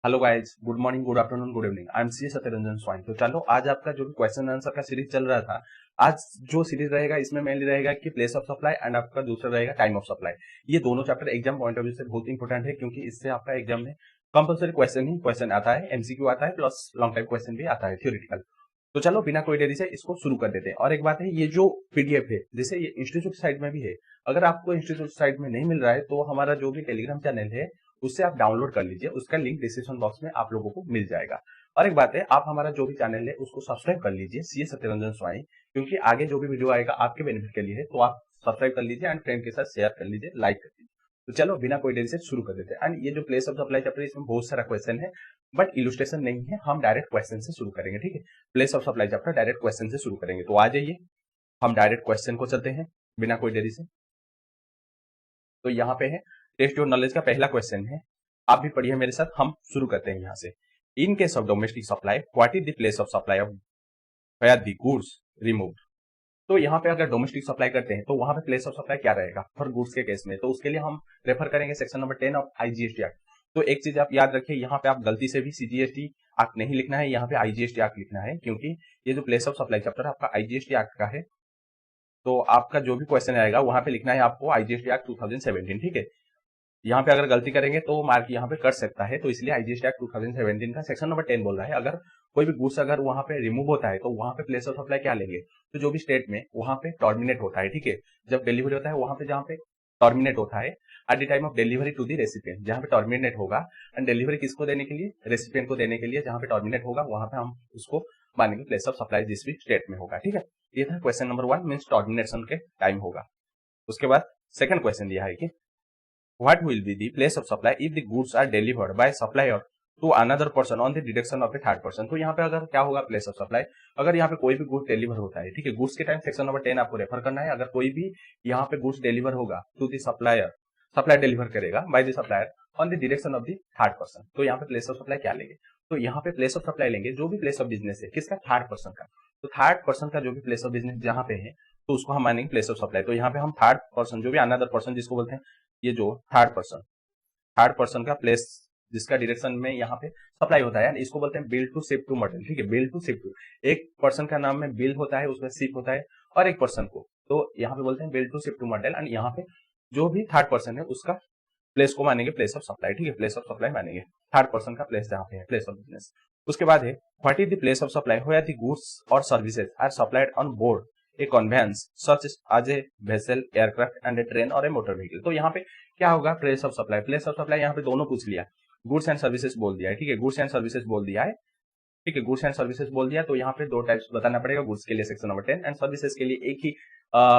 Hello guys, good morning, good afternoon, good evening. I am C Satyaranjan Swain. तो चलो, आज आपका जो भी क्वेश्चन आंसर का सीरीज चल रहा था, आज जो सीरीज रहेगा इसमें मेनली रहेगा कि प्लेस ऑफ सप्लाई एंड आपका दूसरा रहेगा टाइम ऑफ सप्लाई। ये दोनों chapter exam point of view से बहुत इंपॉर्टेंट है, क्योंकि इससे आपका एग्जाम में कंपल्सरी क्वेश्चन ही क्वेश्चन आता है, एमसीक्यू आता है, प्लस लॉन्ग टाइम क्वेश्चन भी आता है थ्योरेटिकल। तो चलो, बिना कोई देरी से इसको शुरू कर देते हैं। और एक बात है, ये जो पीडीएफ है, जैसे ये इंस्टीट्यूट साइट में भी है, अगर आपको इंस्टीट्यूट साइट में नहीं मिल रहा है तो हमारा जो भी टेलीग्राम चैनल है उससे आप डाउनलोड कर लीजिए, उसका लिंक डिस्क्रिप्शन बॉक्स में आप लोगों को मिल जाएगा। और एक बात है, आप हमारा जो भी चैनल है उसको सब्सक्राइब कर लीजिए, सीए सत्यरंजन स्वाई, क्योंकि आगे जो भी वीडियो आएगा आपके बेनिफिट के लिए है, तो आप सब्सक्राइब कर लीजिए एंड फ्रेंड के साथ शेयर कर लीजिए, लाइक कर लीजिए। तो चलो, बिना कोई देरी से शुरू कर देते हैं। एंड ये जो प्लेस ऑफ सप्लाई चैप्टर है, इसमें बहुत सारा क्वेश्चन है, बट इलुस्ट्रेशन नहीं है, हम डायरेक्ट क्वेश्चन से शुरू करेंगे। ठीक है, place of supply chapter direct question से शुरू करेंगे। तो आ जाइए, हम डायरेक्ट क्वेश्चन को चलते हैं बिना कोई देरी से। तो यहाँ पे है टेस्ट योर नॉलेज का पहला क्वेश्चन है, आप भी पढ़िए मेरे साथ। हम शुरू करते हैं यहाँ से। In case of domestic supply, what is the place of supply of where the goods removed. तो यहाँ पे अगर डोमेस्टिक सप्लाई करते हैं तो वहां पे प्लेस ऑफ सप्लाई क्या रहेगा फॉर गुड्स के केस में, तो उसके लिए हम रेफर करेंगे section number 10 of IGST act. तो एक चीज आप याद रखिए, यहाँ पे आप गलती से भी सीजीएसटी एक्ट नहीं लिखना है, यहाँ पे आईजीएसटी एक्ट लिखना है, क्योंकि ये जो प्लेस ऑफ सप्लाई चैप्टर आपका आईजीएसटी एक्ट का है। तो आपका जो भी क्वेश्चन आएगा वहां पे लिखना है आपको आईजीएसटी एक्ट 2017। ठीक है, यहाँ पे अगर गलती करेंगे तो मार्क यहाँ पे कट सकता है, तो इसलिए आईजीएसटी एक्ट 2017 का सेक्शन नंबर 10 बोल रहा है, अगर कोई भी गुड्स अगर वहां पे रिमूव होता है तो वहां पे प्लेस ऑफ सप्लाई क्या लेंगे, तो जो भी स्टेट में वहां पे टर्मिनेट होता है। ठीक है, जब डिलीवरी होता है वहां पे, जहाँ पे टर्मिनेट होता है at the time of delivery to the recipient, जहाँ पे टर्मिनेट होगा, एंड डिलीवरी किसको देने के लिए, रेसिपिएंट को देने के लिए, जहाँ पे टर्मिनेट होगा वहां पे हम उसको मानेंगे प्लेस ऑफ सप्लाई जिस भी स्टेट में होगा। ठीक है, ये था क्वेश्चन नंबर 1, मीन्स टर्मिनेशन के टाइम होगा। उसके बाद सेकंड क्वेश्चन दिया है कि what will be the place of supply if the goods are delivered by supplier to another person on the direction of the third person। तो यहाँ पे अगर क्या होगा प्लेस ऑफ सप्लाई, अगर यहाँ पे कोई भी गुड्स डिलीवर होता है, ठीक है, गुड्स के टाइम सेक्शन नंबर 10 आपको रेफर करना है। अगर कोई भी यहाँ पे गुड्स डिलीवर होगा to the supplier, supply deliver करेगा by the supplier on the direction of the third person, तो यहाँ पे प्लेस ऑफ सप्लाई क्या लेंगे, तो यहाँ पे प्लेस ऑफ सप्लाई लेंगे जो भी प्लेस ऑफ बिजनेस है किसका, थर्ड पर्सन का। तो थर्ड पर्सन का जो भी प्लेस ऑफ बिजनेस जहाँ पे है तो उसको हम मानेंगे प्लेस ऑफ सप्लाई। तो यहाँ पे हम थर्ड पर्सन, जो भी अनदर पर्सन जिसको बोलते हैं, ये जो थर्ड पर्सन का प्लेस जिसका डायरेक्शन में यहाँ पे सप्लाई होता है, इसको बोलते हैं bill to ship to material. ठीक है, बिल टू शिप टू, एक पर्सन का नाम में बिल होता है, उसमें शिप होता है, और एक पर्सन को तो यहाँ पे बोलते हैं bill to ship to material. And यहाँ पे जो भी थर्ड पर्सन है उसका प्लेस को मानेंगे प्लेस ऑफ सप्लाई। ठीक है, प्लेस ऑफ सप्लाई मानेंगे थर्ड पर्सन का प्लेस जहाँ पे है, प्लेस ऑफ बिजनेस। उसके बाद है what is the place of supply where the goods और services are supplied on board a conveyance such as a vessel, aircraft and a train और ए मोटर व्हीकल। तो यहाँ पे क्या होगा place of supply, place of supply यहाँ पे दोनों पूछ लिया, गुड्स एंड सर्विसेज बोल दिया है। ठीक है, गुड्स एंड सर्विसेज बोल दिया है। ठीक है, गुड्स एंड सर्विसेज बोल दिया, तो यहाँ पे दो टाइप्स बताना पड़ेगा, गुड्स के लिए सेक्शन नंबर 10 एंड सर्विसेज के लिए एक ही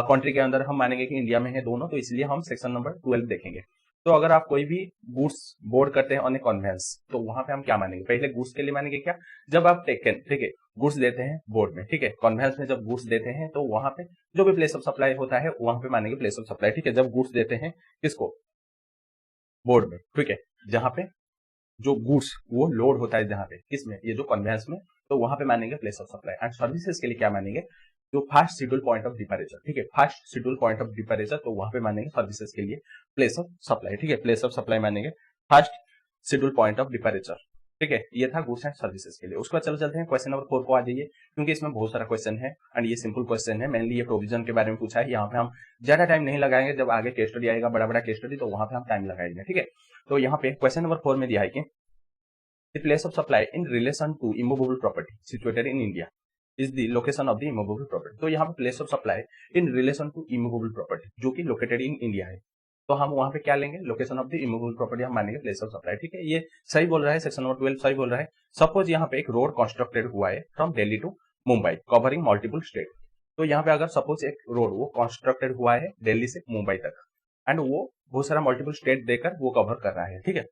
कंट्री के अंदर हम मानेंगे कि इंडिया में है दोनों, तो इसलिए हम सेक्शन नंबर 12 देखेंगे। तो अगर आप कोई भी गुड्स बोर्ड करते हैं ऑन ए कन्वेंस, तो वहां पे हम क्या मानेंगे, पहले गुड्स के लिए मानेंगे क्या, जब आप टेकन, ठीक है, गुड्स देते हैं बोर्ड में, ठीक है, कन्वेंस में जब गुड्स देते हैं तो वहां पे जो भी प्लेस ऑफ सप्लाई होता है वहां पे मानेंगे प्लेस ऑफ सप्लाई। ठीक है, जब गुड्स देते हैं किसको, बोर्ड में, ठीक है, जहां पे जो गुड्स वो लोड होता है, जहां पे किसमें, ये जो कन्वेंस में, तो वहां पे मानेंगे place of supply. And services के लिए क्या मानेंगे, जो फर्स्ट शेड्यूल पॉइंट ऑफ डिपैरेचर, ठीक है, फर्स्ट शेड्यूल पॉइंट ऑफ डिपैरेचर, तो वहां पे मानेंगे सर्विसेज के लिए प्लेस ऑफ सप्लाई। ठीक है, प्लेस ऑफ सप्लाई मानेंगे फर्स्ट शेड्यूल पॉइंट ऑफ डिपैरेचर। ठीक है, ये था गुड्स एंड सर्विसेज के लिए। उसके बाद चलो चलते हैं क्वेश्चन नंबर 4 को आ जाइए, क्योंकि इसमें बहुत सारा क्वेश्चन है एंड ये सिंपल क्वेश्चन है, मेनली ये प्रोविजन के बारे में पूछा है। यहाँ पे हम ज्यादा टाइम नहीं लगाएंगे, जब आगे केस स्टडी आएगा, बड़ा बड़ा केस स्टडी, तो वहां पे हम टाइम लगाएंगे। ठीक है, तो यहाँ पे क्वेश्चन नंबर 4 में दिया है कि the place of supply in relation to immovable property situated in India is the location of the immovable property। तो यहाँ पे place of supply in relation to immovable property जो कि located in India है, तो हम वहां पे क्या लेंगे, location of the immovable property हम मानेंगे प्लेस ऑफ सप्लाई। ठीक है, ये सही बोल रहा है, सेक्शन नंबर 12 सही बोल रहा है। सपोज यहाँ पे एक रोड कंस्ट्रक्टेड हुआ है from Delhi to Mumbai covering multiple state, तो यहाँ पे अगर सपोज एक रोड वो कंस्ट्रक्टेड हुआ है दिल्ली से मुंबई तक, एंड वो बहुत सारा मल्टीपल स्टेट देकर वो कवर कर रहा है। ठीक है,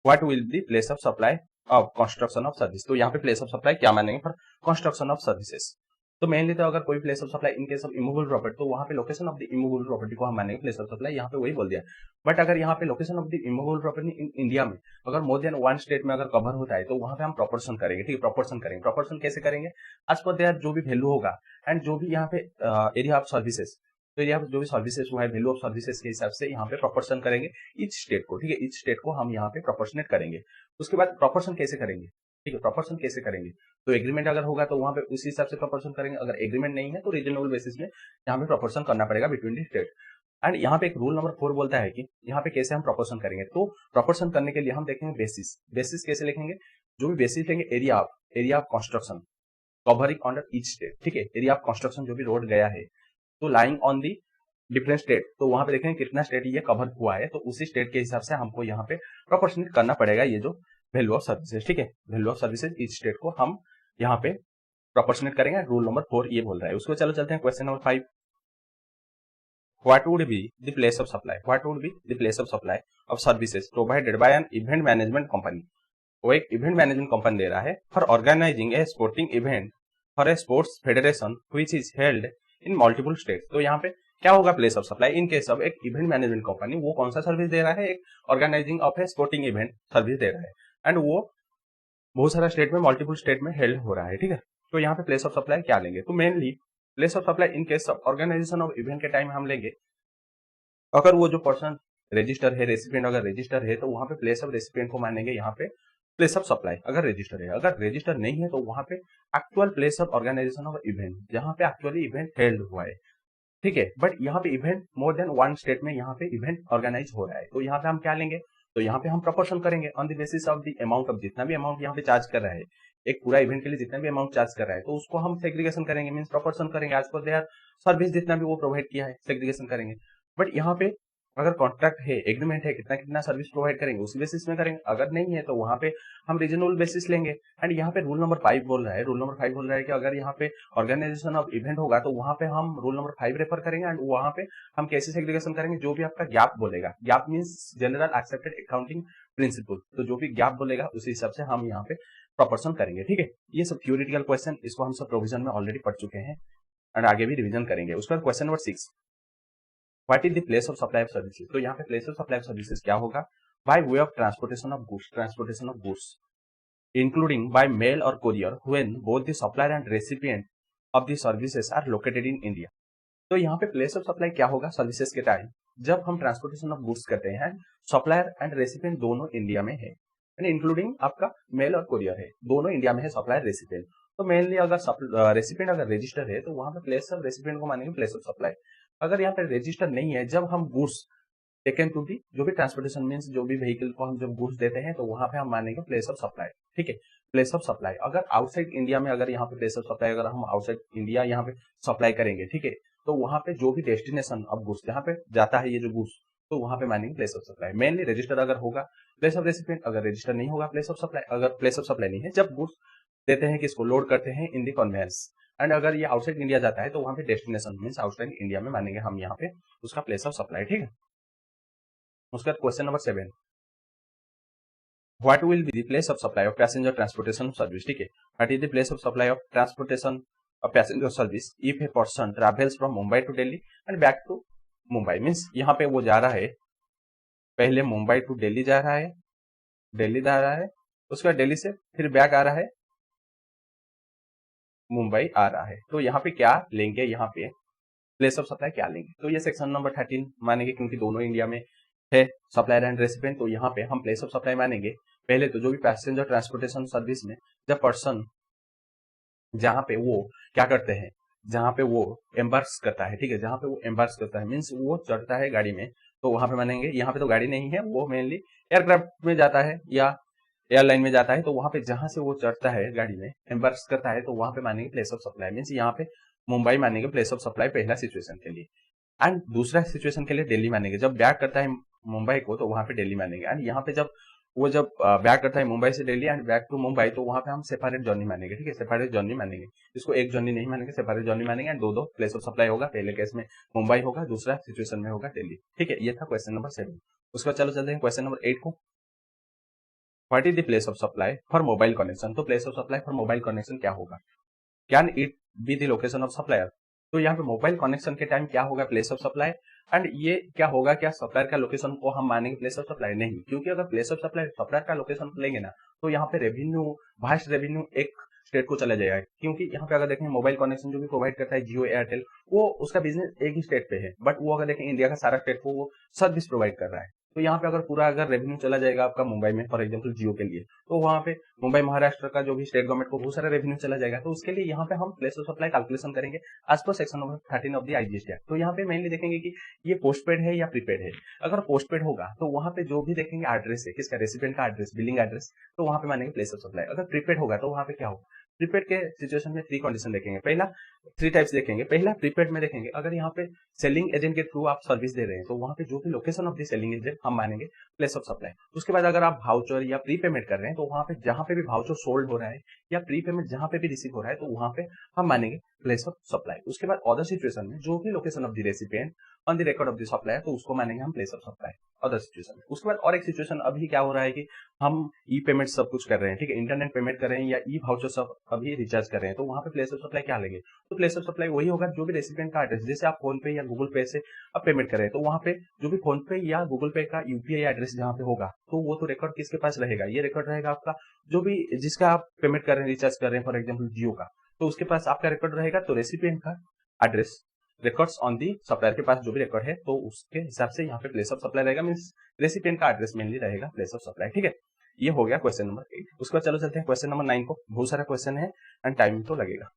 what will B place of supply of construction of service, तो यहाँ पे प्लेस ऑफ सप्लाई क्या मानेंगे फॉर कंस्ट्रक्शन ऑफ सर्विसेज। तो मेनली तो अगर कोई place of supply in case of immovable property, तो वहां पे location of the immovable property को हम मानेंगे प्लेस ऑफ सप्लाई, यहाँ पे वही बोल दिया। बट अगर यहाँ पे location of the immovable property in India में अगर मोर देन वन स्टेट में अगर कवर होता है, तो वहां पे हम प्रोपोर्शन करेंगे। ठीक है, प्रोपोर्शन करेंगे। प्रोपोर्शन कैसे करेंगे, आज पर देयर जो भी वैल्यू होगा एंड जो भी यहाँ पे एरिया ऑफ सर्विसेज, तो यहाँ पे जो भी सर्विसेज हुआ है वैल्यू ऑफ सर्विसेज के हिसाब से यहाँ पे प्रोपोर्शन करेंगे ईच स्टेट को, ठीक है, ईच स्टेट को हम यहाँ पे प्रोपोर्शनेट करेंगे। उसके बाद प्रोपोर्शन कैसे करेंगे, ठीक है, प्रोपोर्शन कैसे करेंगे, तो एग्रीमेंट अगर होगा तो वहां पे उसी हिसाब से प्रोपोर्शन करेंगे, अगर एग्रीमेंट नहीं है तो रीजनेबल बेसिस में यहाँ पे प्रोपोर्शन करना पड़ेगा बिटवीन द स्टेट। एंड यहाँ पे एक रूल नंबर 4 बोलता है कि यहाँ पे कैसे हम प्रोपोर्शन करेंगे। तो प्रोपोर्शन करने के लिए हम देखेंगे बेसिस, बेसिस कैसे लिखेंगे, जो भी बेसिस लेंगे area of construction covering under each state, ठीक है, एरिया ऑफ कंस्ट्रक्शन जो भी रोड गया है तो lying on the different state, तो वहां पे देखेंगे कितना स्टेट ये कवर हुआ है, तो उसी स्टेट के हिसाब से हमको यहाँ पे प्रोपोर्शनेट करना पड़ेगा ये जो वैल्यू ऑफ सर्विसेज, ठीक है, value of services each state को हम यहाँ पे प्रोपोर्शनेट करेंगे। रूल नंबर 4 ये बोल रहा है। उसको चलो चलते हैं question number 5। What would be the place of supply? What would be the place of supply of services provided by an event management company? वो एक इवेंट मैनेजमेंट कंपनी दे रहा है for organising a sporting event for a sports federation which is held in multiple states. तो यहाँ पे क्या होगा place of supply in case of एक इवेंट मैनेजमेंट कंपनी, वो कौन सा सर्विस दे रहा है, एक organizing of a sporting event service दे रहा है एंड वो बहुत सारा स्टेट में मल्टीपल स्टेट में हेल्ड हो रहा है, ठीक है। तो यहाँ पे प्लेस ऑफ सप्लाई क्या लेंगे, तो mainly place of supply in case of organisation of event के टाइम हम लेंगे अगर वो जो पर्सन रजिस्टर है, रेसिपिएंट अगर रजिस्टर है तो वहां पे प्लेस ऑफ रेसिपिएंट को मानेंगे यहाँ पे प्लेस ऑफ सप्लाई अगर रजिस्टर है। अगर रजिस्टर नहीं है तो वहां पे actual place of organisation of event जहां पे एक्चुअली इवेंट हेल्ड हुआ है, ठीक है। बट यहाँ पे event more than one state में यहाँ पे इवेंट ऑर्गेनाइज हो रहा है, तो यहाँ पे हम क्या लेंगे, तो यहाँ पे हम प्रोपोर्शन करेंगे on the basis of the amount of जितना भी अमाउंट यहाँ पे चार्ज कर रहा है, एक पूरा इवेंट के लिए जितना भी अमाउंट चार्ज कर रहा है तो उसको हम सेग्रीगेशन करेंगे, मींस प्रोपोर्शन करेंगे एज पर देयर सर्विस जितना भी वो प्रोवाइड किया है सेग्रीगेशन करेंगे। बट यहाँ पे अगर कॉन्ट्रैक्ट है, एग्रीमेंट है, कितना कितना सर्विस प्रोवाइड करेंगे उसी बेसिस में करेंगे, अगर नहीं है तो वहां पे हम रीजनल बेसिस लेंगे। एंड यहाँ पे रूल नंबर 5 बोल रहा है, रूल नंबर 5 बोल रहा है कि अगर यहाँ पे ऑर्गेनाइजेशन ऑफ इवेंट होगा तो वहां पे हम रूल नंबर 5 रेफर करेंगे एंड वहां पे हम कैसे सेग्रीगेशन करेंगे, जो भी आपका गैप बोलेगा, gap means general accepted accounting principle, तो जो भी गैप बोलेगा उसी हिसाब से हम यहाँ पे प्रोपोर्शन करेंगे, ठीक है। ये सब थ्योरेटिकल क्वेश्चन, इसको हम सब प्रोविजन में ऑलरेडी पढ़ चुके हैं एंड आगे भी रिविजन करेंगे। उसके बाद question number 6, what is the place of supply of services. तो यहाँ पे place of supply of services क्या होगा, by way of transportation of goods, transportation of goods including by mail और courier when both the supplier and recipient of the services are located in India. तो यहाँ पे place of supply क्या होगा services के time, जब हम transportation of goods करते हैं, सप्लायर एंड रेसिपिएंट दोनों इंडिया में है, इंक्लूडिंग आपका मेल और कोरियर है, दोनों इंडिया में है सप्लायर रेसिपिएंट। तो मेनली अगर रेसिपिएंट अगर रजिस्टर है तो वहां पे प्लेस ऑफ रेसिपिएंट को मानेंगे प्लेस ऑफ सप्लाई। अगर यहाँ पे रजिस्टर नहीं है, जब हम गुड्स टेकन टू दी जो भी ट्रांसपोर्टेशन मींस जो भी व्हीकल को हम जब गुड्स देते हैं तो वहां पे हम मानेंगे प्लेस ऑफ सप्लाई, ठीक है, प्लेस ऑफ सप्लाई। अगर आउटसाइड इंडिया में अगर यहाँ पे प्लेस ऑफ सप्लाई अगर हम आउटसाइड इंडिया यहाँ पे सप्लाई करेंगे, ठीक है, तो वहां पे जो भी डेस्टिनेशन ऑफ गुड्स जहाँ पे जाता है ये जो गुड्स, तो वहां पे मानेंगे place of supply. Mainly register अगर होगा प्लेस ऑफ रेसिपिएंट, अगर रजिस्टर नहीं होगा प्लेस ऑफ सप्लाई। अगर प्लेस ऑफ सप्लाई नहीं है, जब गुड्स देते हैं किसको, लोड करते हैं इन दी कन्वेंस, एंड अगर ये आउटसाइड इंडिया जाता है तो वहां पे डेस्टिनेशन मींस आउटसाइड इंडिया में मानेंगे हम यहाँ पे उसका प्लेस ऑफ सप्लाई, ठीक है। उसका question number 7, what will be the place of supply of passenger transportation service, ठीक है, what is the place of supply of transportation of passenger service if a person travels from Mumbai to Delhi and back to Mumbai. Means यहाँ पे वो जा रहा है, पहले Mumbai to Delhi जा रहा है, दिल्ली जा रहा है, उसके बाद दिल्ली से फिर बैक आ रहा है, मुंबई आ रहा है, तो यहाँ पे क्या लेंगे, यहाँ पे प्लेस ऑफ सप्लाई क्या लेंगे, तो ये सेक्शन नंबर 13 मानेंगे क्योंकि दोनों इंडिया में है सप्लायर एंड रेसिपिएंट, तो यहाँ पे हम प्लेस ऑफ सप्लाई मानेंगे। पहले तो जो भी पैसेंजर ट्रांसपोर्टेशन सर्विस में जब पर्सन जहाँ पे वो क्या करते हैं, जहाँ पे वो एम्बार्क्स करता है, ठीक है, जहाँ पे वो एम्बार्क्स करता है मीन्स वो चढ़ता है गाड़ी में, तो वहां पे मानेंगे, यहाँ पे तो गाड़ी नहीं है, वो मेनली एयरक्राफ्ट में जाता है या एयरलाइन में जाता है, तो वहां पे जहां से वो चढ़ता है गाड़ी में एम्बार्क्स करता है, तो वहां पे मानेंगे प्लेस ऑफ सप्लाई। मीन्स यहाँ पे मुंबई मानेंगे प्लेस ऑफ सप्लाई पहला सिचुएशन के लिए, एंड दूसरा सिचुएशन के लिए दिल्ली मानेंगे, जब बैक करता है मुंबई को तो वहां पे दिल्ली मानेंगे, एंड यहाँ पे जब बैक करता है मुंबई से Delhi and back to Mumbai, तो वहां पे हम सेपरेट जर्नी मानेंगे, ठीक है, सेपरेट जर्नी मानेंगे, इसको एक जर्नी नहीं मानेंगे, सेपरेट जर्नी मानेंगे एंड दो प्लेस ऑफ सप्लाई होगा, पहले केस में मुंबई होगा, दूसरा सिचुएशन में होगा दिल्ली, ठीक है। ये था क्वेश्चन नंबर 7। उसके बाद चलो चलते हैं क्वेश्चन नंबर 8 को, what is the place of supply for mobile connection. तो place of supply for mobile connection क्या होगा, can it be the location of supplier. तो यहाँ पे मोबाइल कनेक्शन के टाइम क्या होगा प्लेस ऑफ सप्लाई, एंड ये क्या होगा, क्या सप्लायर का लोकेशन को हम मानेंगे प्लेस ऑफ सप्लाई, नहीं, क्योंकि अगर प्लेस ऑफ सप्लाई सप्लायर का लोकेशन लेंगे ना तो यहाँ पे रेवेन्यू, वास्ट रेवेन्यू एक स्टेट को चला जाएगा, क्योंकि यहाँ पे अगर देखें मोबाइल कनेक्शन जो भी प्रोवाइड करता है जियो एयरटेल, वो उसका बिजनेस एक ही स्टेट पे है, बट वो अगर देखें इंडिया का सारा स्टेट को वो सर्विस प्रोवाइड कर रहा है। तो यहाँ पे अगर पूरा अगर रेवेन्यू चला जाएगा आपका मुंबई में फॉर एग्जाम्पल जियो के लिए, तो वहाँ पे मुंबई महाराष्ट्र का जो भी स्टेट गवर्नमेंट को बहुत सारा रेवेन्यू चला जाएगा। तो उसके लिए यहाँ पे हम प्लेस ऑफ सप्लाई कैलकुलेशन करेंगे as per section number 13 of the IGST act. तो यहाँ पे मेनली देखेंगे कि ये पोस्टपेड है या प्रीपेड है। अगर पोस्टपेड होगा तो वहाँ पे जो भी देखेंगे एड्रेस है किसका, रेसिडेंट का एड्रेस, बिलिंग एड्रेस, तो वहाँ पे मानेंगे प्लेस ऑफ सप्लाई। अगर प्रीपेड होगा तो वहाँ पे क्या होगा, प्रीपेड के सिचुएशन में 3 कंडीशन देखेंगे। पहला 3 टाइप्स देखेंगे। पहला प्रीपेड में देखेंगे अगर यहाँ पे सेलिंग एजेंट के थ्रू आप सर्विस दे रहे हैं तो वहाँ पे जो भी location of the selling agent हम मानेंगे प्लेस ऑफ सप्लाई। उसके बाद अगर आप वाउचर या प्री पेमेंट कर रहे हैं तो वहाँ पे जहाँ पे भी वाउचर सोल्ड हो रहा है या प्री पेमेंट जहाँ पे भी रिसीव हो रहा है तो वहाँ पे हम मानेंगे प्लेस ऑफ सप्लाई। उसके बाद अदर सिचुएशन में जो भी location of the recipient on the record of the supply तो उसको मानेंगे हम place of supply other situation में। उसके बाद और एक सिचुएशन अभी क्या हो रहा है कि हम ई पेमेंट सब कुछ कर रहे हैं, ठीक है, इंटरनेट पेमेंट कर रहे हैं या ई वाउचर सब अभी रिचार्ज कर रहे हैं, तो वहाँ पे प्लेस ऑफ सप्लाई क्या लेंगे, तो प्लेस ऑफ सप्लाई वही होगा जो भी रेसिपिएंट का एड्रेस, जैसे आप फोन पे या गूगल पे से आप पेमेंट कर रहे हैं तो वहाँ पे जो भी फोन पे या गूगल पे का यूपीआई एड्रेस जहाँ पे होगा तो वो तो रिकॉर्ड किसके पास रहेगा, ये रिकॉर्ड रहेगा आपका जो भी जिसका आप पेमेंट कर रहे हैं, रिचार्ज कर रहे हैं, फॉर एग्जाम्पल जियो का, तो उसके पास आपका रिकॉर्ड रहेगा। तो रेसिपिएंट का address records on the supplier के पास जो भी रिकॉर्ड है तो उसके हिसाब से यहाँ पे प्लेस ऑफ सप्लाई रहेगा, मींस रेसिपिएंट का एड्रेस मेनली रहेगा प्लेस ऑफ सप्लाई, ठीक है। ये हो गया क्वेश्चन नंबर 8। उसके बाद चलो चलते हैं क्वेश्चन नंबर 9 को। बहुत सारा क्वेश्चन है एंड टाइम तो लगेगा।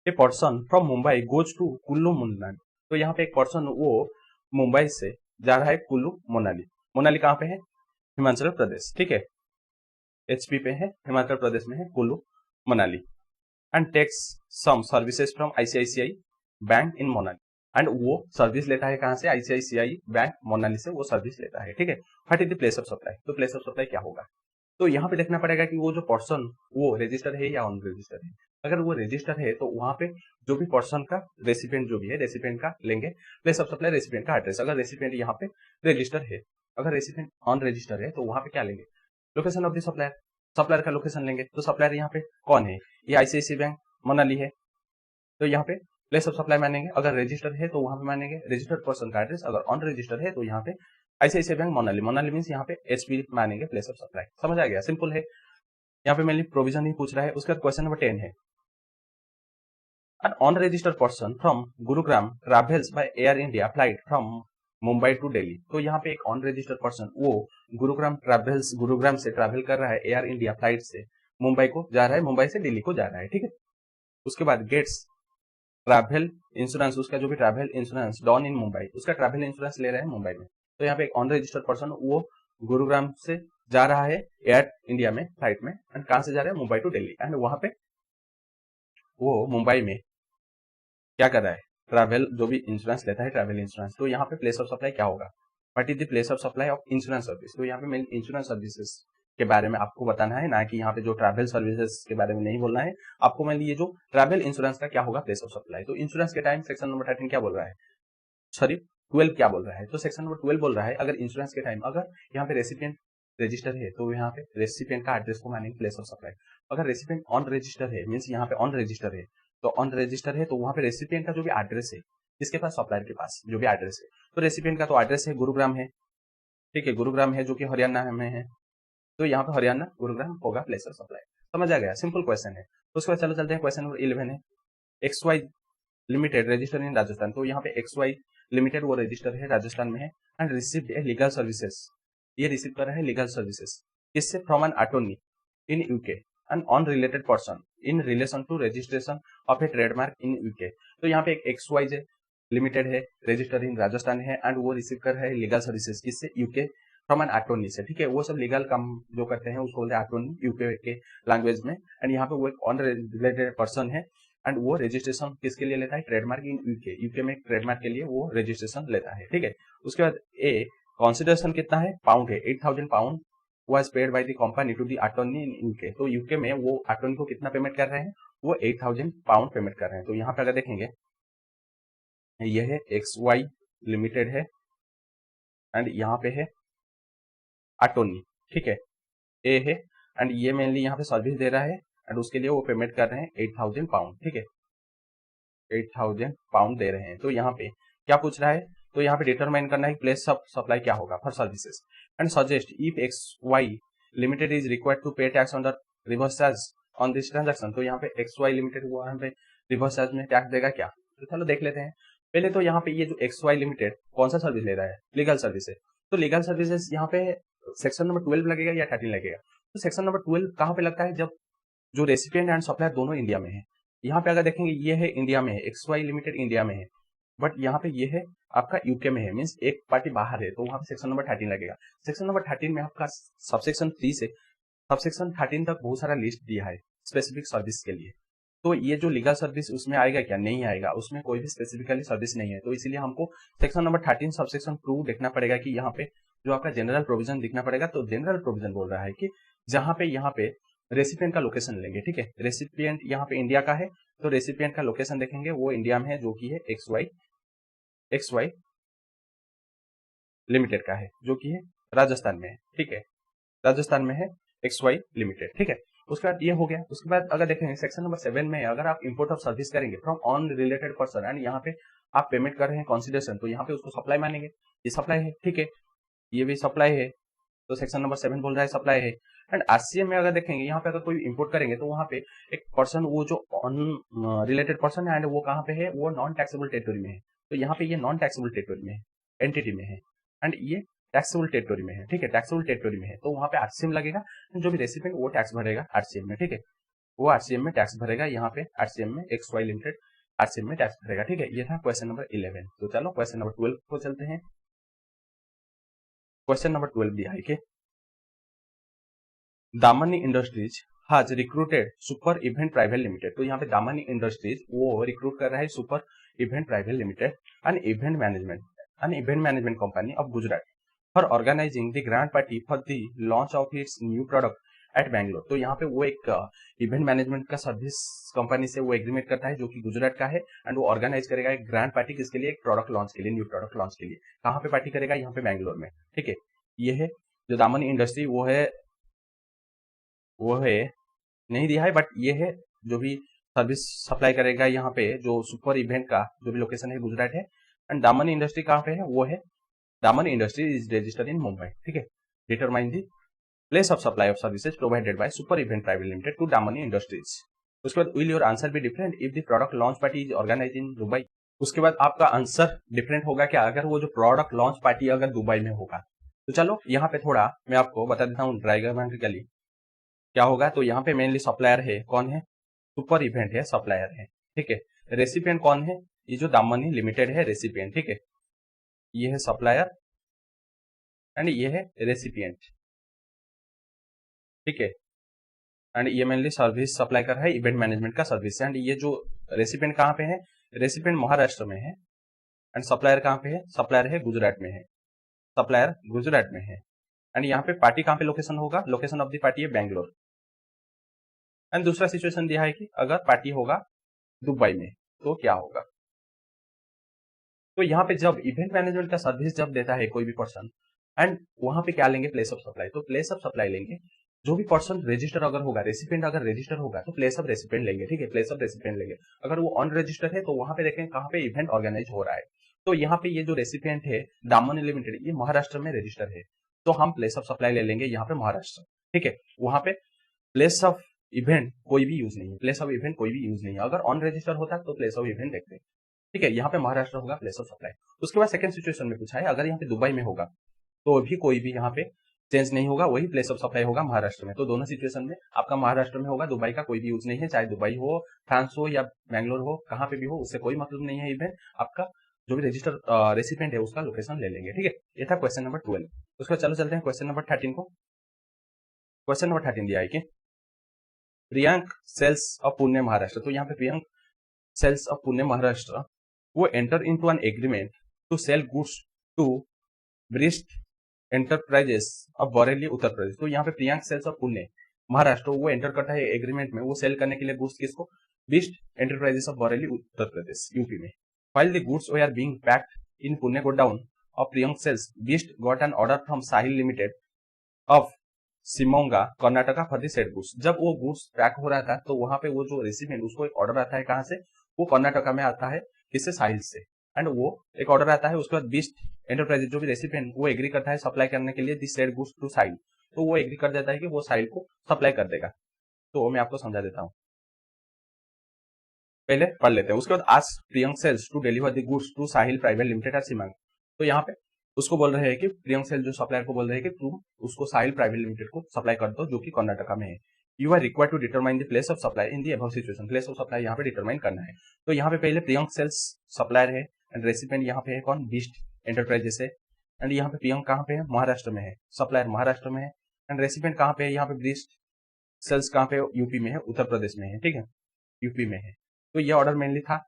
A person from Mumbai goes to Kullu Manali. तो यहाँ पे एक पर्सन वो मुंबई से जा रहा है कुल्लू मनाली। मनाली कहाँ पे है, हिमाचल प्रदेश, ठीक है, एचपी पे है, हिमाचल प्रदेश में है Kullu Manali. And takes some services from ICICI bank in Manali. And वो सर्विस लेता है कहां से, आईसीआईसीआई बैंक मनाली से वो सर्विस लेता है, ठीक है। What is the place of supply, तो प्लेस ऑफ सप्लाई क्या होगा, तो यहाँ पे देखना पड़ेगा कि वो जो पर्सन वो रजिस्टर है या ऑन रजिस्टर है। अगर वो रजिस्टर है तो वहां पे जो भी पर्सन का रेसिपिएंट जो भी है रेसिपिएंट का लेंगे प्लेस ऑफ सप्लाई रेसिपिएंट का एड्रेस। अगर रेसिपिएंट यहाँ पे रजिस्टर है, अगर रेसिपिएंट ऑन रजिस्टर है तो वहां पे क्या लेंगे, location of the supplier, supplier का लोकेशन लेंगे। तो सप्लायर यहाँ पे कौन है, ये आईसीआईसीआई बैंक मनाली है, तो यहाँ पे प्लेस ऑफ सप्लाई मानेंगे। अगर रजिस्टर है तो वहां पे मानेंगे रजिस्टर्ड पर्सन का एड्रेस, अगर ऑन रजिस्टर है तो यहाँ पे ICICI bank Manali, Manali means यहाँ पे एचपी मानेंगे प्लेस ऑफ सप्लाई। समझ आ गया, सिंपल है। यहाँ पे मेनली प्रोविजन ही पूछ रहा है। उसके बाद क्वेश्चन नंबर 10 है, an unregistered person from Gurugram travels by Air India flight from Mumbai to Delhi. तो यहाँ पे एक अनरजिस्टर्ड पर्सन वो गुरुग्राम से ट्रैवल कर रहा है एयर इंडिया फ्लाइट से मुंबई को जा रहा है, मुंबई से दिल्ली को जा रहा है, ठीक है। उसके बाद गेट्स ट्रैवल इंश्योरेंस, उसका जो भी ट्रैवल इंश्योरेंस डॉन इन मुंबई, उसका ट्रैवल इंश्योरेंस ले रहे हैं मुंबई में। तो यहाँ पे एक अनरजिस्टर्ड पर्सन वो गुरुग्राम से जा रहा है एयर इंडिया में फ्लाइट में, एंड कहां से जा रहा है, मुंबई टू दिल्ली। एंड वहां पे वो मुंबई में क्या कर रहा है, ट्रैवल जो भी इंश्योरेंस लेता है ट्रैवल इंश्योरेंस। तो यहाँ पे प्लेस ऑफ सप्लाई क्या होगा, what is the place of supply of insurance service. तो यहाँ पे मेन इंश्योरेंस सर्विसेज के बारे में आपको बताना है, ना कि यहाँ पे जो ट्रैवल सर्विसेज के बारे में नहीं बोलना है आपको। मैं ये जो ट्रैवल इंश्योरेंस का क्या होगा प्लेस ऑफ सप्लाई। तो इंश्योरेंस के टाइम सेक्शन नंबर 13 क्या बोल रहा है, सॉरी 12 क्या बोल रहा है, तो सेक्शन नंबर 12 बोल रहा है अगर इंश्योरेंस के टाइम अगर यहाँ पे रेसिपिएंट रजिस्टर है तो यहाँ पे रेसिपिएंट का एड्रेस को मानेंगे प्लेस ऑफ सप्लाई। अगर रेसिपिएंट ऑन रजिस्टर है मींस यहाँ पे ऑन रजिस्टर है, तो ऑन रजिस्टर है तो वहां पे रेसिपिएंट का जो भी एड्रेस है जिसके पास सप्लायर के पास जो भी एड्रेस है, तो रेसिपिएंट का तो एड्रेस है गुरुग्राम है, ठीक है, गुरुग्राम है जो कि हरियाणा में है, तो यहाँ पे हरियाणा गुरुग्राम होगा प्लेस ऑफ सप्लाई। समझ आ गया, सिंपल क्वेश्चन है। तो उसके बाद चलो चलते हैं क्वेश्चन नंबर 11 है, XY limited register in Rajasthan. तो यहाँ पे XY लिमिटेड वो रजिस्टर है राजस्थान में है and received a legal services, ये रिसीव कर रहा है लीगल सर्विसेज किससे, from an attorney in UK and on related person in relation to registration of a trademark in UK. तो यहाँ पे एक XYZ लिमिटेड है रजिस्टर इन राजस्थान है एंड वो रिसीव कर रहा है लीगल सर्विसेज किससे, यूके फ्रॉम एन अटॉर्नी से, ठीक है। वो सब लीगल काम जो करते हैं उसको बोलते हैं अटॉर्नी यूके के लैंग्वेज में। एंड यहाँ पे वो एक ऑन रिलेटेड पर्सन है एंड वो रजिस्ट्रेशन किसके लिए लेता है, ट्रेडमार्क इन यूके, यूके में ट्रेडमार्क के लिए वो रजिस्ट्रेशन लेता है, ठीक है। उसके बाद ए कंसिडरेशन कितना है, पाउंड है, 8000 pound was paid by the company to the attorney in UK। तो यूके में वो अटॉर्नी को कितना पेमेंट कर रहे हैं, वो 8000 पाउंड पेमेंट कर रहे हैं। तो यहाँ पे अगर देखेंगे ये है XY लिमिटेड है एंड यहाँ पे है अटॉर्नी, ठीक है, ए है एंड ये मेनली यहाँ पे सर्विस दे रहा है एंड उसके लिए वो पेमेंट कर रहे हैं 8000 पाउंड, ठीक है, 8000 पाउंड दे रहे हैं। तो यहाँ पे क्या पूछ रहा है, तो यहाँ पे डिटरमाइन करना है प्लेस ऑफ सप्लाई क्या होगा for services and suggest if XY limited is required to pay tax on the reverse charge on this transaction, तो यहाँ पे XY लिमिटेड वो यहाँ पे रिवर्स चार्ज में टैक्स देगा क्या? तो चलो देख लेते हैं। पहले तो यहाँ पे ये जो XY लिमिटेड कौन सा सर्विस ले रहा है? Legal services. तो लीगल सर्विसेज यहाँ पे सेक्शन नंबर 12 लगेगा या 13 लगेगा? तो सेक्शन नंबर 12 कहाँ पे लगता है? जब जो रेसिपिएंट एंड सप्लायर दोनों इंडिया में है। यहाँ पे अगर देखेंगे ये है इंडिया में है, XY लिमिटेड इंडिया में है, बट यहाँ पे ये है आपका यूके में है, मीन्स एक पार्टी बाहर है, तो वहां पे सेक्शन नंबर 13 लगेगा। सेक्शन नंबर 13 में आपका सबसेक्शन 3 से सबसेक्शन 13 तक बहुत सारा लिस्ट दिया है स्पेसिफिक सर्विस के लिए। तो ये जो लीगल सर्विस उसमें आएगा क्या? नहीं आएगा, उसमें कोई भी स्पेसिफिकली सर्विस नहीं है। तो इसीलिए हमको सेक्शन नंबर 13 सबसेक्शन 2 देखना पड़ेगा कि यहाँ पे जो आपका जनरल प्रोविजन दिखना पड़ेगा। तो जनरल प्रोविजन बोल रहा है कि जहाँ पे यहाँ पे रेसिपिएंट का लोकेशन लेंगे, ठीक है, रेसिपिएंट यहाँ पे इंडिया का है, तो रेसिपिएंट का लोकेशन देखेंगे वो इंडिया में है, जो कि है XY लिमिटेड का है, जो कि है राजस्थान में है, ठीक है, राजस्थान में है XY लिमिटेड, ठीक है। उसके बाद ये हो गया। उसके बाद अगर देखेंगे सेक्शन नंबर 7 में अगर आप इंपोर्ट ऑफ सर्विस करेंगे from on related person and यहाँ पे आप पेमेंट कर रहे हैं कंसीडरेशन, तो यहाँ पे उसको सप्लाई मानेंगे, ये सप्लाई है, ठीक है, ये भी सप्लाई है, तो सेक्शन नंबर 7 बोल रहा है सप्लाई है। एंड RCM में अगर देखेंगे यहाँ पे अगर कोई इंपोर्ट करेंगे तो वहाँ पे एक पर्सन वो जो ऑन रिलेटेड पर्सन है एंड वो कहाँ पे है? वो नॉन टैक्सेबल टेरिटोरी में है, तो यहाँ पे ये नॉन टैक्सेबल टेरिटोरी में है, एंटिटी में है, एंड ये टैक्सेबल टेरिटोरी में है, ठीक है, टैक्सेबल टेरिटोरी में है, तो वहाँ पे RCM लगेगा। जो भी रेसिपिएंट वो टैक्स भरेगा RCM में, ठीक है, वो RCM में टैक्स भरेगा, यहाँ पे RCM में XY लिमिटेड RCM में टैक्स भरेगा, ठीक है। ये था क्वेश्चन नंबर 11। तो चलो क्वेश्चन नंबर 12 को चलते हैं। क्वेश्चन नंबर 12 दिया है कि Damini industries has recruited super event private limited. तो यहाँ पे दामनी इंडस्ट्रीज वो रिक्रूट कर रहा है super event private limited an event management company of Gujarat for organising the grand party for the launch of its new product at Bangalore. तो यहाँ पे वो एक इवेंट मैनेजमेंट का सर्विस कंपनी से वो एग्रीमेंट करता है, जो कि गुजरात का है, एंड वो ऑर्गेनाइज करेगा एक ग्रैंड पार्टी किसके लिए? एक प्रोडक्ट लॉन्च के लिए, न्यू प्रोडक्ट लॉन्च के लिए। कहाँ पे पार्टी करेगा? यहाँ पे बैंगलोर में, ठीक है। ये है जो दामनी इंडस्ट्री वो है नहीं दिया है, बट ये है जो भी सर्विस सप्लाई करेगा यहाँ पे, जो सुपर इवेंट का जो भी लोकेशन है गुजरात है। एंड दामनी इंडस्ट्री कहाँ पे है? वो है Damini industry is registered in Mumbai, ठीक है। Determine the place of supply of services provided by super event private limited to Damini industries. उसके बाद will your answer be different if the product launch party is organise in Dubai. उसके बाद आपका answer different होगा क्या अगर वो जो प्रोडक्ट लॉन्च पार्टी अगर दुबई में होगा? तो चलो यहाँ पे थोड़ा मैं आपको बता देता हूँ डायग्रामेटिकली क्या होगा। तो यहाँ पे मेनली सप्लायर है, कौन है? सुपर इवेंट है, सप्लायर है, ठीक है। रेसिपिएंट कौन है? ये जो दामनी लिमिटेड है रेसिपिएंट, ठीक है, ये है सप्लायर एंड ये है रेसिपिएंट, ठीक है। एंड ये मेनली सर्विस सप्लाई कर रहा है इवेंट मैनेजमेंट का सर्विस। एंड ये जो रेसिपिएंट कहाँ पे है? रेसिपिएंट महाराष्ट्र में है, एंड सप्लायर कहाँ पे है? सप्लायर है गुजरात में है, सप्लायर गुजरात में है। एंड यहाँ पे पार्टी कहाँ पे लोकेशन होगा? लोकेशन ऑफ द पार्टी है बैंगलोर। एंड दूसरा सिचुएशन दिया है कि अगर पार्टी होगा दुबई में तो क्या होगा? तो यहाँ पे जब इवेंट मैनेजमेंट का सर्विस जब देता है कोई भी पर्सन, एंड वहां पे क्या लेंगे? Place of supply. तो प्लेस ऑफ सप्लाई लेंगे, जो भी पर्सन रजिस्टर अगर होगा, रेसिपिएंट अगर रजिस्टर होगा तो प्लेस ऑफ रेसिपिएंट लेंगे, ठीक है, प्लेस ऑफ रेसिपिएंट लेंगे। अगर वो ऑन रजिस्टर है तो वहां पे देखें कहाँ पे इवेंट ऑर्गेनाइज हो रहा है। तो यहाँ पे ये जो रेसिपिएंट है दामनी लिमिटेड, ये महाराष्ट्र में रजिस्टर है, तो हम प्लेस ऑफ सप्लाई ले लेंगे यहाँ पे महाराष्ट्र, ठीक है। वहां पे प्लेस ऑफ इवेंट कोई भी यूज नहीं है, प्लेस ऑफ इवेंट कोई भी यूज नहीं है। अगर ऑन रजिस्टर होता तो प्लेस ऑफ इवेंट देखते, ठीक है। यहाँ पे महाराष्ट्र होगा प्लेस ऑफ सप्लाई। उसके बाद सेकंड सिचुएशन में पूछा है अगर यहाँ पे दुबई में होगा तो भी कोई भी यहाँ पे चेंज नहीं होगा, वही प्लेस ऑफ सप्लाई होगा महाराष्ट्र में। तो दोनों सिचुएशन में आपका महाराष्ट्र में होगा, दुबई का कोई भी यूज नहीं है, चाहे दुबई हो, फ्रांस हो या बैंगलोर हो, कहाँ पे भी हो, उससे कोई मतलब नहीं है। इवेंट आपका जो भी रजिस्टर रेसिपिएंट है उसका लोकेशन ले लेंगे, ठीक है। ये था क्वेश्चन नंबर 12। उसके बाद चलो चलते हैं क्वेश्चन नंबर 13 को। क्वेश्चन नंबर 13 दिया है कि प्रियंक सेल्स ऑफ पुणे महाराष्ट्र। तो यहाँ पे प्रियंक सेल्स ऑफ पुणे महाराष्ट्र वो enter into an agreement to sell goods to Brist enterprises of Bareilly Uttar Pradesh. तो यहाँ पे प्रियंक सेल्स ऑफ पुणे महाराष्ट्र वो एंटर करता है एग्रीमेंट में, वो सेल करने के लिए गुड्स किसको? Breast enterprises of Bareilly Uttar Pradesh UP में। While the goods were being packed in Pune godown of Priyank Sales, Beast got an order from Sahil Limited of Simonga, Karnataka for the said goods। जब वो goods pack हो रहा था तो वहां पे वो जो रेसिपिएंट उसको एक ऑर्डर आता है, कहाँ से? वो कर्नाटका में आता है, किससे? साहिल से। एंड वो एक ऑर्डर आता है, उसके बाद बीस्ट एंटरप्राइजेज जो भी रेसिपिएंट वो एग्री करता है सप्लाई करने के लिए दिस सेड गुड्स टू साहिल। तो वो एग्री कर देता है कि वो साहिल को सप्लाई कर देगा। तो मैं आपको समझा देता हूँ, पहले पढ़ लेते हैं। उसके बाद आज Priyank sales to deliver the goods to Sahil private limited at सीमांग। तो यहाँ पे उसको बोल रहे हैं कि प्रियंक सेल जो सप्लायर को बोल रहे हैं कि तुम उसको साहिल प्राइवेट लिमिटेड को सप्लाई कर दो, जो कि कर्नाटका में है। You are required to determine the place of supply in the above situation. Place of supply यहाँ पे डिटरमाइन करना है। तो यहाँ पे पहले प्रियंक सेल्स सप्लायर है एंड रेसिपेंट यहाँ पे है कौन, बीस्ट एंटरप्राइजेस है। एंड यहाँ पे प्रियंक कहाँ पे है, महाराष्ट्र में है, सप्लायर महाराष्ट्र में है। एंड रेसिपेंट कहाँ पे है, यहाँ पे बीस्ट सेल्स कहाँ पे यूपी में है, उत्तर प्रदेश में है, ठीक है, यूपी में है। तो ये ऑर्डर मेनली था,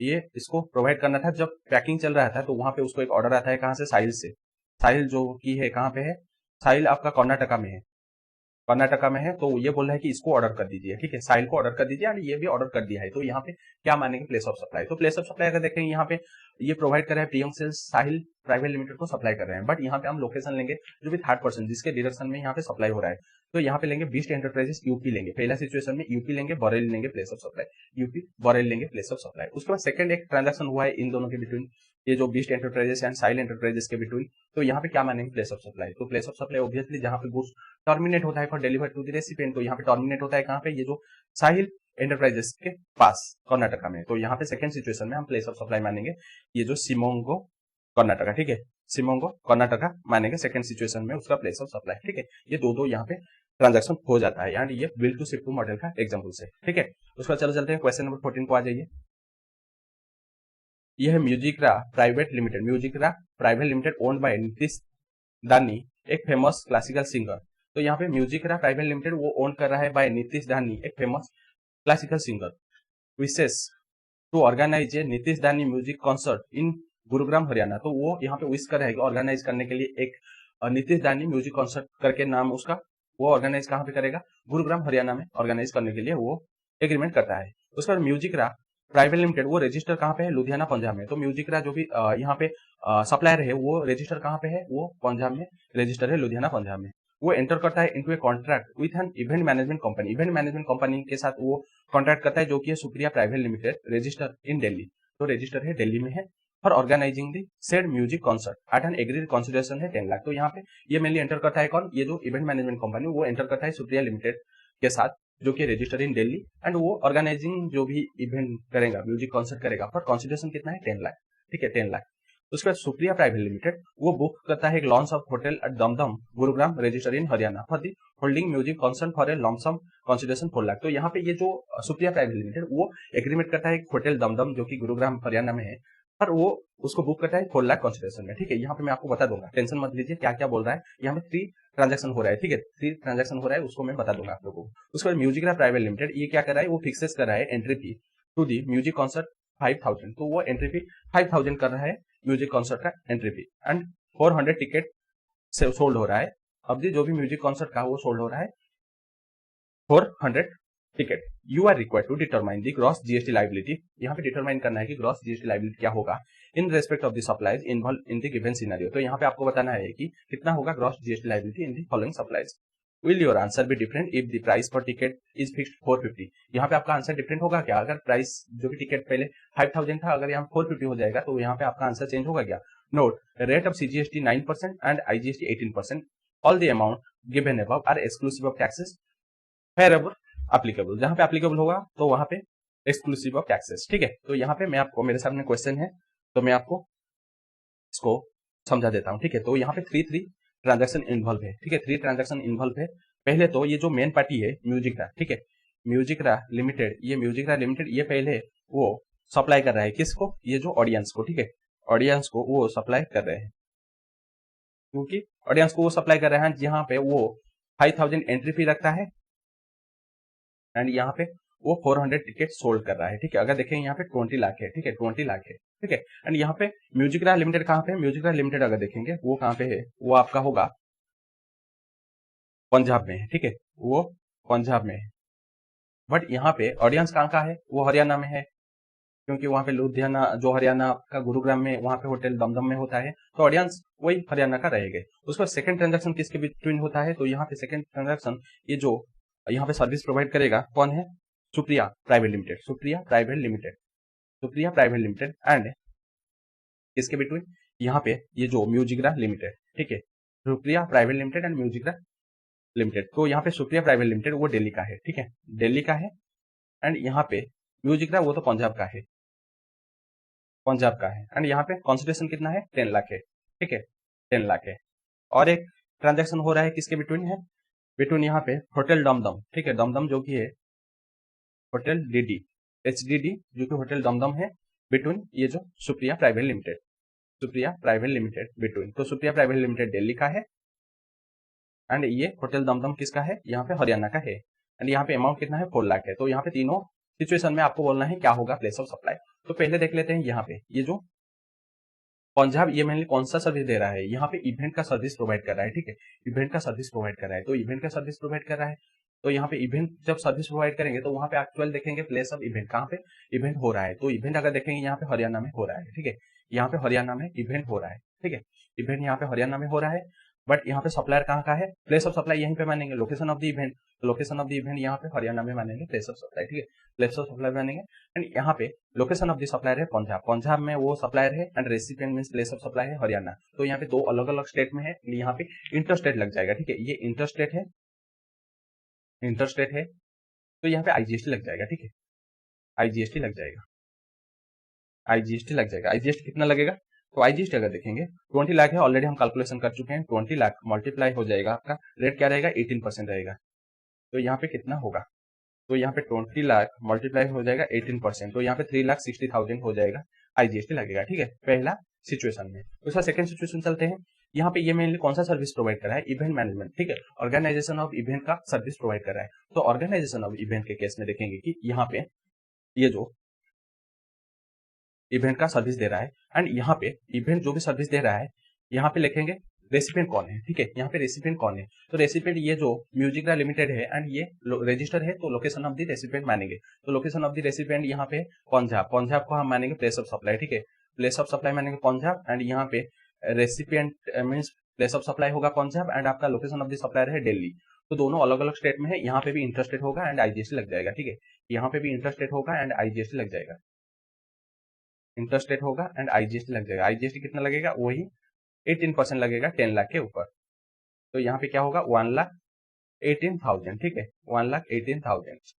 ये इसको प्रोवाइड करना था। जब पैकिंग चल रहा था तो वहां पे उसको एक ऑर्डर आता है कहाँ से, साहिल से। साहिल जो की है कहाँ पे है, साहिल आपका कर्नाटका में है, कर्नाटका में है। तो ये बोल रहा है कि इसको ऑर्डर कर दीजिए, ठीक है, साहिल को ऑर्डर कर दीजिए। और ये भी ऑर्डर कर दिया है। तो यहाँ पे क्या मानेंगे, प्लेस ऑफ सप्लाई। तो प्लेस ऑफ सप्लाई अगर देखेंगे यहाँ पे ये प्रोवाइड कर रहा है प्रियंक सेल्स साहिल प्राइवेट लिमिटेड को सप्लाई कर रहे हैं। बट यहाँ पे हम लोकेशन लेंगे जो भी थर्ड पर्सन जिसके डायरेक्शन में यहाँ पे सप्लाई हो रहा है। तो यहाँ पे लेंगे बीस्ट एंटरप्राइजेस यूपी लेंगे, पहला सिचुएशन में यूपी लेंगे, बरेली लेंगे place of supply, UP Bareilly लेंगे प्लेस ऑफ सप्लाई। उसके बाद सेकंड एक ट्रांजैक्शन हुआ है इन दोनों के बिटवीन, ये जो Beast enterprises and Sahil enterprises के बिटवीन। तो यहाँ पे क्या मानेंगे, प्लेस ऑफ सप्लाई। तो प्लेस ऑफ सप्लाई ऑब्वियसली जहाँ पे गुड्स टर्मिनेट होता है for deliver to the recipient, तो यहाँ पे टर्मिनेट होता है कहाँ पे, ये जो साहिल एंटरप्राइजेस के पास कर्नाटका में। तो यहाँ पे सेकंड सिचुएशन में हम प्लेस ऑफ सप्लाई मानेंगे ये जो शिमोंगो कर्नाटका, ठीक है, शिमोंगो कर्नाटका मानेंगे सेकंड सिचुएशन में उसका प्लेस ऑफ सप्लाई, ठीक है। ये दो यहाँ पे ट्रांजैक्शन हो जाता है, यानी ये bill to ship to model का एग्जांपल से, ठीक है। उसका चलो चलते हैं क्वेश्चन नंबर 14 को आ जाइए। यह है Musicara private limited, Musicara private limited owned by Nitish Dani, एक फेमस क्लासिकल सिंगर। तो यहाँ पे म्यूजिकरा प्राइवेट लिमिटेड वो ओन कर रहा है बाय नीतीश दानी, एक famous classical singer. Wishes to organize a Nitish Dani music concert in Gurugram Haryana. तो वो यहाँ पे विश कर रहा है ऑर्गेनाइज करने के लिए एक नीतीश दानी म्यूजिक कॉन्सर्ट करके नाम उसका, वो ऑर्गेनाइज कहाँ पे करेगा, गुरुग्राम हरियाणा में ऑर्गेनाइज करने के लिए वो एग्रीमेंट करता है। उसके बाद म्यूजिकरा प्राइवेट लिमिटेड वो रजिस्टर कहाँ पे है, लुधियाना पंजाब में। तो म्यूजिकरा जो भी यहाँ पे सप्लायर है वो रजिस्टर कहाँ पे है, वो पंजाब में रजिस्टर है, लुधियाना पंजाब में। वो एंटर करता है into a contract with an event management company, event management company के साथ वो कॉन्ट्रैक्ट करता है जो कि है Supriya private limited, register in Delhi. तो रजिस्टर है दिल्ली में है, for organising the said music concert at an agreed consideration है 10 लाख। तो यहाँ पे ये मेनली एंटर करता है कौन, ये जो इवेंट मैनेजमेंट कंपनी वो एंटर करता है सुप्रिया लिमिटेड के साथ जो कि रजिस्टर इन दिल्ली। एंड वो ऑर्गेनाइजिंग जो भी इवेंट करेगा, म्यूजिक कॉन्सर्ट करेगा, फॉर कंसिडरेशन कितना है, 10 लाख, ठीक है, 10 लाख। उसके बाद सुप्रिया प्राइवेट लिमिटेड वो बुक करता है एक launch of hotel at Dumdum Gurugram register in Haryana for the holding music concert for a lump sum consideration 4 lakh. तो यहाँ पे ये जो सुप्रिया प्राइवेट लिमिटेड वो एग्रीमेंट करता है एक होटल दमदम जो कि गुरुग्राम हरियाणा में है, पर वो उसको बुक करता है 4 लाख कंसिडरेशन में, ठीक है। यहाँ पे मैं आपको बता दूंगा, टेंशन मत लीजिए क्या क्या बोल रहा है। यहाँ पे 3 ट्रांजैक्शन हो रहा है, ठीक है, 3 ट्रांजैक्शन हो रहा है, उसको मैं बता दूंगा आप लोगों को। उसके बाद म्यूजिकरा प्राइवेट लिमिटेड ये क्या कर रहा है, वो फिक्सेस कर रहा है entry fee to the music concert 5000। तो वो एंट्री फी 5000 कर रहा है म्यूजिक कॉन्सर्ट का एंट्री फी। एंड 400 टिकट से सोल्ड हो रहा है, अब जो भी म्यूजिक कॉन्सर्ट का वो सोल्ड हो रहा है 400 ticket. You are required to determine the gross GST liability. यहाँ पे डिटरमाइन करना है कि ग्रॉस जीएसटी लाइबिलिटी क्या होगा in respect of the supplies involve in the given scenario. तो यहाँ पे आपको बताना है कि कितना होगा gross GST liability in the following supplies. Will your answer be different if the price पर टिकट इज फिक्स्ड 450। यहाँ पे आपका आंसर डिफरेंट होगा क्या, अगर प्राइस जो भी टिकट पहले 5000 था अगर यहाँ 450 हो जाएगा तो यहाँ पे आपका आंसर चेंज होगा क्या। Note rate of CGST 9% and IGST 18%। All the amount given above are exclusive of taxes wherever applicable. जहां पे एप्लीकेबल होगा तो वहां पे एक्सक्लूसिव ऑफ टैक्सेस, ठीक है। तो यहाँ पे मैं आपको, मेरे सामने क्वेश्चन है तो मैं आपको इसको समझा देता हूँ, ठीक है। तो यहाँ पे 3 ट्रांजैक्शन इन्वॉल्व है, ठीक है, 3 ट्रांजैक्शन इन्वॉल्व है। पहले तो ये जो मेन पार्टी है म्यूजिकरा, ठीक है, म्यूजिकरा लिमिटेड, ये म्यूजिकरा लिमिटेड ये पहले वो सप्लाई कर रहा है किसको, ये जो ऑडियंस को, ठीक है, ऑडियंस को वो सप्लाई कर रहे हैं, क्योंकि ऑडियंस को वो सप्लाई कर रहे हैं जहां पे वो 5000 एंट्री फी रखता है एंड यहाँ पे वो 400 टिकट सोल्ड कर रहा है, ठीक है। अगर देखें यहाँ पे 20 लाख है, ठीक है, 20 लाख है, ठीक है। एंड यहाँ पे म्यूजिकरा लिमिटेड कहाँ पे है, म्यूजिकरा लिमिटेड अगर देखेंगे वो कहाँ पे है, वो आपका होगा पंजाब में है, ठीक है, वो पंजाब में है। बट यहाँ पे ऑडियंस कहाँ का है, वो हरियाणा में है, क्योंकि वहां पे लुधियाना जो हरियाणा का गुरुग्राम में वहां पे होटल दमदम में होता है, तो ऑडियंस वही हरियाणा का रहेगा। उसका सेकंड ट्रांजैक्शन किसके बिटवीन होता है, तो यहाँ पे सेकंड ट्रांजैक्शन ये जो यहाँ पे सर्विस प्रोवाइड करेगा कौन है, Supriya private limited, Supriya private limited, Supriya private limited and इसके बिटवीन यहाँ पे ये जो म्यूजिकरा लिमिटेड, ठीक है, Supriya private limited and Musicara limited. तो यहाँ पे सुप्रिया प्राइवेट लिमिटेड वो दिल्ली का है, ठीक है, दिल्ली का है। एंड यहाँ पे म्यूजिक वो तो पंजाब का है, पंजाब का है। एंड यहाँ पे कॉन्सिडरेशन कितना है, 10 लाख है, ठीक है, 10 लाख है। और एक ट्रांजेक्शन हो रहा है किसके बिटवीन है, बिटवीन यहाँ पे होटल दमदम, ठीक है, दमदम जो कि है होटल डीडी HDD जो कि होटल दमदम है, बिटवीन ये जो Supriya private limited, Supriya private limited between. तो सुप्रिया प्राइवेट लिमिटेड दिल्ली का है एंड ये होटल दमदम किसका है, यहाँ पे हरियाणा का है। एंड यहाँ पे अमाउंट कितना है, 4 लाख है। तो यहाँ पे तीनों सिचुएशन में आपको बोलना है क्या होगा प्लेस ऑफ सप्लाई। तो पहले देख लेते हैं यहाँ पे ये जो पंजाब ये मेनली कौन सा सर्विस दे रहा है, यहाँ पे इवेंट का सर्विस प्रोवाइड कर रहा है, ठीक है, इवेंट का सर्विस प्रोवाइड कर रहा है। तो इवेंट का सर्विस प्रोवाइड कर रहा है, तो यहाँ पे इवेंट जब सर्विस प्रोवाइड करेंगे तो वहां पे एक्चुअल देखेंगे प्लेस ऑफ इवेंट कहाँ पे इवेंट हो रहा है। तो इवेंट अगर देखेंगे यहाँ पे हरियाणा में हो रहा है, ठीक है, यहाँ पे हरियाणा में इवेंट हो रहा है, ठीक है, इवेंट यहाँ पे हरियाणा में हो रहा है। बट यहाँ पे सप्लायर कहाँ का है, प्लेस ऑफ सप्लाई यहीं पे मानेंगे, location of the event, location of the event यहाँ पे हरियाणा में मानेंगे प्लेस ऑफ सप्लाई, ठीक है, प्लेस ऑफ सप्लाई मानेंगे। एंड यहाँ पे लोकेशन ऑफ द सप्लायर है पंजाब, पंजाब में वो सप्लायर है and recipient means place of supply है हरियाणा। तो यहाँ पे दो अलग अलग स्टेट में है, यहाँ पे इंटर स्टेट लग जाएगा, ठीक है, ये इंटर स्टेट है, इंटर स्टेट है, तो यहाँ पे आईजीएसटी लग जाएगा, ठीक है, आईजीएसटी लग जाएगा, आईजीएसटी लग जाएगा। आईजीएसटी कितना लगेगा, तो आईजीएसटी अगर देखेंगे 20 लाख है, ऑलरेडी हम कैलकुलेशन कर चुके हैं, 20 लाख मल्टीप्लाई हो जाएगा, आपका रेट क्या रहेगा 18% रहेगा। तो यहाँ पे कितना होगा, तो यहाँ पे 20 लाख मल्टीप्लाई हो जाएगा 18%, तो यहाँ पे 3,60,000 हो जाएगा, आईजीएसटी लगेगा, ठीक है, पहला सिचुएशन में। उसका सेकंड सिचुएशन चलते हैं, यहाँ पे ये मेनली कौन सा सर्विस प्रोवाइड कर रहा है, इवेंट मैनेजमेंट, ठीक है, ऑर्गेनाइजेशन ऑफ इवेंट का सर्विस प्रोवाइड कर रहा है। तो ऑर्गेनाइजेशन ऑफ इवेंट के केस में देखेंगे कि यहाँ पे ये जो इवेंट का सर्विस दे रहा है एंड यहाँ पे इवेंट जो भी सर्विस दे रहा है, यहाँ पे लिखेंगे रेसिपिएंट कौन है, ठीक है, यहाँ पे रेसिपिएंट कौन है, तो रेसिपिएंट ये जो म्यूजिक लिमिटेड है एंड ये रजिस्टर है, तो लोकेशन ऑफ द रेसिपिएंट मानेंगे। तो लोकेशन ऑफ द रेसिपिएंट यहाँ पे पंजाब, पंजाब को हम मानेंगे प्लेस ऑफ सप्लाई, ठीक है, प्लेस ऑफ सप्लाई मानेंगे पंजाब। एंड यहाँ पे recipient means place of supply होगा पंजाब एंड आपका लोकेशन ऑफ द सप्लायर है दिल्ली। तो दोनों अलग अलग स्टेट में है, यहाँ पे भी इंटरस्टेट होगा एंड आईजीएसटी लग जाएगा, ठीक है, यहाँ पे भी इंटरस्टेट होगा एंड आईजीएसटी लग जाएगा, इंटरस्टेट होगा एंड आईजीएसटी लग जाएगा। आईजीएसटी कितना लगेगा, वही 18% लगेगा 10 लाख के ऊपर। तो यहाँ पे क्या होगा 1,18,000, ठीक है, 1,18,000।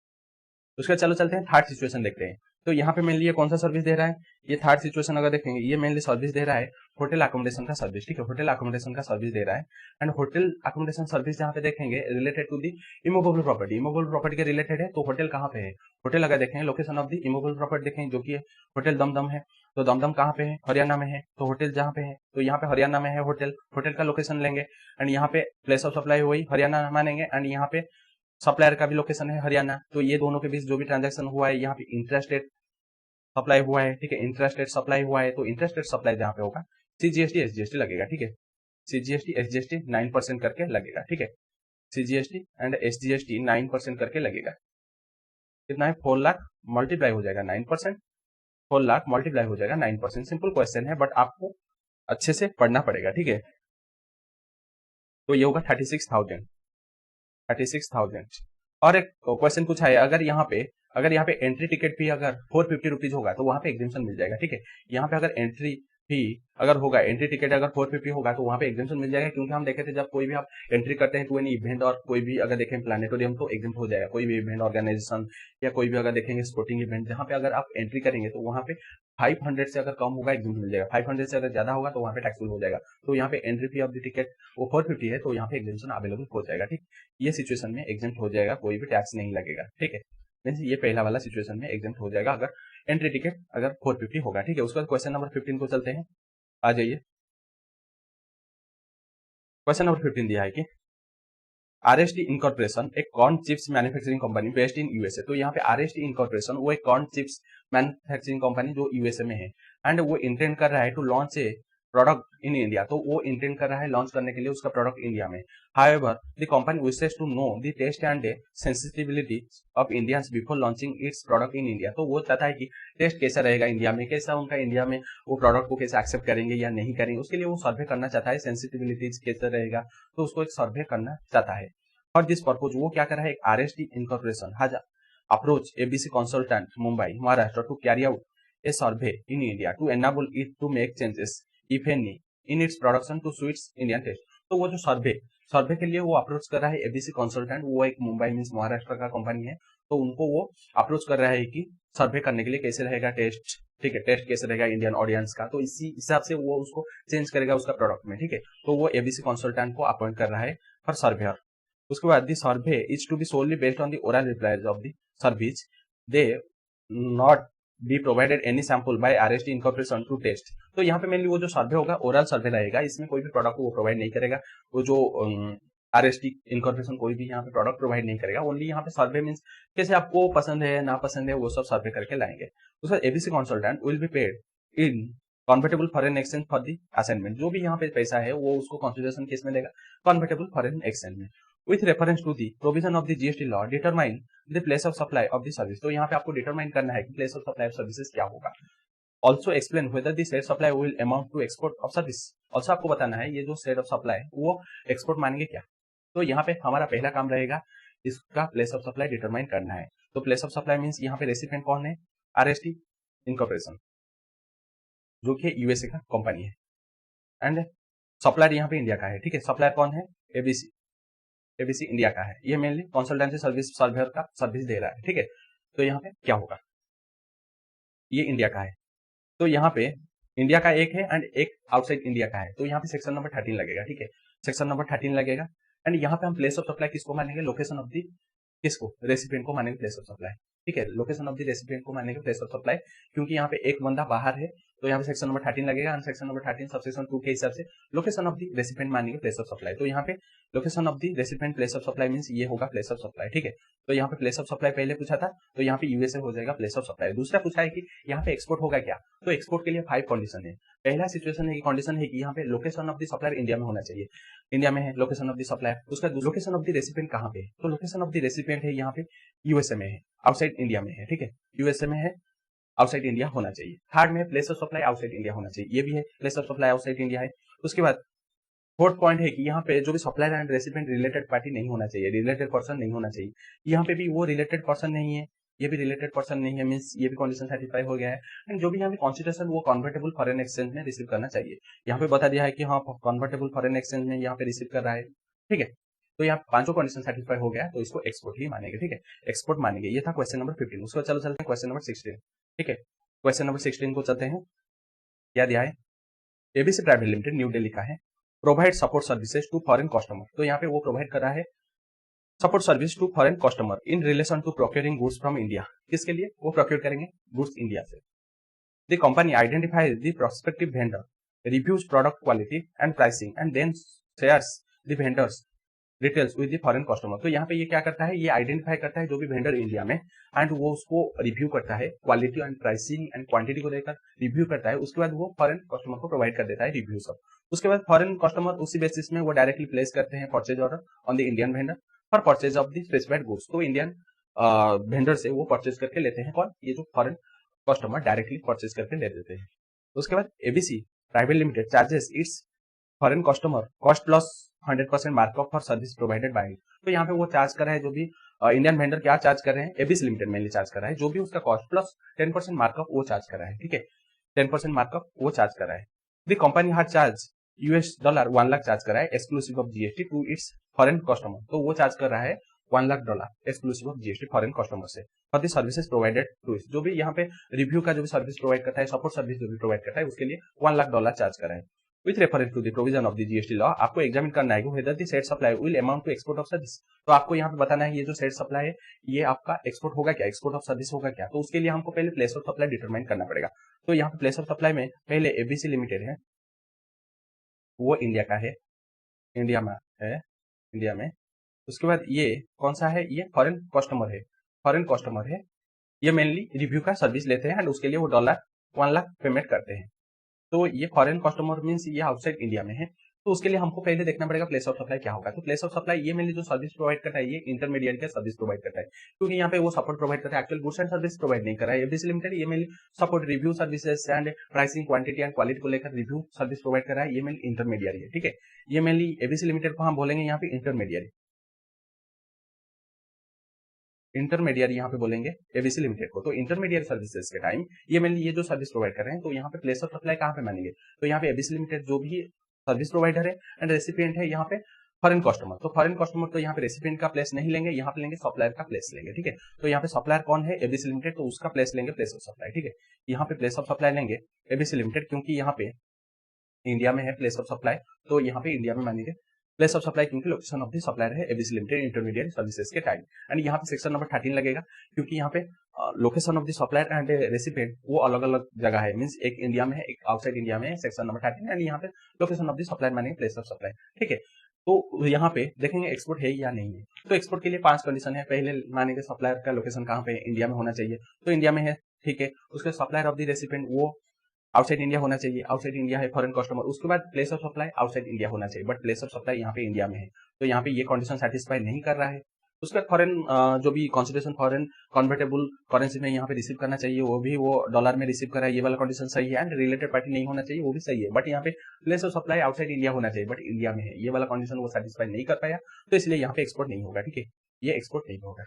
उसके चलो चलते हैं थर्ड सिचुएशन देखते हैं। तो यहाँ पे मेनली ये कौन सा सर्विस दे रहा है, ये थर्ड सिचुएशन अगर देखेंगे ये मेनली सर्विस दे रहा है होटल अकोमोडेशन का सर्विस, ठीक है, होटल अकोमोडेशन का सर्विस दे रहा है। एंड होटल अकोमोडेशन सर्विस जहाँ पे देखेंगे related to the immovable property, immovable property के रिलेटेड है। तो होटल कहाँ पे है, होटल अगर देखेंगे location of the immovable property देखेंगे जो कि होटल दमदम है। तो दमदम कहाँ पे है, हरियाणा में है, तो होटल जहाँ पे है तो यहाँ पे हरियाणा में है होटल, होटल का लोकेशन लेंगे एंड यहाँ पे प्लेस ऑफ सप्लाई वही हरियाणा मानेंगे एंड यहाँ पे सप्लायर का भी लोकेशन है हरियाणा। तो ये दोनों के बीच जो भी ट्रांजेक्शन हुआ है यहाँ पे इंटरेस्टेड सप्लाई हुआ है, ठीक है, इंटरेस्टेड सप्लाई हुआ है। तो इंटरेस्टेड सप्लाई जहाँ पे होगा सीजीएसटी एसजीएसटी लगेगा, ठीक है, सीजीएसटी एसजीएसटी 9% करके लगेगा, ठीक है, सीजीएसटी एंड एसजीएसटी 9% करके लगेगा। कितना है 4 लाख मल्टीप्लाई हो जाएगा 9%, 4 लाख मल्टीप्लाई हो जाएगा 9%। सिंपल क्वेश्चन है बट आपको अच्छे से पढ़ना पड़ेगा, ठीक है। तो ये होगा 36,000, 36,000। और एक क्वेश्चन पूछा है अगर यहाँ पे एंट्री टिकट भी अगर 450 रुपीज होगा तो वहां पे एग्जाम्शन मिल जाएगा, ठीक है, यहाँ पे अगर एंट्री फी अगर होगा, एंट्री टिकट अगर 450 होगा तो वहां पे एग्जाम्शन मिल जाएगा। क्योंकि हम देखे थे जब कोई भी आप एंट्री करते हैं तो एनी इवेंट और कोई भी अगर देखें प्लानिटोरियम तो एग्जाम हो जाएगा, कोई भी इवेंट ऑर्गेनाइजेशन या कोई भी अगर देखेंगे स्पोर्टिंग इवेंट जहाँ पे अगर आप एंट्री करेंगे तो वहां पे 500 से अगर कम होगा एग्जाम मिल जाएगा, 500 से अगर ज्यादा होगा तो वहां पे टैक्सेबल हो जाएगा। तो यहाँ पे entry fee of the ticket वो 450 है तो यहाँ पे एग्जाम्शन अवेलेबल हो जाएगा, ठीक, ये सिचुएशन में एग्जाम हो जाएगा, कोई भी टैक्स नहीं लगेगा, ठीक है, मींस ये पहला वाला सिचुएशन में एग्जाम हो जाएगा अगर एंट्री टिकट अगर 450 होगा, ठीक है। उसके बाद क्वेश्चन नंबर 15 को चलते हैं, आ जाइए। क्वेश्चन नंबर 15 दिया है कि आरएसटी इनकॉर्पोरेशन एक corn chips manufacturing company based in USA. तो यहाँ पे आरएसटी इनकॉर्पोरेशन वो एक कॉर्न चिप्स मैन्युफैक्चरिंग कंपनी जो यूएसए में है एंड वो इंटेंड कर रहा है to launch a product in India. तो वो इंटेंड कर रहा है लॉन्च करने के लिए उसका प्रोडक्ट इंडिया में। However the company wishes to know the taste and sensitivity of Indians before launching its product in India. तो वो चाहता है कि टेस्ट कैसा रहेगा इंडिया में, कैसा उनका इंडिया में वो प्रोडक्ट को कैसे एक्सेप्ट करेंगे या नहीं करेंगे, उसके लिए वो सर्वे करना चाहता है, सेंसिटिविलिटीज कैसा रहेगा तो उसको एक सर्वे करना चाहता है। फॉर दिस पर्पज वो क्या कर रहा है, एक RST incorporation has approach ABC consultant Mumbai Maharashtra to carry out a survey in India to enable it to make changes if any in its production to suits Indian taste. तो वो जो सर्वे सर्वे के लिए वो अप्रोच कर रहा है एबीसी कंसल्टेंट, वो एक मुंबई मीन्स महाराष्ट्र का कंपनी है, तो उनको वो अप्रोच कर रहा है कि सर्वे करने के लिए कैसे रहेगा टेस्ट, ठीक है, टेस्ट कैसे रहेगा इंडियन ऑडियंस का, तो इसी हिसाब से वो उसको चेंज करेगा उसका प्रोडक्ट में, ठीक है। तो वो एबीसी कंसल्टेंट को अपॉइंट कर रहा है फॉर सर्वेयर। उसके बाद the survey is to be solely based on the oral replies of the service, they not be provided any sample by RST incorporation to test. तो यहाँ पे मेनली वो जो सर्वे होगा ओरल सर्वे रहेगा, इसमें कोई भी प्रोडक्ट को वो प्रोवाइड नहीं करेगा, वो जो आरएसटी इनकॉर्पोरेशन कोई भी यहाँ पे प्रोडक्ट प्रोवाइड नहीं करेगा, ओनली यहाँ पे सर्वे मींस कैसे आपको पसंद है ना पसंद है वो सब सर्वे करके लाएंगे। उसका ABC consultant will be paid in convertible foreign exchange for the assignment, जो भी यहाँ पे पैसा है वो उसको कंसिडरेशन केस में देगा कन्वर्टेबल फॉरेन एक्सचेंज में, with reference to the provision of the GST law determine the place of supply of the service. तो यहाँ पे आपको डिटरमाइन करना है कि place of supply of services क्या होगा। Also explain whether the set supply will amount to export of service. Also आपको बताना है ये जो सेट ऑफ सप्लाई वो एक्सपोर्ट मानेंगे क्या। तो यहाँ पे हमारा पहला काम रहेगा इसका प्लेस ऑफ सप्लाई डिटरमाइन करना है। तो प्लेस ऑफ सप्लाई मींस यहाँ पे रेसिपिएंट कौन है, आरएसटी इनकॉर्पोरेशन जो कि यूएसए का कंपनी है, एंड सप्लायर यहाँ पे इंडिया का है, ठीक है। सप्लायर कौन है, एबीसी, एबीसी इंडिया का है, ये मेनली कंसल्टेंसी सर्विस सर्वेयर का सर्विस दे रहा है, ठीक है। तो यहाँ पे क्या होगा, ये इंडिया का है, तो यहाँ पे इंडिया का एक है एंड एक आउटसाइड इंडिया का है, तो यहाँ पे सेक्शन नंबर 13 लगेगा, ठीक है, सेक्शन नंबर 13 लगेगा। एंड यहाँ पे हम प्लेस ऑफ सप्लाई किसको मानेंगे, लोकेशन ऑफ दी किसको, रेसिपिएंट को मानेंगे प्लेस ऑफ सप्लाई, ठीक है, लोकेशन ऑफ दी रेसिपिएंट को मानेंगे प्लेस ऑफ सप्लाई, क्योंकि यहाँ पे एक बंदा बाहर है, तो यहाँ पे सेक्शन नंबर 13 लगेगा एंड सेक्शन नंबर 13 सबसेक्शन 2 के हिसाब से लोकेशन ऑफ दी रेसिपिएंट मानेंगे प्लेस ऑफ सप्लाई। तो यहाँ पे location of the recipient place of supply means ये होगा प्लेस ऑफ सप्लाई, ठीक है। तो यहाँ पे प्लेस ऑफ सप्लाई पहले पूछा था, तो यहाँ पे यूएसए हो जाएगा प्लेस ऑफ सप्लाई। दूसरा पूछा है कि यहाँ पे एक्सपोर्ट होगा क्या, तो एक्सपोर्ट के लिए 5 कंडीशन है। पहला सिचुएशन है कि कंडीशन है कि यहाँ पे location of the supplier India में होना चाहिए, इंडिया में है लोकेशन ऑफ द सप्लायर। उसका लोकेशन ऑफ द रेसिपिएंट कहाँ पे है, तो लोकेशन ऑफ द रेसिपिएंट है यहाँ पे यूएसए में है, आउटसाइड इंडिया में है, ठीक है, यूएसए में है, आउटसाइड इंडिया होना चाहिए। थर्ड में place of supply outside India होना चाहिए, ये भी है place of supply outside India है। उसके बाद फोर्थ पॉइंट है कि यहाँ पे जो भी supplier and recipient related party नहीं होना चाहिए, रिलेटेड पर्सन नहीं होना चाहिए, यहाँ पे भी वो रिलेटेड पर्सन नहीं है, ये भी रिलेटेड पर्सन नहीं है, मींस ये भी कंडीशन सेटिस्फाई हो गया है। एंड जो भी यहाँ पे कंसिडरेशन वो कन्वर्टेबल फॉरेन एक्सचेंज में रिसीव करना चाहिए, यहाँ पे बता दिया है कि हाँ कन्वर्टेबल फॉरेन एक्सचेंज में यहाँ पे रिसीव कर रहा है, ठीक है। तो यहाँ पांचों कंडीशन सेटिस्फाई हो गया, तो इसको एक्सपोर्ट ही मानेंगे, ठीक है, एक्सपोर्ट मानेंगे। ये था क्वेश्चन नंबर 15। उसको चलो चलते हैं क्वेश्चन नंबर 16, ठीक है। क्वेश्चन नंबर 16 को चलते हैं, क्या दिया है, ABC private limited New Delhi का है, provide support services to foreign customer. तो यहाँ पे वो प्रोवाइड कर रहा है support service to foreign customer in relation to procuring goods from India. किसके लिए वो प्रोक्योर करेंगे, गुड्स इंडिया से। The company identifies the prospective vendor, reviews product quality and pricing and then shares the vendor's details with the foreign customer. तो यहाँ पे ये क्या करता है, ये आइडेंटिफाई करता है जो भी वेंडर इंडिया में, एंड वो उसको रिव्यू करता है, quality and pricing and quantity को लेकर रिव्यू करता है। उसके बाद वो फॉरेन कस्टमर को प्रोवाइड कर देता है रिव्यू सब। उसके बाद फॉरेन कस्टमर उसी बेसिस में वो डायरेक्टली प्लेस करते हैं purchase order on the Indian vendor for purchase of the specified goods. तो इंडियन वेंडर से वो परचेज करके लेते हैं, कौन, ये जो फॉरेन कस्टमर डायरेक्टली परचेज करके ले देते हैं। उसके बाद ABC private limited charges it's foreign customer cost plus 100% markup for service provided by. तो यहाँ पे वो चार्ज कर रहा है, जो भी इंडियन वेंडर क्या चार्ज कर रहे हैं, एबीसी लिमिटेड मेनली चार्ज कर रहा है, जो भी उसका कॉस्ट प्लस 10% मार्कअप वो चार्ज कर रहा है, ठीक है, 10% मार्कअप वो चार्ज कर रहा है। द कंपनी हर चार्ज $1 लाख चार्ज कर रहा है exclusive of GST to its foreign customer. तो वो चार्ज कर रहा है $1 lakh exclusive of GST foreign customer से for the services provided to its. जो भी यहाँ पे रिव्यू का जो भी सर्विस प्रोवाइड करता है, सपोर्ट सर्विस जो भी प्रोवाइड करता है, उसके लिए $1 लाख चार्ज कर रहा है। With reference to the provision of the GST law, आपको एग्जामिन करना है कि whether the set supply will amount to export of service. तो आपको यहाँ पे बताना है ये जो सेट सप्लाई है ये आपका एक्सपोर्ट होगा क्या, एक्सपोर्ट ऑफ सर्विस होगा क्या। तो उसके लिए हमको पहले प्लेस ऑफ सप्लाई डिटरमाइन करना पड़ेगा। तो यहाँ पे प्लेस ऑफ सप्लाई में पहले एबीसी लिमिटेड है, वो इंडिया का है, इंडिया में है, इंडिया में। उसके बाद ये कौन सा है, ये फॉरेन कस्टमर है, फॉरेन कस्टमर है, ये मेनली रिव्यू का सर्विस लेते हैं एंड उसके लिए वो $1 लाख पेमेंट करते हैं। तो ये फॉरेन कस्टमर मींस ये आउटसाइड इंडिया में है। तो उसके लिए हमको पहले देखना पड़ेगा प्लेस ऑफ सप्लाई क्या होगा। तो प्लेस ऑफ सप्लाई ये मेनली जो सर्विस प्रोवाइड करता है, ये इंटरमीडिएट का सर्विस प्रोवाइड करता है, क्योंकि यहाँ पे वो सपोर्ट प्रोवाइड करता है, actual goods and service provide नहीं कर रहा है। एबीसी लिमिटेड ये mainly support review services and pricing quantity and quality को लेकर रिव्यू सर्विस प्रोवाइड कर रहा है, ये मेनली इंटरमीडिएट है, ठीक है। ये मेनली एबीसी लिमिटेड को हम बोलेंगे यहाँ पे इंटरमीडिएट, इंटरमीडिएट यहाँ पे बोलेंगे एबीसी लिमिटेड को। तो इंटरमीडिएट सर्विसेज के टाइम ये मेनली ये जो सर्विस प्रोवाइड कर रहे हैं, तो यहाँ पे प्लेस ऑफ सप्लाई कहाँ पे मानेंगे, तो यहाँ पे एबीसी लिमिटेड जो भी सर्विस प्रोवाइडर है, एंड रेसिपिएंट है यहाँ पे फॉरेन कस्टमर। तो फॉरेन कस्टमर तो यहाँ पे रेसिपिएंट का प्लेस नहीं लेंगे, यहाँ पे लेंगे सप्लायर का प्लेस लेंगे, ठीक है। तो यहाँ पे सप्लायर कौन है, एबीसी लिमिटेड, तो उसका प्लेस लेंगे प्लेस ऑफ सप्लाई, ठीक है। यहाँ पे प्लेस ऑफ सप्लाई लेंगे एबीसी लिमिटेड, क्योंकि यहाँ पे इंडिया में है प्लेस ऑफ सप्लाई, तो यहाँ पे इंडिया में मानेंगे प्लेस ऑफ सप्लाई, क्योंकि लोकेशन ऑफ द सप्लायर है एबीसी लिमिटेड इंटरमीडिएट सर्विसेज के टाइम। एंड यहाँ पे सेक्शन नंबर 13 लगेगा, क्योंकि यहाँ पे location of the supplier and recipient वो अलग अलग जगह है, मींस एक इंडिया में है एक आउटसाइड इंडिया में है, सेक्शन नंबर 13। एंड यहाँ पे लोकेशन ऑफ द सप्लायर मानेंगे प्लेस ऑफ सप्लाई, ठीक है। तो यहाँ पे देखेंगे एक्सपोर्ट है या नहीं है। तो एक्सपोर्ट के लिए 5 कंडीशन है। पहले मानेंगे सप्लायर का लोकेशन कहाँ पे, इंडिया में होना चाहिए, तो इंडिया में है, ठीक है। उसके सप्लायर ऑफ द रेसिपिएंट वो आउटसाइड इंडिया होना चाहिए, आउटसाइड इंडिया है फॉरेन कस्टमर। उसके बाद place of supply outside India होना चाहिए, बट प्लेस ऑफ सप्लाई यहाँ पे इंडिया में है, तो यहाँ पे ये कंडीशन सेटिस्फाई नहीं कर रहा है। उसके बाद फॉरेन जो भी कंसिडरेशन फॉरेन कन्वर्टेबल करेंसी में यहाँ पे रिसीव करना चाहिए, वो भी वो डॉलर में रिसीव करा है, ये वाला कंडीशन सही है। एंड रिलेटेड पार्टी नहीं होना चाहिए, वो भी सही है, बट यहाँ पे place of supply outside India होना चाहिए, बट इंडिया में है, ये वाला कंडीशन वो सेटिस्फाई नहीं कर पाया, तो इसलिए यहाँ पे एक्सपोर्ट नहीं होगा, ठीक है। ये एक्सपोर्ट नहीं होगा,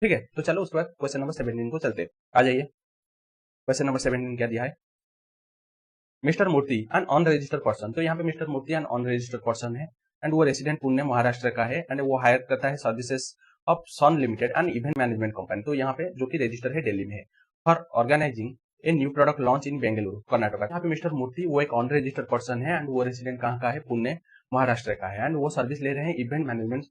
ठीक है। तो चलो उसके बाद क्वेश्चन नंबर 17 को चलते, आ जाइए। क्वेश्चन नंबर 17 क्या दिया है, mister Murthy an unregistered person. तो यहाँ पे mister Murthy an unregistered person है, एंड वो रेसिडेंट पुणे महाराष्ट्र का है, एंड वो हायर करता है services of Sun limited and event management company. तो यहाँ पे जो कि रजिस्टर है दिल्ली में है, for organising a new product launch in Bengaluru Karnataka. यहाँ पे मिस्टर मूर्ति वो एक अनरजिस्टर्ड पर्सन है, एंड वो रेसिडेंट कहाँ का है, पुणे महाराष्ट्र का है, एंड वो सर्विस ले रहे हैं इवेंट मैनेजमेंट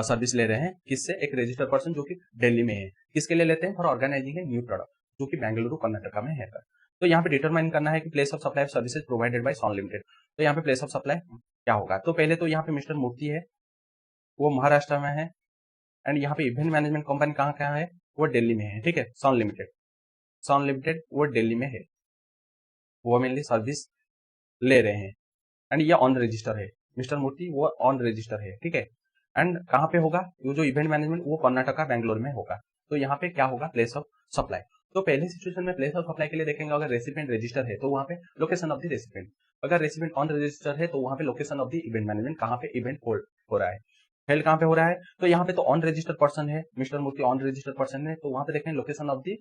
सर्विस ले रहे हैं, किससे, एक रजिस्टर्ड पर्सन जो कि दिल्ली में है। किसके लिए लेते हैं, for organising a new product, जो कि बेंगलुरु कर्नाटक में है। तो यहाँ पे डिटरमाइन करना है कि place of supply of services provided by Sun limited. तो यहाँ पे प्लेस ऑफ सप्लाई क्या होगा, तो पहले तो यहाँ पे मिस्टर मूर्ति है वो महाराष्ट्र में है, एंड यहाँ पे इवेंट मैनेजमेंट कंपनी कहाँ है, वो दिल्ली में है, ठीक है। सन लिमिटेड वो दिल्ली में है, वो मेनली सर्विस ले रहे हैं, एंड ये ऑन रजिस्टर है, मिस्टर मूर्ति वो ऑन रजिस्टर है, ठीक है। एंड कहाँ पे होगा, वो जो इवेंट मैनेजमेंट वो कर्नाटका बेंगलोर में होगा। तो यहाँ पे क्या होगा, प्लेस ऑफ सप्लाई। तो पहले सिचुएशन में प्लेस ऑफ सप्लाई के लिए देखेंगे, अगर रेसिपिएंट रजिस्टर है तो वहाँ पे लोकेशन ऑफ द रेसिपिएंट, अगर रेसिपिएंट ऑन रजिस्टर है तो वहाँ पे location of the event management, कहाँ पे इवेंट होल्ड हो रहा है, हेल्ड कहाँ पे हो रहा है। तो यहाँ पे तो ऑन रजिस्टर्ड पर्सन है, mister Murthy on registered person है, तो वहाँ पे देखें लोकेशन ऑफ द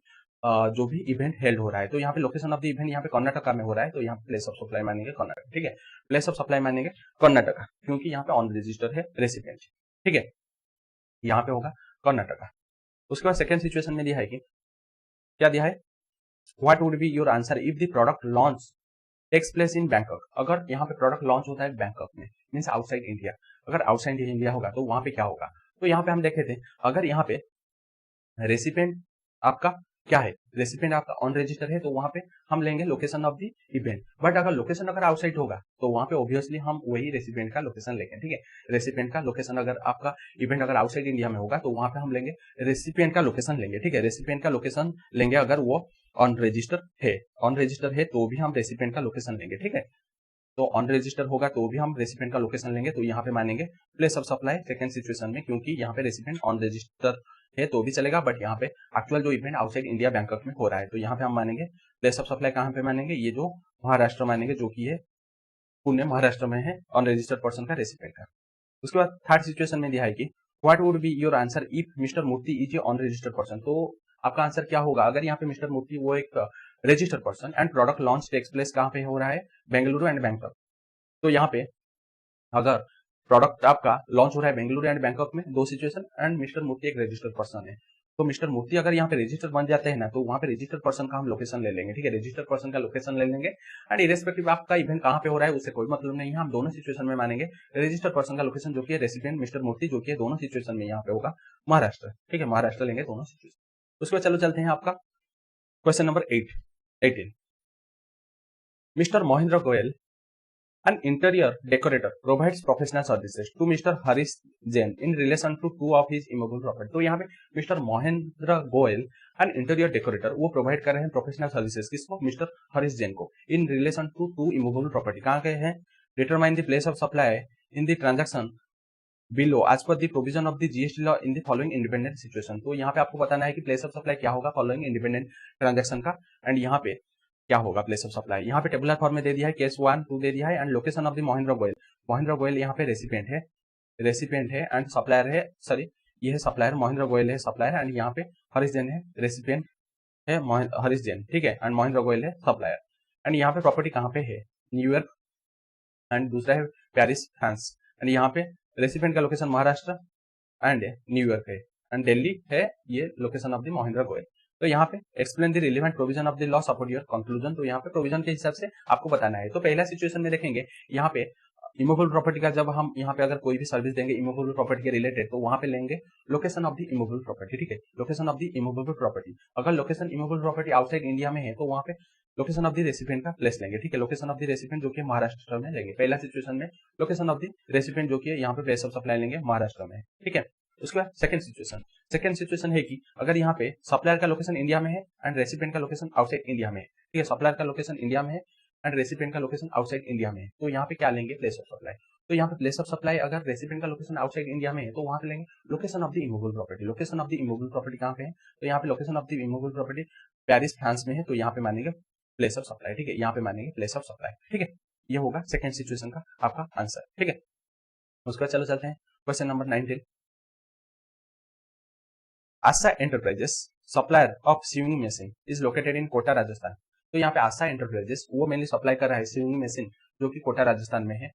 जो भी इवेंट हेल्ड हो रहा है, तो यहाँ पे लोकेशन ऑफ द इवेंट यहाँ पे कर्नाटका में हो रहा है, तो यहाँ पे प्लेस ऑफ सप्लाई मानेंगे कर्नाटक, ठीक है। प्लेस ऑफ सप्लाई मानेंगे कर्नाटका, क्योंकि यहाँ पे ऑन रजिस्टर है रेसिपिएंट, ठीक है, यहाँ पे होगा कर्नाटका। उसके बाद सेकंड सिचुएशन में दिया है कि क्या दिया है, what would be your answer if the product launch takes place in Bangkok. अगर यहाँ पे प्रोडक्ट लॉन्च होता है बैंकॉक में, मींस आउटसाइड इंडिया, अगर आउटसाइड इंडिया होगा तो वहां पे क्या होगा। तो यहाँ पे हम देखे थे, अगर यहाँ पे रेसिपिएंट आपका क्या है, रेसिपिएंट आपका ऑन रजिस्टर है, तो वहां पे हम लेंगे location of the event, but अगर लोकेशन अगर आउटसाइड होगा तो वहां पे ऑब्वियसली हम वही रेसिपिएंट का लोकेशन लेंगे, ठीक है। रेसिपिएंट का लोकेशन अगर आपका इवेंट अगर आउटसाइड इंडिया में होगा तो वहां पे हम लेंगे रेसिपिएंट का लोकेशन लेंगे, ठीक है। रेसिपिएंट का लोकेशन लेंगे, अगर वो ऑन रजिस्टर है तो भी हम रेसिपिएंट का लोकेशन लेंगे, ठीक है। तो ऑन रजिस्टर होगा तो भी हम रेसिपिएंट का लोकेशन लेंगे, तो यहाँ पे मानेंगे place of supply second situation में, क्योंकि यहाँ पे रेसिपिएंट ऑन रजिस्टर है तो भी चलेगा, बट यहाँ पे एक्चुअल जो इवेंट आउटसाइड इंडिया बैंकॉक में हो रहा है, तो यहाँ पे हम मानेंगे प्लेस ऑफ सप्लाई कहाँ पे मानेंगे, ये जो महाराष्ट्र मानेंगे, जो कि है पुणे महाराष्ट्र में है, ऑन रजिस्टर्ड पर्सन का रेसिपिएंट का। उसके बाद थर्ड सिचुएशन में दिया है कि what would be your answer if mister Murthy is a on registered person. तो आपका आंसर क्या होगा, अगर यहाँ पे मिस्टर मूर्ति वो एक registered person and product launch takes place कहाँ पे हो रहा है, बेंगलुरु एंड बैंकॉक। तो यहाँ पे अगर प्रोडक्ट आपका लॉन्च हो रहा है बेंगलुरु एंड बैंकॉक में, दो सिचुएशन, एंड मिस्टर मूर्ति एक रजिस्टर्ड पर्सन है, तो मिस्टर मूर्ति अगर यहाँ पे रजिस्टर बन जाते हैं ना, तो वहां पे रजिस्टर्ड पर्सन का हम लोकेशन ले लेंगे, ठीक है। रजिस्टर्ड पर्सन का लोकेशन ले लेंगे, एंड इरेस्पेक्टिव आपका इवेंट कहाँ पे हो रहा है उससे कोई मतलब नहीं है, हम दोनों सिचुएशन में मानेंगे रजिस्टर्ड पर्सन का लोकेशन, जो कि है रेसिपिएंट मिस्टर मूर्ति, जो कि दोनों सिचुएशन में यहाँ पे होगा महाराष्ट्र, ठीक है। महाराष्ट्र लेंगे दोनों सिचुएशन। उसके बाद चलो चलते हैं आपका question number 18। Mister Mahendra Goyal an interior decorator provides professional services to Mr. Harish Jain in relation to two of his immovable property। तो यहाँ पे mister Mahendra Goyal an interior decorator वो प्रोवाइड कर रहे हैं प्रोफेशनल सर्विसेज, किसको, मिस्टर हरीश जैन को, in relation to to immovable property. कहाँ गए हैं, determine the place of supply in the transaction below as per the provision of the GST law in the following independent situation. तो यहाँ पे आपको बताना है कि प्लेस ऑफ सप्लाई क्या होगा फॉलोइंग इंडिपेंडेंट ट्रांजैक्शन का, एंड यहाँ पे क्या होगा प्लेस ऑफ सप्लाई। यहाँ पे टेबुलर फॉर्म में दे दिया है, केस 1 2 दे दिया है, and location of the Mahendra Goyal यहाँ पे रेसिपिएंट है एंड सप्लायर है, सॉरी ये है सप्लायर, महेंद्र गोयल है सप्लायर, एंड यहाँ पे हरीश जैन है रेसिपिएंट है, हरीश जैन, ठीक है, एंड महेंद्र गोयल है सप्लायर। एंड यहाँ पे प्रॉपर्टी कहाँ पे है, न्यूयॉर्क एंड दूसरा है पेरिस फ्रांस, एंड यहाँ पे रेसिपिएंट का लोकेशन महाराष्ट्र एंड न्यूयॉर्क है, एंड दिल्ली है ये location of the Mahindra Goyal. तो यहाँ पे explain the relevant provision of the law support your conclusion, तो यहाँ पे प्रोविजन के हिसाब से आपको बताना है। तो पहला सिचुएशन में देखेंगे यहाँ पे इमूवेबल प्रॉपर्टी का, जब हम यहाँ पे अगर कोई भी सर्विस देंगे इमूवेबल प्रॉपर्टी के रिलेटेड, तो वहां पे लेंगे location of the immovable property, ठीक है, location of the immovable property. अगर location immovable property outside India में है तो वहां पे लोकेशन ऑफ द रेसिपिएंट का प्लेस लेंगे, ठीक है, लोकेशन ऑफ द रेसिपिएंट जो कि महाराष्ट्र में लेंगे। पहला सिचुएशन में लोकेशन ऑफ द रेसिपिएंट जो कि यहाँ पे प्लेस ऑफ सप्लाई लेंगे महाराष्ट्र में, ठीक है। उसके बाद सेकंड सिचुएशन है कि अगर यहाँ पे सप्लायर का लोकेशन इंडिया में है एंड रेसिपिएंट का लोकेशन आउटसाइड इंडिया में है, ठीक है, सप्लायर का लोकेशन इंडिया में है एंड रेसिपिएंट का लोकेशन आउटसाइड इंडिया में है, तो यहाँ पे क्या लेंगे, प्लेस ऑफ सप्लाई। तो यहाँ पे प्लेस ऑफ सप्लाई अगर रेसिपिएंट का लोकेशन आउटसाइड इंडिया में है तो वहां पे लेंगे location of the immovable property. Location of the immovable property कहाँ पे है, तो यहाँ पे location of the immovable property Paris France में है, तो यहाँ पे मानेंगे प्लेस ऑफ सप्लाई, ठीक है, यहाँ पे मानेंगे प्लेस ऑफ सप्लाई, ठीक है। ये होगा सेकंड सिचुएशन का आपका आंसर, ठीक है। उसके बाद चलो चलते हैं question number 19। Asha enterprises supplier of sewing machine is located in Kota Rajasthan. तो यहाँ पे आशा एंटरप्राइजेस वो मेनली सप्लाई कर रहा है सीविंग मशीन जो कि कोटा राजस्थान में है,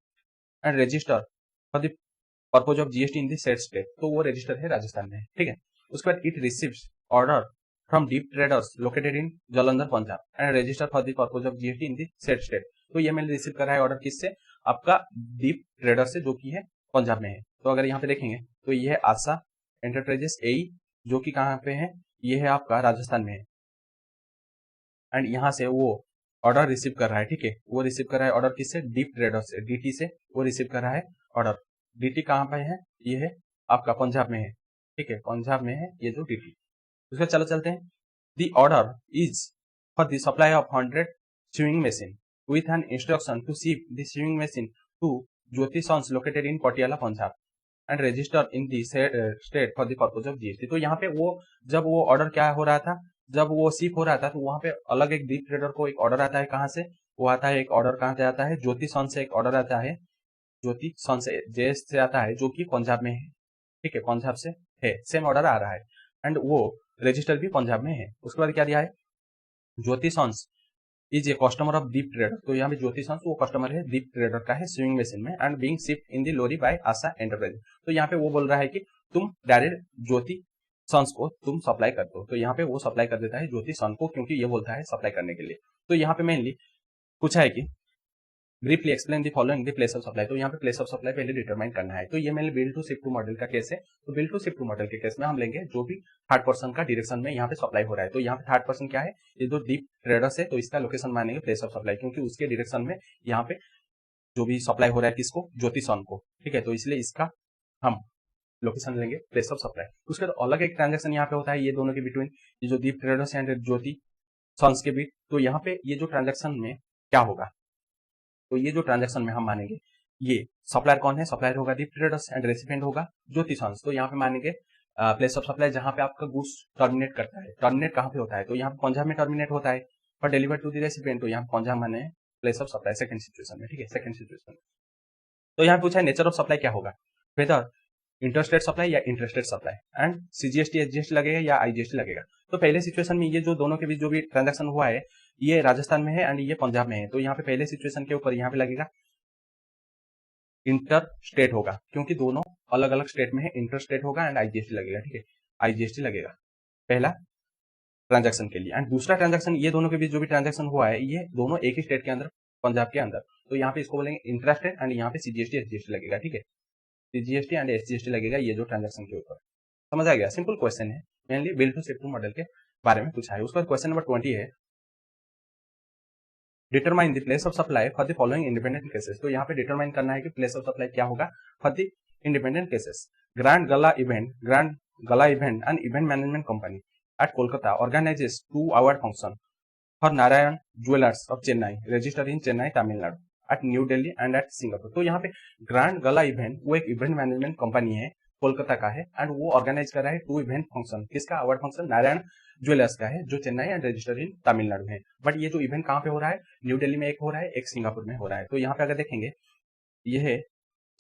and register for the purpose of GST in the said state, तो वो रजिस्टर है राजस्थान में, ठीक है। उसके बाद it receives order from deep traders located in Jalandhar Punjab and register for the purpose of GST in the said state. तो ये मैंने रिसीव कर रहा है ऑर्डर किससे, आपका डीप ट्रेडर से जो कि है पंजाब में है। तो अगर यहाँ पे देखेंगे तो ये है आशा एंटरप्राइजेस एई जो कि कहाँ पे है, ये है आपका राजस्थान में है, एंड यहाँ से वो ऑर्डर रिसीव कर रहा है, ठीक है, वो रिसीव कर रहा है ऑर्डर किससे, डीप ट्रेडर से, डीटी से वो रिसीव कर रहा है ऑर्डर। डीटी कहाँ पे है, ये है आपका पंजाब में है, ठीक है, पंजाब में है ये जो डीटी। उसके चलो चलते हैं, the order is for the supply of 100 sewing machine with an instruction to ship the sewing machine to Jyoti sons located in Patiala Punjab and register in the state for the purpose of GST. तो यहाँ पे वो जब वो order क्या हो रहा था, जब वो शिप हो रहा था तो वहां पे अलग एक डीप ट्रेडर को एक ऑर्डर आता है, कहाँ से वो आता है, एक ऑर्डर कहाँ से आता है, ज्योति सन से एक ऑर्डर आता है, ज्योति सन से जेएस से आता है जो कि पंजाब में है, ठीक है, पंजाब से है, सेम ऑर्डर आ रहा है एंड वो रजिस्टर भी पंजाब में है। उसके बाद क्या दिया है, Jyoti sons is a customer of Deep trader. तो यहाँ पे ज्योति सन्स वो कस्टमर है दीप ट्रेडर का है स्विंग मशीन में and being shift in the lorry by Asha enterprise. तो यहाँ पे वो बोल रहा है कि तुम डायरेक्ट ज्योति सन्स को तुम सप्लाई कर दो, तो यहाँ पे वो सप्लाई कर देता है ज्योति सन को क्योंकि ये बोलता है सप्लाई करने के लिए। तो यहाँ पे मेनली पूछा है कि briefly explain the following the place of supply. तो यहाँ पे प्लेस ऑफ सप्लाई पहले डिटरमाइन करना है। तो ये mainly build to ship to model का केस है। तो build to ship to model के केस में हम लेंगे जो भी थर्ड पर्सन का डायरेक्शन में यहाँ पे सप्लाई हो रहा है। तो यहाँ पे थर्ड पर्सन क्या है, ये जो डीप ट्रेडर्स है, तो इसका लोकेशन मानेंगे प्लेस ऑफ सप्लाई क्योंकि उसके डायरेक्शन में यहाँ पे जो भी सप्लाई हो रहा है किसको, ज्योति सन को, ठीक है। तो इसलिए इसका हम लोकेशन लेंगे प्लेस ऑफ सप्लाई। उसके बाद अलग एक ट्रांजेक्शन यहाँ पे होता है ये दोनों के बिटवीन, ये जो Deep traders and Jyoti sons के बीच। तो यहाँ पे ये जो ट्रांजेक्शन में क्या होगा, तो ये जो ट्रांजेक्शन में हम मानेंगे ये सप्लायर कौन है, सप्लायर होगा डीप ट्रेडर्स एंड रेसिपिएंट होगा ज्योति सन्स। तो यहाँ पे मानेंगे प्लेस ऑफ सप्लाई जहां पे आपका गुड्स टर्मिनेट करता है। टर्मिनेट कहाँ पे होता है, तो यहाँ पे पंजाब में टर्मिनेट होता है for deliver to the recipient. तो यहाँ पे पंजाब माने place of supply second situation में, ठीक है, सेकंड सिचुएशन। तो यहाँ पूछा है नेचर ऑफ सप्लाई क्या होगा, वेदर इंटरस्टेट सप्लाई या interstate supply and CGST SGST लगेगा या आईजीएसटी लगेगा। तो पहले सिचुएशन में ये जो दोनों के बीच जो भी ट्रांजेक्शन हुआ है ये राजस्थान में है एंड ये पंजाब में है। तो यहाँ पे पहले सिचुएशन के ऊपर यहाँ पे लगेगा इंटर स्टेट होगा क्योंकि दोनों अलग अलग स्टेट में है, इंटर स्टेट होगा एंड आईजीएसटी लगेगा, ठीक है, आईजीएसटी लगेगा पहला ट्रांजेक्शन के लिए। एंड दूसरा ट्रांजेक्शन ये दोनों के बीच जो भी ट्रांजेक्शन हुआ है ये दोनों एक ही स्टेट के अंदर, पंजाब के अंदर। तो यहाँ पे इसको बोलेंगे इंटर स्टेट एंड यहाँ पे सीजीएसटी एसजीएसटी लगेगा, ठीक है, सीजीएसटी एंड एसजीएसटी लगेगा ये जो ट्रांजेक्शन के ऊपर। समझ आ गया, सिंपल क्वेश्चन है, mainly build to ship to model के बारे में पूछा है। उसके बाद क्वेश्चन नंबर 20 है determine the place of supply for the following independent cases. तो यहाँ पे डिटरमाइन करना है कि प्लेस ऑफ सप्लाई क्या होगा for the independent cases. Grand gala event and event management company at Kolkata organizes 2 hour function for Narayan jewellers of Chennai register in Chennai Tamil Nadu at new Delhi and at Singapore. तो यहाँ पे ग्रैंड गला इवेंट वो एक event management company है, कोलकाता का है and वो organise कर रहा है 2 इवेंट फंक्शन। किसका, अवार्ड फंक्शन नारायण ज्वेलर्स का है जो चेन्नई एंड रजिस्टर इन तमिलनाडु है। बट ये जो इवेंट कहाँ पे हो रहा है, न्यू दिल्ली में एक हो रहा है, एक सिंगापुर में हो रहा है। तो यहाँ पे अगर देखेंगे ये है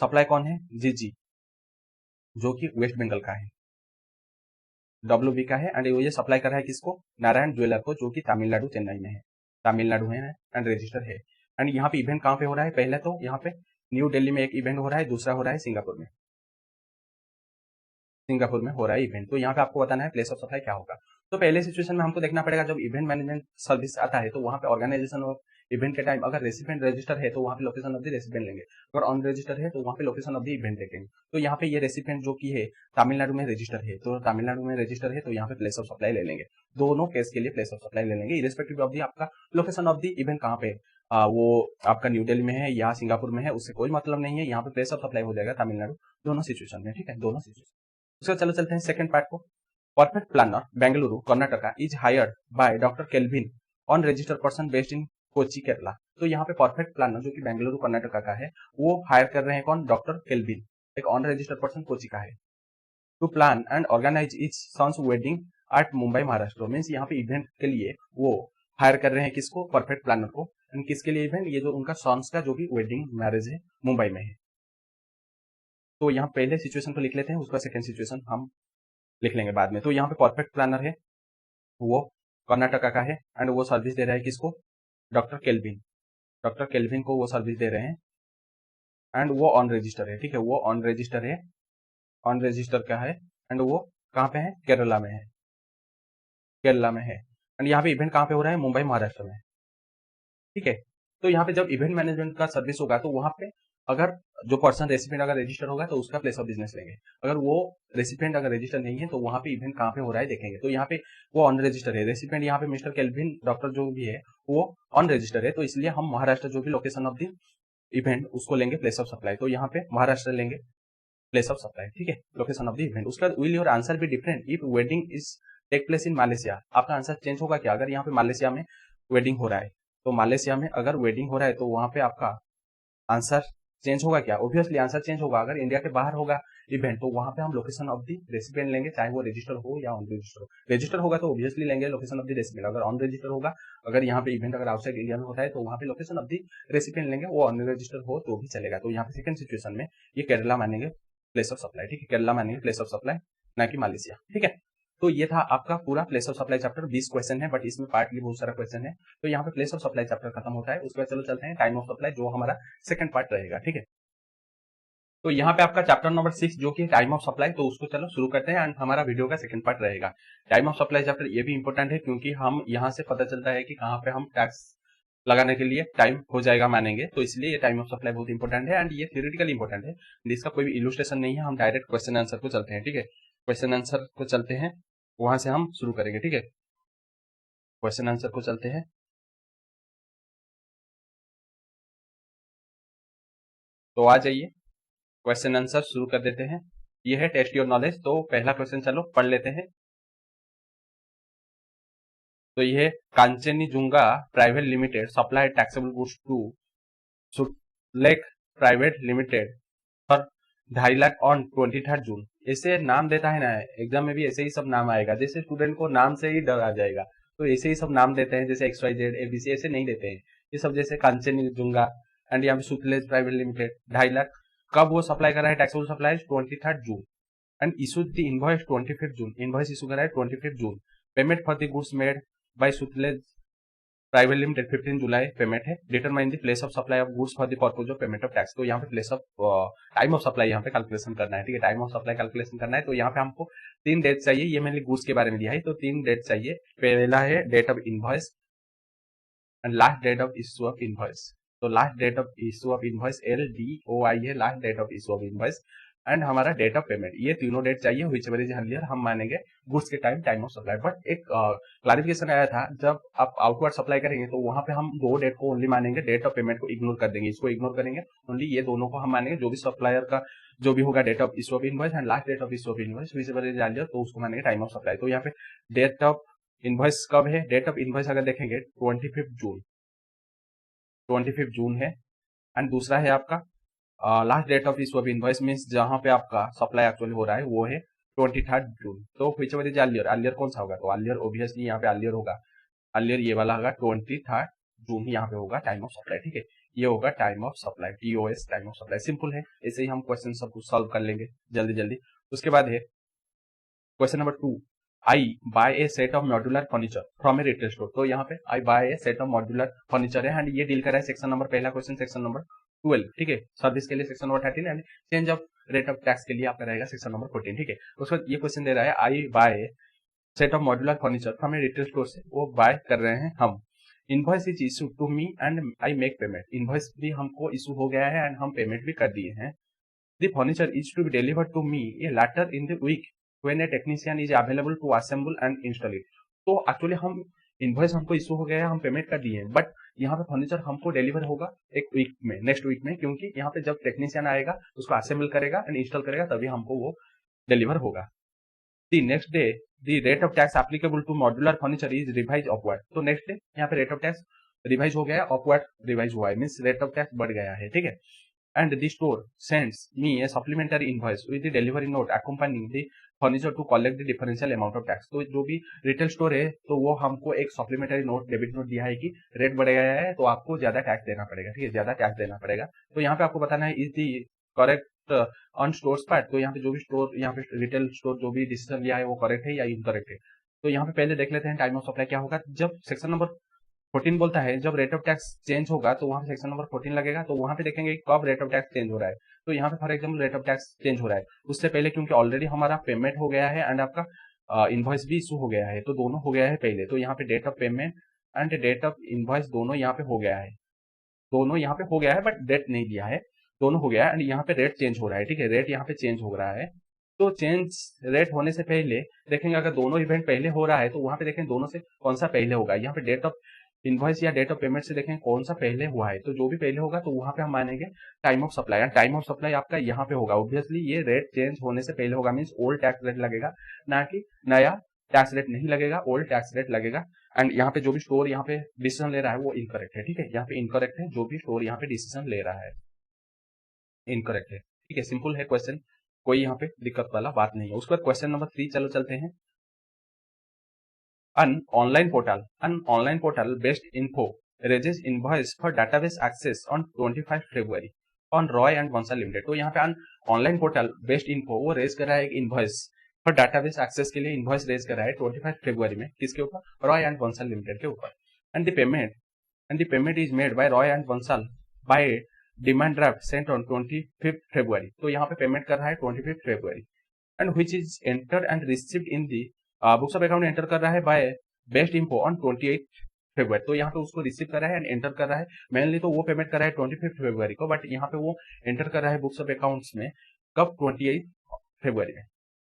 सप्लाई कौन है, जीजी जो कि वेस्ट बंगाल का है, डब्ल्यूबी का है एंड ये सप्लाई कर रहा है किसको, नारायण ज्वेलर को जो कि तमिलनाडु चेन्नई में है, तमिलनाडु है एंड रजिस्टर है। एंड यहाँ पे इवेंट कहाँ पे हो रहा है, पहले तो यहाँ पे न्यू दिल्ली में एक इवेंट हो रहा है, दूसरा हो रहा है सिंगापुर में हो रहा है इवेंट। तो यहाँ पे आपको बताना है प्लेस ऑफ सप्लाई क्या होगा। तो पहले सिचुएशन में हमको देखना पड़ेगा, जब इवेंट मैनेजमेंट सर्विस आता है तो वहाँ पे ऑर्गेनाइजेशन ऑफ इवेंट के टाइम अगर रेसिपिएंट रजिस्टर है तो वहाँ पे लोकेशन ऑफ द रेसिपिएंट लेंगे, अगर ऑन रजिस्टर है तो वहाँ पे लोकेशन ऑफ द इवेंट देखेंगे। तो यहाँ पे ये रेसिपिएंट जो की है तमिलनाडु में रजिस्टर है, तो तमिलनाडु में रजिस्टर है तो यहाँ पे प्लेस ऑफ सप्लाई ले लेंगे, दोनों केस के लिए प्लेस ऑफ सप्लाई ले लेंगे, इरेस्पेक्टिव ऑफ दी आपका लोकेशन ऑफ द इवेंट कहाँ पे वो आपका न्यू दिल्ली में है या सिंगापुर में है, उससे कोई मतलब नहीं है, यहाँ पे प्लेस ऑफ सप्लाई हो जाएगा तमिलनाडु, दोनों सिचुएशन में, ठीक है, दोनों सिचुएशन। उसके बाद चलो चलते हैं सेकंड पार्ट को। Perfect planner Bengaluru Karnataka is hired by doctor Kelvin on registered person based in Kochi Kerala. तो यहाँ पे परफेक्ट प्लानर जो कि बेंगलुरु कर्नाटका का है वो हायर कर रहे हैं कौन, डॉक्टर केल्विन, एक ऑन रजिस्टर्ड पर्सन कोची का है, to plan and organise each son's wedding at Mumbai Maharashtra. Means यहाँ पे इवेंट के लिए वो हायर कर रहे हैं किसको, परफेक्ट प्लानर को, एंड किसके लिए इवेंट, ये जो उनका सन्स का जो भी वेडिंग मैरिज है मुंबई में है। तो यहाँ पहले सिचुएशन को लिख लेते हैं, उसका सेकंड सिचुएशन हम लिख लेंगे बाद में। तो यहाँ पे परफेक्ट प्लानर है वो कर्नाटका का है एंड वो सर्विस दे रहा है किसको, डॉक्टर केल्विन को वो सर्विस दे रहे हैं एंड वो ऑन रजिस्टर है, ठीक है, वो ऑन रजिस्टर का है एंड वो कहाँ पे है, केरला में है एंड यहाँ पे इवेंट कहाँ पे हो रहा है, मुंबई महाराष्ट्र में, ठीक है। तो यहाँ पे जब इवेंट मैनेजमेंट का सर्विस होगा तो वहां पे अगर जो पर्सन रेसिपिएंट अगर रजिस्टर होगा तो उसका प्लेस ऑफ बिजनेस लेंगे, अगर वो रेसिपिएंट अगर रजिस्टर नहीं है तो वहां पे इवेंट कहाँ पे हो रहा है देखेंगे। तो यहाँ पे वो ऑन रजिस्टर है, रेसिपिएंट यहाँ पे मिस्टर केल्विन डॉक्टर जो भी है वो ऑन रजिस्टर है, तो इसलिए हम महाराष्ट्र जो भी लोकेशन ऑफ द इवेंट उसको लेंगे प्लेस ऑफ सप्लाई। तो यहाँ पे महाराष्ट्र लेंगे प्लेस ऑफ सप्लाई, ठीक है, लोकेशन ऑफ द इवेंट। उसके बाद will your answer be different if wedding is take place in Malaysia. आपका आंसर चेंज होगा क्या, अगर यहाँ पे मालेशिया में वेडिंग हो रहा है, तो मालेशिया में अगर वेडिंग हो रहा है तो वहां पे आपका आंसर चेंज होगा क्या, ऑब्वियसली आंसर चेंज होगा। अगर इंडिया के बाहर होगा इवेंट तो वहां पे हम लोकेशन ऑफ द रेसिपिएंट लेंगे, चाहे वो रजिस्टर हो या ऑन रजिस्टर हो। रजिस्टर होगा तो ऑब्वियसली लेंगे लोकेशन ऑफ द रेसिपिएंट, अगर ऑन रजिस्टर होगा, अगर यहाँ पे इवेंट अगर आउटसाइड इंडिया में होता है तो वहां पे लोकेशन ऑफ द रेसिपिएंट लेंगे, वो ऑन रजिस्टर हो तो भी चलेगा। तो यहाँ पे सेकंड सिचुएशन में ये केरला मानेंगे प्लेस ऑफ सप्लाई, ठीक है, केरला मानेंगे प्लेस ऑफ सप्लाई, ना कि मालेशिया, ठीक है। तो ये था आपका पूरा place of supply chapter, 20 question है बट इसमें पार्टली बहुत सारा क्वेश्चन है। तो यहाँ पे प्लेस ऑफ सप्लाई चैप्टर खत्म होता है। उसके बाद चलो चलते हैं टाइम ऑफ सप्लाई जो हमारा सेकंड पार्ट रहेगा, ठीक है। तो यहाँ पे आपका चैप्टर नंबर 6 जो कि टाइम ऑफ सप्लाई, तो उसको चलो शुरू करते हैं एंड हमारा वीडियो का सेकंड पार्ट रहेगा। टाइम ऑफ सप्लाई चैप्टर ये भी इंपॉर्टेंट है क्योंकि हम यहाँ से पता चलता है कि कहाँ पे हम टैक्स लगाने के लिए टाइम हो जाएगा मानेंगे, तो इसलिए ये टाइम ऑफ सप्लाई बहुत इंपॉर्टेंट है एंड ये थियोरेटिकल इंपॉर्टेंट है, इसका कोई भी इलुस्ट्रेशन नहीं है। हम डायरेक्ट क्वेश्चन आंसर को चलते हैं, ठीक है, क्वेश्चन आंसर को चलते हैं, वहां से हम शुरू करेंगे, ठीक है, क्वेश्चन आंसर को चलते हैं। तो आ जाइए क्वेश्चन आंसर शुरू कर देते हैं। ये है टेस्ट योर नॉलेज। तो पहला क्वेश्चन चलो पढ़ लेते हैं। तो ये है Kanchenjunga private limited supply taxable goods to Sulekh private limited for 2.5 lakh on 23 June. ऐसे नाम देता है ना, एग्जाम में भी ऐसे ही सब नाम आएगा, जैसे स्टूडेंट को नाम से ही डर आ जाएगा, तो ऐसे ही सब नाम देते हैं, जैसे XYZ ABC ऐसे नहीं देते हैं ये सब, जैसे कांचनजुंगा एंड यहाँ पे सुतलेज प्राइवेट लिमिटेड 2.5 लाख। कब वो सप्लाई कर रहा है, taxable supply 23 June and issue the invoice 25 June, invoice issue कर रहा है 25 June. Payment for the goods made by Sutlej private limited 15 July payment है। Determine the place of supply of goods for the purpose of payment of tax. तो यहाँ पे place of time of supply यहाँ पे calculation करना है, ठीक है, टाइम ऑफ सप्लाई कैलकुलेशन करना है। तो यहाँ पे हमको 3 डेट चाहिए, ये मैंने गुड्स के बारे में दिया है, तो 3 डेट चाहिए। पहला है date of invoice and last date of issue of invoice. तो last date of issue of invoice LDOI है, last date of issue of invoice and हमारा डेट ऑफ पेमेंट, ये तीनों डेट चाहिए। व्हिचएवर इज अर्लियर हम मानेंगे goods के time of supply. But एक क्लैरिफिकेशन आया था, जब आप आउटवर्ड सप्लाई करेंगे तो वहां पे हम 2 डेट को ओनली मानेंगे, डेट ऑफ पेमेंट को इग्नोर कर देंगे, इसको इग्नोर करेंगे, ओनली ये दोनों को हम मानेंगे। जो भी सप्लायर का जो भी होगा date of issue of invoice and last date of issue of invoice whichever is earlier, तो उसको मानेंगे टाइम ऑफ सप्लाई। तो यहाँ पे डेट ऑफ इनवॉइस कब है, डेट ऑफ इनवॉइस अगर देखेंगे 25 जून है एंड दूसरा है आपका last date of issue of invoice means जहां पे आपका सप्लाई एक्चुअली हो रहा है वो है 23 जून। तो व्हिचएवर इज अर्लियर कौन सा होगा, तो अर्लियर ऑब्वियसली यहाँ पे अर्लियर होगा, अर्लियर ये वाला होगा 23 जून ही यहाँ पे होगा टाइम ऑफ सप्लाई, ठीक है, ये होगा time of supply, TOS time of supply. Simple है, ऐसे ही हम क्वेश्चन सब कुछ सॉल्व कर लेंगे जल्दी जल्दी। उसके बाद है question number 2, I buy a set of modular furniture from a retail store. तो यहाँ पे I buy a set of modular furniture है एंड ये डील कर रहा है सेक्शन नंबर, पहला क्वेश्चन सेक्शन नंबर 12, ठीक है। सर्विस के लिए section number 13 and change of rate of tax के लिए आपका रहेगा सेक्शन नंबर 14, ठीक है। उसके बाद ये क्वेश्चन दे रहा है I buy set of modular furniture from a retail store से वो बाय कर रहे हैं हम। Invoice is issue to me and I make payment. Invoice भी हमको इशू हो गया है एंड हम पेमेंट भी कर दिए हैं। The furniture is to be delivered to me a later in the week when a technician is available to assemble and install it. तो एक्चुअली हम इनवॉइस हमको इशू हो गया है, हम पेमेंट कर दिए हैं, बट यहाँ पे फर्नीचर हमको डिलीवर होगा एक वीक में, नेक्स्ट वीक में, क्योंकि यहाँ पे जब टेक्नीशियन आएगा उसको असेंबल करेगा एंड इंस्टॉल करेगा तभी हमको वो डिलीवर होगा। The next day the rate of tax applicable to modular furniture is revise upward. तो नेक्स्ट डे यहाँ पे रेट ऑफ टैक्स रिवाइज हो गया है, अपवर्ड रिवाइज हुआ है, मीन्स रेट ऑफ टैक्स बढ़ गया है, ठीक है। And the store sends me a supplementary invoice with the delivery note accompanying the furniture to collect the differential amount of tax. तो जो भी रिटेल स्टोर है तो वो हमको एक सप्लीमेंटरी नोट, डेबिट नोट दिया है कि रेट बढ़ गया है तो आपको ज्यादा टैक्स देना पड़ेगा, ठीक है, ज्यादा टैक्स देना पड़ेगा। तो यहाँ पे आपको बताना है is the correct on stores part. तो यहाँ पे जो भी स्टोर, यहाँ पे रिटेल स्टोर जो भी डिसीजन लिया है वो करेक्ट है या इनकरेक्ट है। तो यहाँ पे पहले देख लेते हैं टाइम ऑफ सप्लाई क्या होगा। जब सेक्शन नंबर 14 बोलता है जब रेट ऑफ टैक्स चेंज होगा तो वहां पे सेक्शन नंबर 14 लगेगा, तो वहां पे देखेंगे कब रेट ऑफ टैक्स चेंज हो रहा है। तो यहाँ पे for example rate of tax change हो रहा है उससे पहले, क्योंकि ऑलरेडी हमारा पेमेंट हो गया है एंड आपका इनवॉइस भी इशू हो गया है, तो दोनों हो गया है पहले। तो यहाँ पे date of payment and date of invoice दोनों यहाँ पे हो गया है, दोनों यहाँ पे हो गया है, बट डेट नहीं दिया है, दोनों हो गया है। एंड यहाँ पे रेट चेंज हो रहा है, ठीक है, रेट यहाँ पे चेंज हो रहा है। तो चेंज रेट होने से पहले देखेंगे अगर दोनों इवेंट पहले हो रहा है तो वहां पे देखें दोनों से कौन सा पहले होगा। यहाँ पे डेट ऑफ इनवॉइस या डेट ऑफ पेमेंट से देखें कौन सा पहले हुआ है, तो जो भी पहले होगा तो वहां पे हम मानेंगे time of supply. And time of supply आपका यहाँ पे होगा, ऑब्वियसली ये रेट चेंज होने से पहले होगा, मीन्स ओल्ड टैक्स रेट लगेगा, ना कि नया टैक्स रेट नहीं लगेगा, ओल्ड टैक्स रेट लगेगा। एंड यहाँ पे जो भी स्टोर यहाँ पे डिसीजन ले रहा है वो इनकरेक्ट है, ठीक है, यहाँ पे इनकरेक्ट है, जो भी स्टोर यहाँ पे डिसीजन ले रहा है इनकरेक्ट है, ठीक है। सिंपल है क्वेश्चन, कोई यहाँ पे दिक्कत वाला बात नहीं है। उसके बाद क्वेश्चन नंबर 3 चलो चलते हैं। An online portal based info raises invoice for database access on 25 February on Roy and Bonsall Limited। तो यहाँ पे an online portal based info वो रेज कर रहा है एक इनवॉइस फॉर डाटाबेस एक्सेस के लिए, इनवॉइस रेज कर रहा है 25 फरवरी में, किसके ऊपर, रॉय एंड बंसल लिमिटेड के ऊपर। And the payment is made by Roy and Bansal by demand draft sent on 25 February. तो यहाँ पे पेमेंट कर रहा है 25 February and which is entered and received in the books of account enter कर रहा है by best info on 28 February. तो यहाँ पे उसको रिसीव कर रहा है एंड एंटर कर रहा है, मेनली तो वो पेमेंट कर रहा है 25 फरवरी को, बट यहाँ पे वो एंटर कर रहा है बुक्स ऑफ अकाउंट्स में कब, 28 फरवरी में।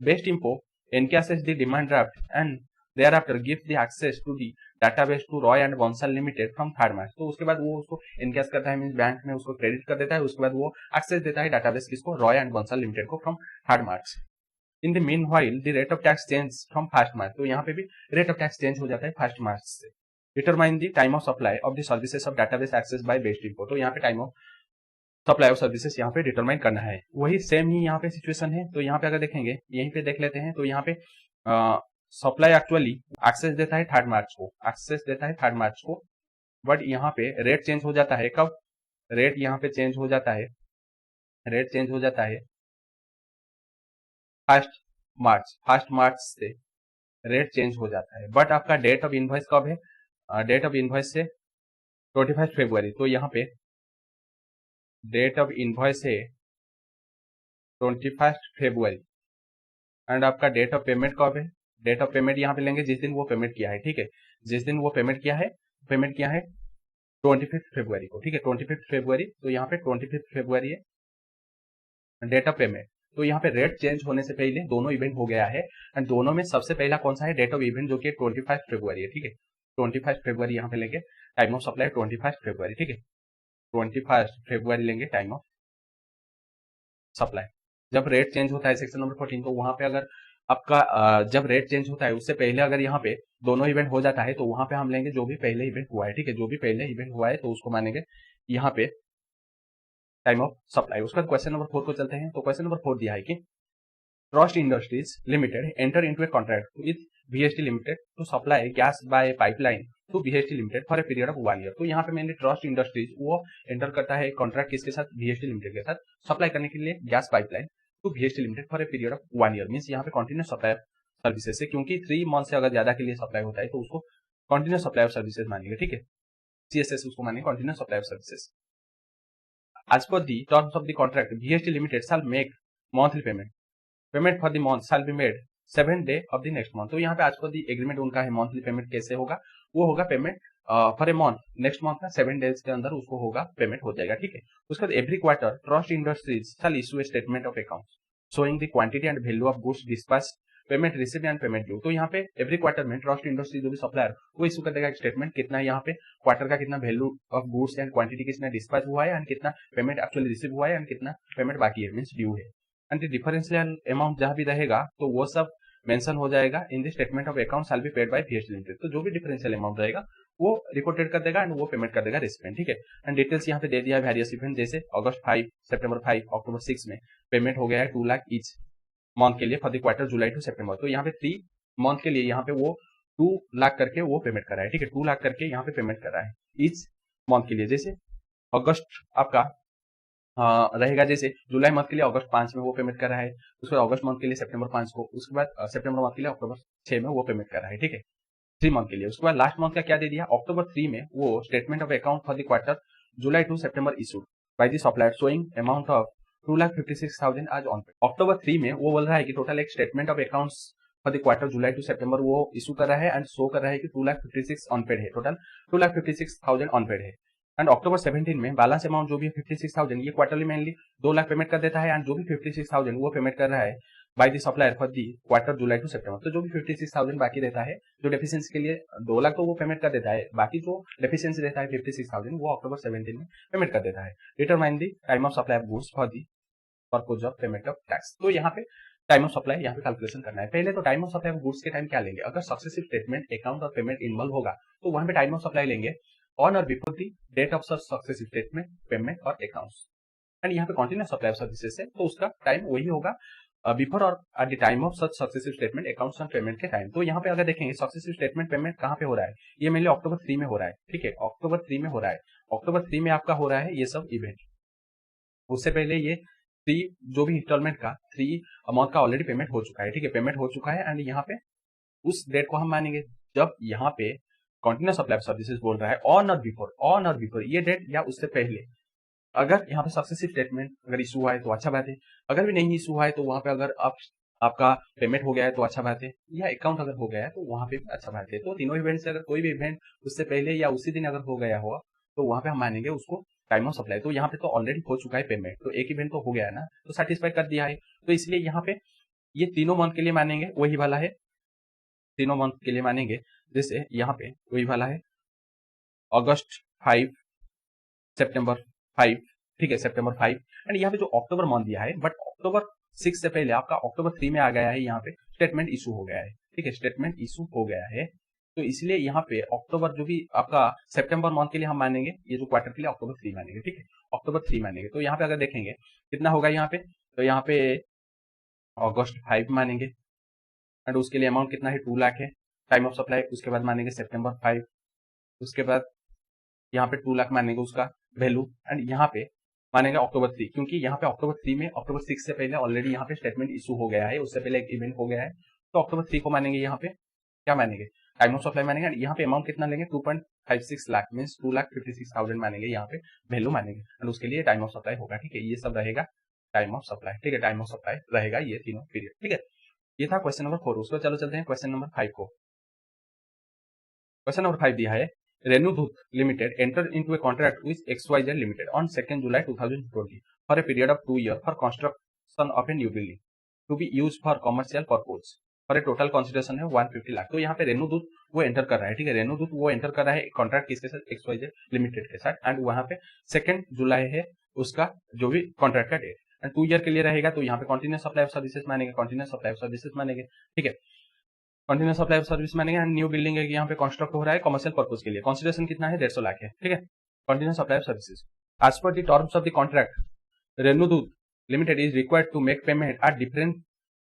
Best info encashes the demand draft and thereafter gives the access to the database to Roy and Bonsall Limited from 3rd March। तो उसके बाद वो उसको इनकैश करता है, मींस बैंक में उसको क्रेडिट कर देता है, उसके बाद वो एक्सेस देता है डाटाबेस किसको, रॉय एंड बंसल लिमिटेड को from 3rd March। In the mean while the rate of tax change from 1st March। तो यहाँ पे भी रेट ऑफ टैक्स चेंज हो जाता है 1st March से। Determine the time of supply of the services of database access by best info. तो यहाँ पे time of supply of services यहाँ पे डिटरमाइन करना है, वही सेम ही यहाँ पे सिचुएशन है। तो यहाँ पे अगर देखेंगे, यहीं पे देख लेते हैं, तो यहाँ पे सप्लाई एक्चुअली एक्सेस देता है 3rd March को, एक्सेस देता है 3rd March को, बट यहाँ पे रेट चेंज हो जाता है कब, रेट यहाँ पे चेंज हो जाता है, रेट चेंज हो जाता है 1st March से रेट चेंज हो जाता है, बट आपका डेट ऑफ इनवॉइस कब है, डेट ऑफ इनवॉइस से 25 फरवरी। तो यहाँ पे डेट ऑफ इनवॉइस है 21 फरवरी एंड आपका डेट ऑफ पेमेंट कब है, डेट ऑफ पेमेंट यहाँ पे लेंगे जिस दिन वो पेमेंट किया है, ठीक है, जिस दिन वो पेमेंट किया है 25 फरवरी को, ठीक है, 25 फरवरी। तो यहाँ पे 25 फरवरी है डेट ऑफ पेमेंट। तो यहाँ पे रेट चेंज होने से पहले दोनों इवेंट हो गया है एंड दोनों में सबसे पहला कौन सा है, डेट ऑफ इवेंट, जो कि 25 फरवरी है, ठीक है, 25 फरवरी यहाँ पे लेंगे, टाइम ऑफ सप्लाई 25 फरवरी, ठीक है, 21 फरवरी लेंगे टाइम ऑफ सप्लाई। जब रेट चेंज होता है सेक्शन नंबर 14, तो वहां पे अगर आपका जब रेट चेंज होता है उससे पहले अगर यहाँ पे दोनों इवेंट हो जाता है तो वहां पे हम लेंगे जो भी पहले इवेंट हुआ है, ठीक है, जो भी पहले इवेंट हुआ है तो उसको मानेंगे यहाँ पे टाइम ऑफ सप्लाई। उसके बाद क्वेश्चन नंबर 4 को चलते हैं। तो क्वेश्चन नंबर 4 दिया है कि trust industries limited enter into a contract with VST limited to supply gas by pipeline to VST limited for a period of 1 year. तो यहाँ पे मैंने ट्रस्ट इंडस्ट्रीज वो एंटर करता है कॉन्ट्रैक्ट किसके साथ, VST लिमिटेड के साथ, सप्लाई करने के लिए gas pipeline to VST limited for a period of 1 year, means यहाँ पे कंटिन्यूस सर्विसेज से, क्योंकि 3 मंथ से अगर ज्यादा के लिए सप्लाई होता है तो उसको कंटिन्यूस सप्लाई ऑफ सर्विसेज मानेंगे, ठीक है, CSS उसको मानेंगे, continuous supply of services. As per the terms of the contract, VST Limited shall make monthly payment. Payment for the month shall be made 7th day of the next month. तो यहाँ पे as पर the agreement उनका है, monthly payment कैसे होगा, वो होगा payment for a month, next month का 7 डेज के अंदर उसको होगा पेमेंट हो जाएगा, ठीक है। उसके बाद every quarter trust industries shall issue A statement of account showing the quantity and value of goods dispatched, payment received and payment due. तो यहाँ पे एवरी क्वार्टर में ट्रस्ट इंडस्ट्री जो भी सप्लायर वो इशू कर देगा एक स्टेटमेंट, कितना यहाँ पे क्वार्टर का कितना value of goods and quantity कितना डिस्पैच हुआ है एंड कितना पेमेंट एक्चुअली रिसीव हुआ है एंड कितना पेमेंट बाकी है, मींस ड्यू है। एंड डिफरेंशियल अमाउंट जहां भी रहेगा तो वो सब मेंशन हो जाएगा in the statement of account shall be paid by VST limited. तो जो भी डिफरेंशियल अमाउंट रहेगा वो रिपोर्टेड कर देगा एंड वो पेमेंट कर देगा रेसिपिएंट, ठीक है। एंड डिटेल्स यहाँ पे दे दिया है वेरियस इवेंट, जैसे अगस्त 5, सितंबर 5, अक्टूबर 6 में पेमेंट हो गया है 2 लाख ईच मंथ के लिए for the quarter July to September. तो यहाँ पे 3 मंथ के लिए यहाँ पे वो 2 लाख करके वो पेमेंट कर रहा है, ठीक है, 2 लाख करके यहाँ पे पेमेंट कर रहा है ईच मंथ के लिए। जैसे अगस्त आपका रहेगा, जैसे जुलाई मंथ के लिए अगस्त 5 में वो पेमेंट कर रहा है, उसके बाद अगस्त मंथ के लिए सितंबर 5 को, उसके बाद सितंबर मंथ के लिए अक्टूबर 6 में वो पेमेंट कर रहा है, ठीक है, 3 मंथ के लिए। उसके बाद लास्ट मंथ का क्या दे दिया, अक्टूबर 3 में वो statement of account for the quarter July to September issued by the supplier showing amount of 2,56,000 as on पे। अक्टूबर 3 में वो बोल रहा है कि टोटल एक statement of accounts for the quarter July to September वो इशू कर रहा है एंड शो कर रहा है कि 2,56,000 ऑनपेड है, टोटल 2,56,000 ऑनपेड है। एंड अक्टूबर 17 में बैलेंस अमाउंट जो भी 56,000 ये क्वार्टरली मेनली 2 लाख पेमेंट कर देता है एंड जो भी 56,000 वो पेमेंट कर रहा है by the supplier for the quarter July to September. तो जो भी 56,000 बाकी रहता है, जो डेफिशिएंसी के लिए 2 लाख तो वो पेमेंट कर देता है, बाकी जो डेफिशिएंसी रहता है 56,000 वो अक्टूबर 17 में पेमेंट कर देता है। Determine the time of supply of goods for the purpose of payment of tax. तो यहाँ पे टाइम ऑफ सप्लाई यहाँ पे कैलकुलेशन करना है। पहले तो time of supply of goods के टाइम क्या लेंगे, अगर सक्सेसिव स्टेटमेंट अकाउंट और पेमेंट इन्वॉल्व होगा तो वहां पे टाइम ऑफ सप्लाई लेंगे ऑन और before the date of such successive statement payment और अकाउंट्स। एंड यहाँ पे कंटिन्यूस सप्लाई ऑफ सर्विसेज है तो उसका टाइम वही होगा बिफोर और eight the time of such successive statement accounts and payment के टाइम। तो यहाँ पे अगर देखेंगे सक्सेसिव स्टेटमेंट पेमेंट कहाँ पे हो रहा है, ये मेनली अक्टूबर 3 में हो रहा है, ठीक है, अक्टूबर 3 में हो रहा है। अक्टूबर 3 में आपका हो रहा है ये सब इवेंट, उससे पहले ये 3 जो भी इंस्टॉलमेंट का 3 अमाउंट का ऑलरेडी पेमेंट हो चुका है, ठीक है, पेमेंट हो चुका है। एंड यहाँ पे उस डेट को हम मानेंगे जब यहाँ पे कंटिन्यूस सप्लाई सर्विसेज बोल रहा है ऑन और बिफोर ये डेट या उससे पहले। अगर यहाँ पे सक्सेसिव स्टेटमेंट अगर इशू हुआ है तो अच्छा बात है, अगर भी नहीं इशू हुआ है तो वहां पे अगर आपका पेमेंट हो गया है तो अच्छा बात है, या अकाउंट अगर हो गया है तो वहां पे अच्छा बात है। तो तीनों इवेंट से अगर कोई भी इवेंट उससे पहले या उसी दिन अगर हो गया हो तो वहां पे हम मानेंगे उसको टाइम ऑफ सप्लाई। तो यहाँ पे तो ऑलरेडी हो चुका है पेमेंट, तो एक इवेंट तो हो गया है ना, तो सेटिस्फाई कर दिया है, तो इसलिए यहाँ पे ये तीनों मंथ के लिए मानेंगे वही वाला है, तीनों मंथ के लिए मानेंगे। जैसे यहाँ पे वही वाला है अगस्त 5, सितंबर 5, ठीक है, सितंबर 5। एंड यहाँ पे जो अक्टूबर मंथ दिया है, बट अक्टूबर 6 से पहले आपका अक्टूबर 3 में आ गया है, यहाँ पे स्टेटमेंट इशू हो गया है, ठीक है, स्टेटमेंट इशू हो गया है। तो इसलिए यहाँ पे अक्टूबर जो भी आपका सितंबर मंथ के लिए हम मानेंगे, ये जो क्वार्टर के लिए अक्टूबर 3 मानेंगे, ठीक है, अक्टूबर 3 मानेंगे। तो यहाँ पे अगर देखेंगे कितना होगा यहाँ पे, तो यहाँ पे अगस्त 5 मानेंगे एंड उसके लिए अमाउंट कितना है 2 लाख है टाइम ऑफ सप्लाई। उसके बाद मानेंगे सितंबर 5, उसके बाद यहाँ पे 2 लाख मानेंगे उसका वैल्यू एंड यहाँ पे मानेंगे अक्टूबर 3, क्योंकि यहाँ पे अक्टूबर 3 में अक्टूबर 6 से पहले ऑलरेडी यहाँ पे स्टेटमेंट इशू हो गया है, उससे पहले एक इवेंट हो गया है। तो अक्टूबर 3 को मानेंगे, यहाँ पे क्या मानेंगे टाइम ऑफ सप्लाई मानेंगे। यहाँ पे अमाउंट कितना लेंगे 2.56 लाख मीन 2,56,000 मानेंगे, यहाँ पे वैल्यू मानेंगे एंड उसके लिए टाइम ऑफ सप्लाई होगा, ठीक है, ये सब रहेगा टाइम ऑफ सप्लाई, ठीक है, टाइम ऑफ सप्लाई रहेगा ये तीनों पीरियड, ठीक है। ये था क्वेश्चन नंबर 4। उसको चलो चलते हैं क्वेश्चन नंबर 5 को। क्वेश्चन नंबर 5 दिया है Renudoot limited enter into a contract with XYZ limited on 2 July 2020 for a period of 2 year for construction of a new building to be used for commercial purpose for a total consideration है 150 लाख। तो यहाँ पे रेणुदूत वो enter कर रहा है, ठीक है, रेणुदूत वो एंटर कर रहा है कॉन्ट्रैक्ट किसके साथ, XYZ लिमिटेड के साथ। एंड वहां पे 2 जुलाई है उसका जो भी कॉन्ट्रैक्ट का डेट एंड 2 ईयर के लिए रहेगा। तो यहाँ पे कंटिन्यूस सप्लाई ऑफ सर्विसेज मानेंगे, कंटिन्यूस सप्लाई ऑफ सर्विसेज मानेंगे, ठीक है, कंटिन्यूस सप्लाई ऑफ सर्विस मानेंगे। एंड न्यू बिल्डिंग है यहाँ पे कंस्ट्रक्ट हो रहा है कमर्शियल पर्पज के लिए, कंसिडरेशन कितना है 150 लाख है, ठीक है, continuous supply of services. As per the terms of the contract Renudoot limited is required to make payment at different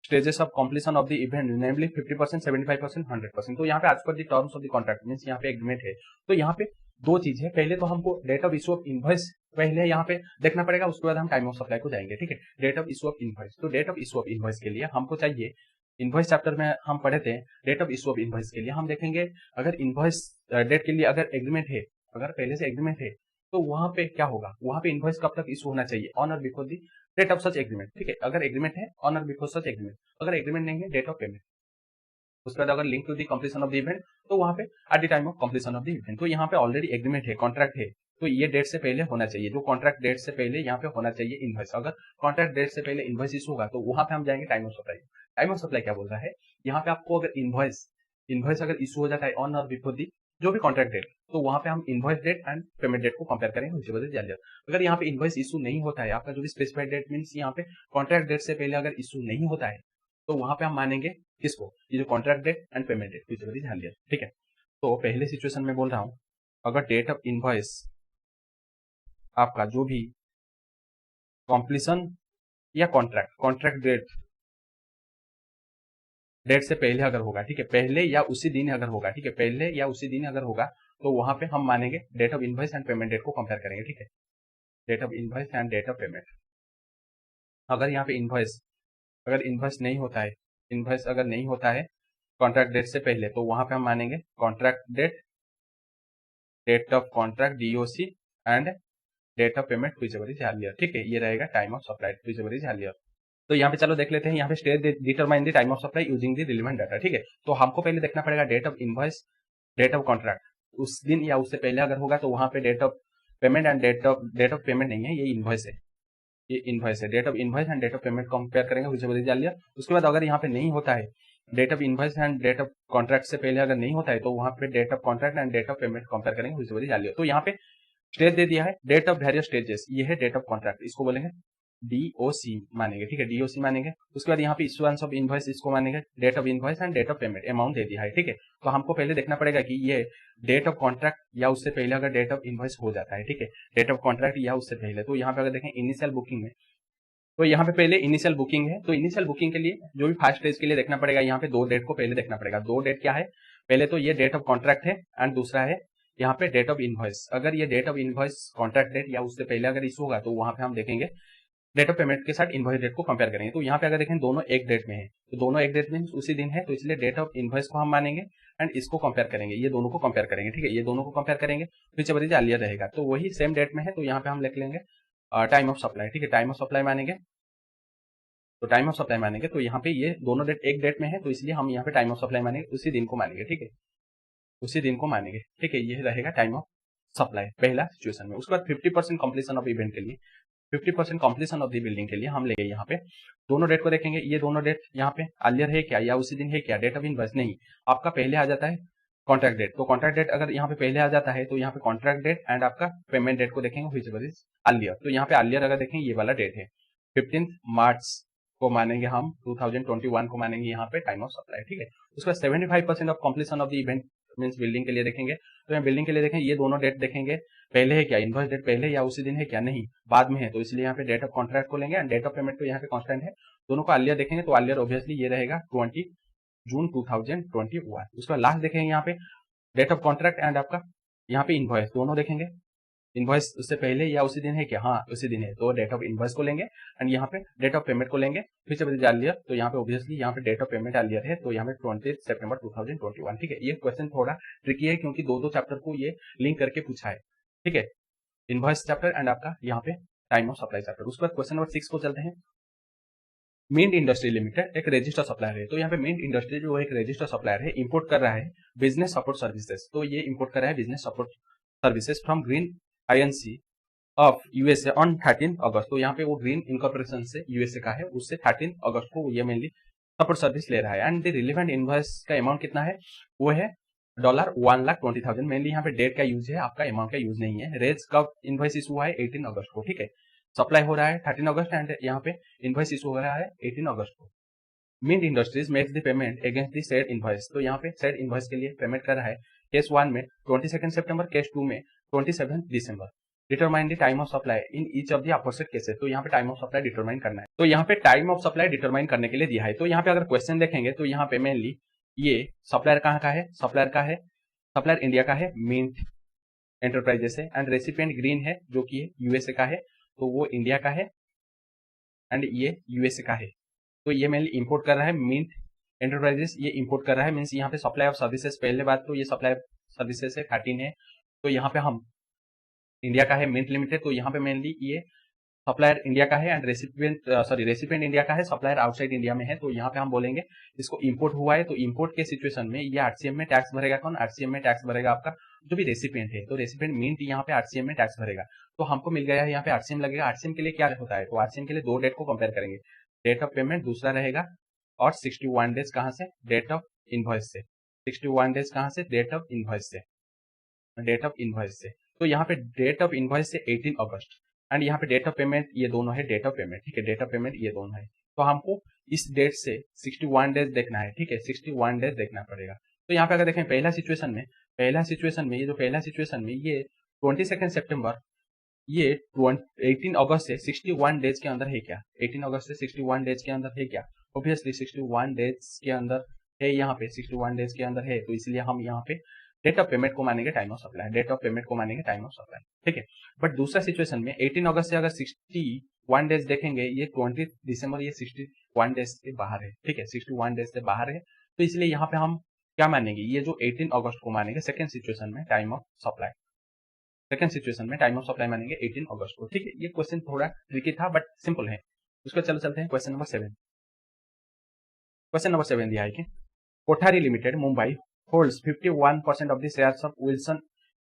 stages of completion of the event namely 50%, 75%, 100%। तो यहाँ पे as per the terms of the contract means यहाँ पे agreement है। तो यहाँ पे दो चीज है, पहले तो हमको date of issue of invoice पहले यहाँ पे देखना पड़ेगा, उसके बाद हम टाइम ऑफ सप्लाई को जाएंगे, ठीक है। Date of issue of invoice, तो date of issue of invoice के लिए हमको चाहिए इनवॉइस चैप्टर में हम पढ़े थे date of issue of invoice के लिए हम देखेंगे अगर इनवॉइस डेट के लिए अगर एग्रीमेंट है, अगर पहले से एग्रीमेंट है तो वहां पे क्या होगा, वहां पे इनवॉइस कब तक इशू होना चाहिए, ऑन और before the date of such agreement. ठीक है, अगर एग्रीमेंट है ऑन और बिफोर सच एग्रीमेंट, अगर एग्रीमेंट नहीं है डेट ऑफ पेमेंट। उसके बाद अगर link to the completion of the event तो वहां पे at the time of completion of the event. तो यहाँ पे ऑलरेडी एग्रीमेंट है, कॉन्ट्रैक्ट है, तो ये डेट से पहले होना चाहिए, जो कॉन्ट्रैक्ट डेट से पहले यहाँ पे होना चाहिए इनवॉइस। अगर कॉन्ट्रैक्ट डेट से पहले इनवॉइस इशू होगा तो वहां पे हम जाएंगे time of supply. Time of supply क्या बोल रहा है, यहाँ पे आपको अगर इनवॉइस अगर इशू हो जाता है ऑन और बिफोर दी जो भी कॉन्ट्रैक्ट डेट, तो वहां पे हम invoice date and payment date को कंपेयर करेंगे उसी वजह से जान लिया। अगर यहाँ पे इनवॉइस इशू नहीं होता है, आपका जो भी स्पेसिफाइड डेट मींस यहाँ पे कॉन्ट्रैक्ट डेट से पहले अगर इशू नहीं होता है तो वहां पे हम मानेंगे किसको, ये जो contract date and payment date की वजह ध्यान लिया। ठीक है, तो पहले सिचुएशन में बोल रहा हूँ अगर डेट ऑफ इनवॉइस आपका जो भी कॉम्प्लीशन या कॉन्ट्रैक्ट डेट से पहले अगर होगा, ठीक है, पहले या उसी दिन अगर होगा, ठीक है, पहले या उसी दिन अगर होगा तो वहां पे हम मानेंगे date of invoice and payment date को कंपेयर करेंगे। ठीक है, date of invoice and date of payment. अगर यहाँ पे इनवॉइस नहीं होता है, इनवॉइस अगर नहीं होता है कॉन्ट्रैक्ट डेट से पहले तो वहां पे हम मानेंगे contract date of contract DOC and date of payment whichever is earlier. ठीक है, ये रहेगा time of supply whichever is earlier. तो यहाँ पे चलो देख लेते हैं, यहाँ पे state determine the time of supply using the relevant data. ठीक है, तो हमको पहले देखना पड़ेगा date of invoice, date of contract उस दिन या उससे पहले अगर होगा तो वहां पे date of payment and date of payment नहीं है, ये इनवॉइस है, ये इनवॉइस है। Date of invoice and date of payment compare करेंगे व्हिचएवर इज अर्लियर। उसके बाद अगर यहाँ पे नहीं होता है date of invoice and date of contract से पहले अगर नहीं होता है तो वहां पे date of contract and date of payment compare करेंगे व्हिचएवर इज अर्लियर। तो यहाँ पे स्टेज दे दिया है डेट ऑफ वेरियस स्टेजेस, ये है डेट ऑफ कॉन्ट्रैक्ट, इसको बोलेंगे डीओसी मानेंगे। ठीक है, डीओसी मानेंगे। उसके बाद यहाँ पे इशुएंस ऑफ इनवॉइस, इसको मानेंगे date of invoice and date of payment, amount दे दिया है। ठीक है, तो हमको पहले देखना पड़ेगा कि ये डेट ऑफ कॉन्ट्रैक्ट या उससे पहले अगर डेट ऑफ इनवॉइस हो जाता है, ठीक है, डेट ऑफ कॉन्ट्रैक्ट या उससे पहले, तो यहाँ पे अगर देखें इनिशियल बुकिंग में, तो यहाँ पे पहले इनिशियल बुकिंग है, तो इनिशियल बुकिंग के लिए जो भी फर्स्ट स्टेज के लिए देखना पड़ेगा, यहाँ पे दो डेट को पहले देखना पड़ेगा। दो डेट क्या है, पहले तो ये डेट ऑफ कॉन्ट्रैक्ट है एंड दूसरा है यहाँ पे डेट ऑफ इनवॉइस। अगर ये date of invoice contract date या उससे पहले अगर इशू होगा तो वहां पे हम देखेंगे डेट ऑफ पेमेंट के साथ इनवॉइस डेट को कंपेयर करेंगे। तो यहाँ पे अगर देखें दोनों एक डेट में है, तो दोनों एक डेट में उसी दिन है, तो इसलिए डेट ऑफ इनवॉइस को हम मानेंगे एंड इसको कंपेयर करेंगे, ये दोनों को कंपेयर करेंगे। ठीक है, ये दोनों को कंपेयर करेंगे व्हिचएवर इज अर्लियर रहेगा, तो वही सेम डेट में है, तो यहाँ पे हम लिख लेंगे टाइम ऑफ सप्लाई। ठीक है, टाइम ऑफ सप्लाई मानेंगे, तो टाइम ऑफ सप्लाई मानेंगे, तो यहाँ पे ये दोनों डेट एक डेट में है, तो इसलिए हम यहाँ पे टाइम ऑफ सप्लाई मानेंगे, उसी दिन को मानेंगे। ठीक है, उसी दिन को मानेंगे। ठीक है, ये रहेगा टाइम ऑफ सप्लाई पहला सिचुएशन में। उसके बाद 50% कंप्लीशन ऑफ इवेंट के लिए, 50% कंप्लीशन ऑफ द बिल्डिंग के लिए हम लेंगे यहाँ पे दोनों डेट को देखेंगे, ये दोनों डेट यहाँ पे अर्लियर है क्या या उसी दिन है क्या, डेट ऑफ इनवॉइस नहीं, आपका पहले आ जाता है कॉन्ट्रैक्ट डेट। तो कॉन्ट्रैक्ट डेट अगर यहाँ पे पहले आ जाता है तो यहाँ पे कॉन्ट्रैक्ट डेट एंड आपका पेमेंट डेट को देखेंगे व्हिचएवर इज अर्लियर। तो यहाँ पे अर्लियर अगर देखें ये वाला डेट है 15 मार्च को मानेंगे हम, 2021 को मानेंगे यहाँ पे टाइम ऑफ सप्लाई। ठीक है, उसके बाद 75% of completion of the event means building के लिए देखेंगे, तो यहाँ बिल्डिंग के लिए देखें ये दोनों डेट देखेंगे, पहले है क्या इनवॉइस डेट पहले या उसी दिन है क्या, नहीं बाद में है, तो इसलिए यहाँ पे डेट ऑफ कॉन्ट्रैक्ट को लेंगे एंड डेट ऑफ पेमेंट तो यहाँ पे कांस्टेंट है, दोनों को अर्लियर देखेंगे, तो अर्लियर ऑब्वियसली ये रहेगा 20 जून 2021। उसके बाद लास्ट देखेंगे यहाँ पे डेट ऑफ कॉन्ट्रैक्ट एंड आपका यहाँ पे इनवॉइस, दोनों देखेंगे, इनवॉइस उससे पहले या उसी दिन है क्या, हाँ उसी दिन है, तो डेट ऑफ इनवॉइस को लेंगे एंड यहाँ पे डेट ऑफ पेमेंट को लेंगे व्हिचएवर इज अर्लियर, तो यहाँ पे ऑब्वियसली यहाँ पे डेट ऑफ पेमेंट अर्लियर है, तो यहाँ पे 20 सितंबर 2021। ठीक है, ये क्वेश्चन थोड़ा ट्रिकी है क्योंकि दो चैप्टर को ये लिंक करके पूछा है। ठीक है, इनवॉइस चैप्टर एंड आपका यहाँ पे टाइम ऑफ सप्लाई चैप्टर। उसके बाद क्वेश्चन नंबर 6 को चलते हैं। मिंट इंडस्ट्री लिमिटेड एक रजिस्टर सप्लायर है, तो यहाँ पे मिंट इंडस्ट्री जो एक रजिस्टर सप्लायर है इंपोर्ट कर रहा है बिजनेस सपोर्ट सर्विसेज, तो ये इंपोर्ट कर रहा है business support services from green INC of USA on 13 अगस्त। तो यहाँ पे वो ग्रीन इनकॉर्पोरेशन से यूएसए का है, उससे 13 अगस्त को ये मेनली सपोर्ट सर्विस ले रहा है एंड द रिलेवेंट इनवॉइस का अमाउंट कितना है, वो है $1,20,000। मेनली यहाँ पे डेट का यूज है, आपका अमाउंट का यूज नहीं है। रेज कब इनवॉइस इशू हुआ है 18 अगस्त को। ठीक है, सप्लाई हो रहा है 13 अगस्त एंड यहाँ पे इनवॉइस इशू हो रहा है 18 अगस्त को। Mint industries makes the payment against the said invoice, तो यहाँ पे सेड इनवॉइस के लिए पेमेंट कर रहा है केस 1 में 22 सितंबर, केस 2 में 27 दिसंबर। Determine the time of supply in each of the opposite cases, तो यहाँ पे टाइम ऑफ सप्लाई डिटरमाइन करना है। तो यहाँ पे टाइम ऑफ सप्लाई डिटरमाइन करने के लिए दिया है, तो यहाँ पे अगर क्वेश्चन देखेंगे तो यहाँ पे मेनली ये सप्लायर कहाँ का है, सप्लायर इंडिया का है मिंट एंटरप्राइजेस है एंड रेसिपिएंट ग्रीन है जो कि यूएसए का है, तो वो इंडिया का है एंड ये यूएसए का है। तो ये मेनली इंपोर्ट कर रहा है मिंट एंटरप्राइजेस ये इंपोर्ट कर रहा है, मीन्स यहाँ पे सप्लाई ऑफ सर्विसेज, पहले बात तो ये सप्लाई ऑफ सर्विसेज है 13 है, तो यहाँ पे हम इंडिया का है मिंट लिमिटेड, तो यहाँ पे मेनली ये सप्लायर इंडिया का है एंड रेसिपिएंट इंडिया का है, सप्लायर आउटसाइड इंडिया में है, तो यहाँ पे हम बोलेंगे इसको इंपोर्ट हुआ है, तो इंपोर्ट के सिचुएशन में ये आरसीएम में टैक्स भरेगा। कौन? आरसीएम में टैक्स भरेगा आपका जो भी रेसिपिएंट है, तो रेसिपिएंट मिंट यहाँ पे आरसीएम में टैक्स भरेगा। तो हमको मिल गया है यहाँ पे आरसीएम लगेगा। आरसीएम के लिए क्या होता है? तो आरसीएम के लिए दो डेट को कंपेयर करेंगे, डेट ऑफ पेमेंट दूसरा रहेगा और 61 डेज कहाँ से? डेट ऑफ इनवॉइस से। 61 डेज कहाँ से? डेट ऑफ इनवॉइस से, डेट ऑफ इनवॉइस से। तो यहाँ पे डेट ऑफ इनवॉइस से 18 अगस्त एंड यहाँ पे डेट ऑफ पेमेंट ये दोनों है, डेट ऑफ पेमेंट, ठीक है, डेट ऑफ पेमेंट ये दोनों है। तो हमको इस डेट से 61 डेज देखना है, ठीक है, 61 डेज देखना पड़ेगा। तो यहाँ पे अगर देखें पहला सिचुएशन में ये जो पहला सिचुएशन में ये 22 सितंबर, ये 18 अगस्त से 61 डेज के अंदर है क्या? 18 अगस्त से 61 डेज के अंदर है क्या? ऑब्वियसली 61 डेज के अंदर है, यहाँ पे 61 डेज के अंदर है, तो इसलिए हम यहाँ पे डेट ऑफ पेमेंट को मानेंगे time of supply, date of payment को मानेंगे टाइम ऑफ सप्लाई, ठीक है। बट दूसरा सिचुएशन में 18 अगस्त से अगर 61 डेज देखेंगे, ये 20 दिसंबर ये 61 डेज के बाहर है, ठीक है, 61 डेज से बाहर है, तो इसलिए यहाँ पे हम क्या मानेंगे? ये जो 18 अगस्त को मानेंगे सेकेंड सिचुएशन में time of supply, second situation में टाइम ऑफ सप्लाई मानेंगे 18 अगस्त को, ठीक है। ये क्वेश्चन थोड़ा ट्रिकी था बट सिंपल है। उसको चलते हैं क्वेश्चन नंबर 7। क्वेश्चन नंबर 7 दिया है कि Kothari limited Mumbai holds 51% of the shares of Wilson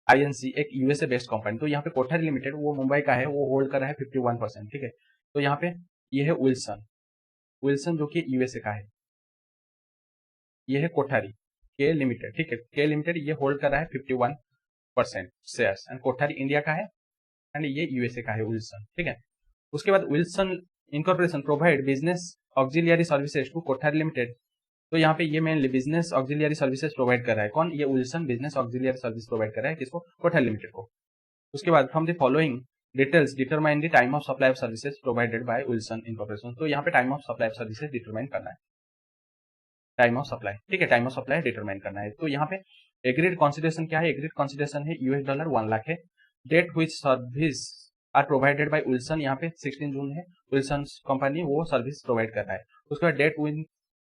INC, एक यूएसए बेस्ड कंपनी। तो यहाँ पे कोठारी लिमिटेड वो मुंबई का है, वो होल्ड कर रहा है 51%, ठीक है। तो यहाँ पे ये है विल्सन जो कि यूएसए का है, ये है कोठारी के लिमिटेड, ठीक है, के लिमिटेड ये होल्ड कर रहा है 51% शेयर्स एंड कोठारी इंडिया का है एंड ये यूएसए का है विल्सन, ठीक है। उसके बाद Wilson incorporation provide business auxiliary services to Kothari limited. तो यहाँ पे ये mainly business auxiliary services provide कर रहा है। कौन? ये Wilson business auxiliary service provide कर रहा है किसको? कोठारी लिमिटेड को। उसके बाद from the following details determine the time of supply of services provided by Wilson incorporation. तो यहाँ पे time of supply of services determine करना है, टाइम ऑफ सप्लाई, ठीक है, टाइम ऑफ सप्लाई डिटरमाइन करना है। तो यहाँ पे एग्रीड कंसिडरेशन क्या है? एग्रीड कंसिडरेशन है $1 1 लाख है। Date which service are provided by Wilson, यहाँ पे 16 जून है, विल्सन कंपनी वो सर्विस प्रोवाइड कर रहा है। उसके बाद date when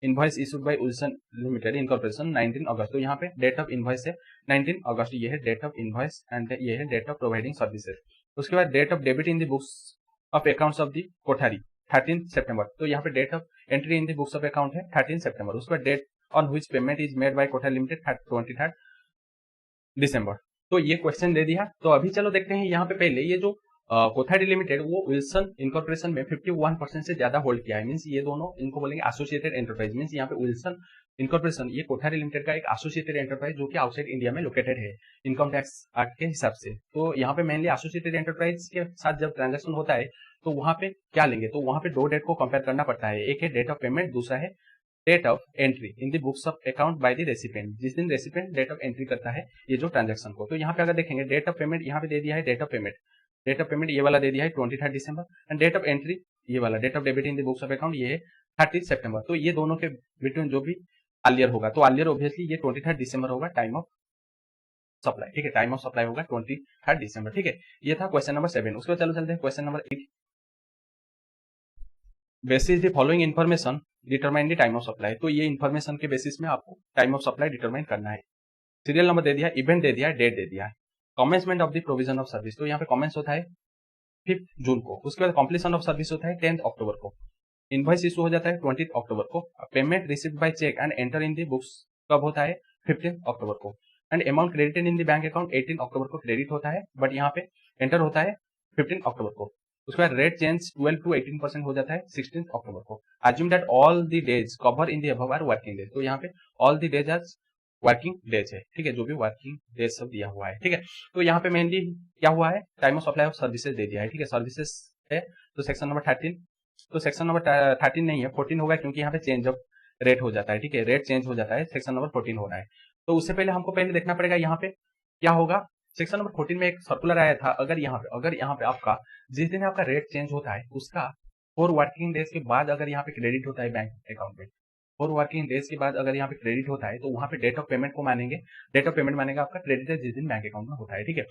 invoice issued by Wilson limited incorporation 19 August. तो यहाँ पे डेट ऑफ इनवॉइस है 19 अगस्त, ये है डेट ऑफ इनवॉइस एंड ये है डेट ऑफ प्रोवाइडिंग सर्विसेज। उसके बाद date of debit in the books of accounts of the Kothari 13 September. तो यहाँ पे date of entry in the books of account है 13 सितंबर। उसके बाद date on which payment is made by Kothari limited 23 December. तो ये क्वेश्चन दे दिया। तो अभी चलो देखते हैं यहाँ पे पहले ये जो कोठारी लिमिटेड वो विल्सन इनकॉर्पोरेशन में 51% से ज्यादा होल्ड किया है, मींस ये दोनों इनको बोलेंगे एसोसिएटेड एंटरप्राइज। मींस यहाँ पे विल्सन इनकॉर्पोरेशन ये कोठारी लिमिटेड का एक एसोसिएटेड एंटरप्राइज जो कि आउटसाइड इंडिया में लोकेटेड है इनकम टैक्स एक्ट के हिसाब से। तो यहाँ पे मेनली एसोसिएटेड एंटरप्राइज के साथ जब ट्रांजेक्शन होता है तो वहां पे क्या लेंगे? तो वहां पे दो डेट को कंपेयर करना पड़ता है, एक है डेट ऑफ पेमेंट, दूसरा है date of entry in the books of account by the recipient, जिस दिन रेसिपिएंट डेट ऑफ एंट्री करता है ये जो ट्रांजेक्शन को। तो यहाँ पे अगर देखेंगे डेट ऑफ पेमेंट यहाँ पे दे दिया है, डेट ऑफ पेमेंट ये वाला दे दिया है 23 दिसंबर एंड डेट ऑफ एंट्री ये वाला date of debit in the books of account ये है 30 सितंबर। तो ये दोनों के बिटवीन जो भी अर्लियर होगा, तो अर्लियर ऑब्वियसली ये 23 दिसंबर होगा टाइम ऑफ सप्लाई, ठीक है, टाइम ऑफ सप्लाई होगा 23 दिसंबर, ठीक है। ये था क्वेश्चन नंबर 7। उसके बाद चलते हैं question number 8। Basis the following information determine the time of supply. तो ये इन्फॉर्मेशन के बेसिस में आपको टाइम ऑफ सप्लाई डिटरमाइन करना है। सीरियल नंबर दे दिया, इवेंट दे दिया, डेट दे दिया है। Commencement of the provision of service, तो यहाँ पे कमेंस होता है 5 जून को। उसके बाद कंप्लीशन ऑफ सर्विस होता है 10 अक्टूबर को। इनवॉइस इशू हो जाता है 20 अक्टूबर को। Payment received by cheque and enter in the books कब होता है? 15 अक्टूबर को। And amount credited in the bank account 18 अक्टूबर को क्रेडिट होता है, बट यहाँ पे एंटर होता है 15 अक्टूबर को। उसके बाद रेट चेंज 12 to 18% हो जाता है 16 अक्टूबर को। Assume that all the days cover in the above are working days. तो यहाँ पे all the days are working days है, ठीक है, जो भी वर्किंग डेज सब दिया हुआ है, ठीक है। तो यहाँ पे मेनली क्या हुआ है? Time of supply of services दे दिया है, ठीक है, सर्विसेज है। तो सेक्शन नंबर 13, तो सेक्शन नंबर 13 नहीं है 14 होगा, क्योंकि यहाँ पे चेंज ऑफ रेट हो जाता है, ठीक है, रेट चेंज हो जाता है, सेक्शन नंबर 14 हो रहा है। तो उससे पहले हमको पहले देखना पड़ेगा यहाँ पे क्या होगा। सेक्शन नंबर 14 में एक सर्कुलर आया था, अगर यहाँ पे आपका जिस दिन आपका रेट चेंज होता है उसका 4 वर्किंग डेज के बाद अगर यहाँ पे क्रेडिट होता है बैंक अकाउंट में, 4 वर्किंग डेज के बाद अगर यहाँ पे क्रेडिट होता है, तो वहां पे डेट ऑफ पेमेंट को मानेंगे। डेट ऑफ पेमेंट मानेगा आपका क्रेडिट है जिस दिन बैंक अकाउंट में होता है, ठीक है।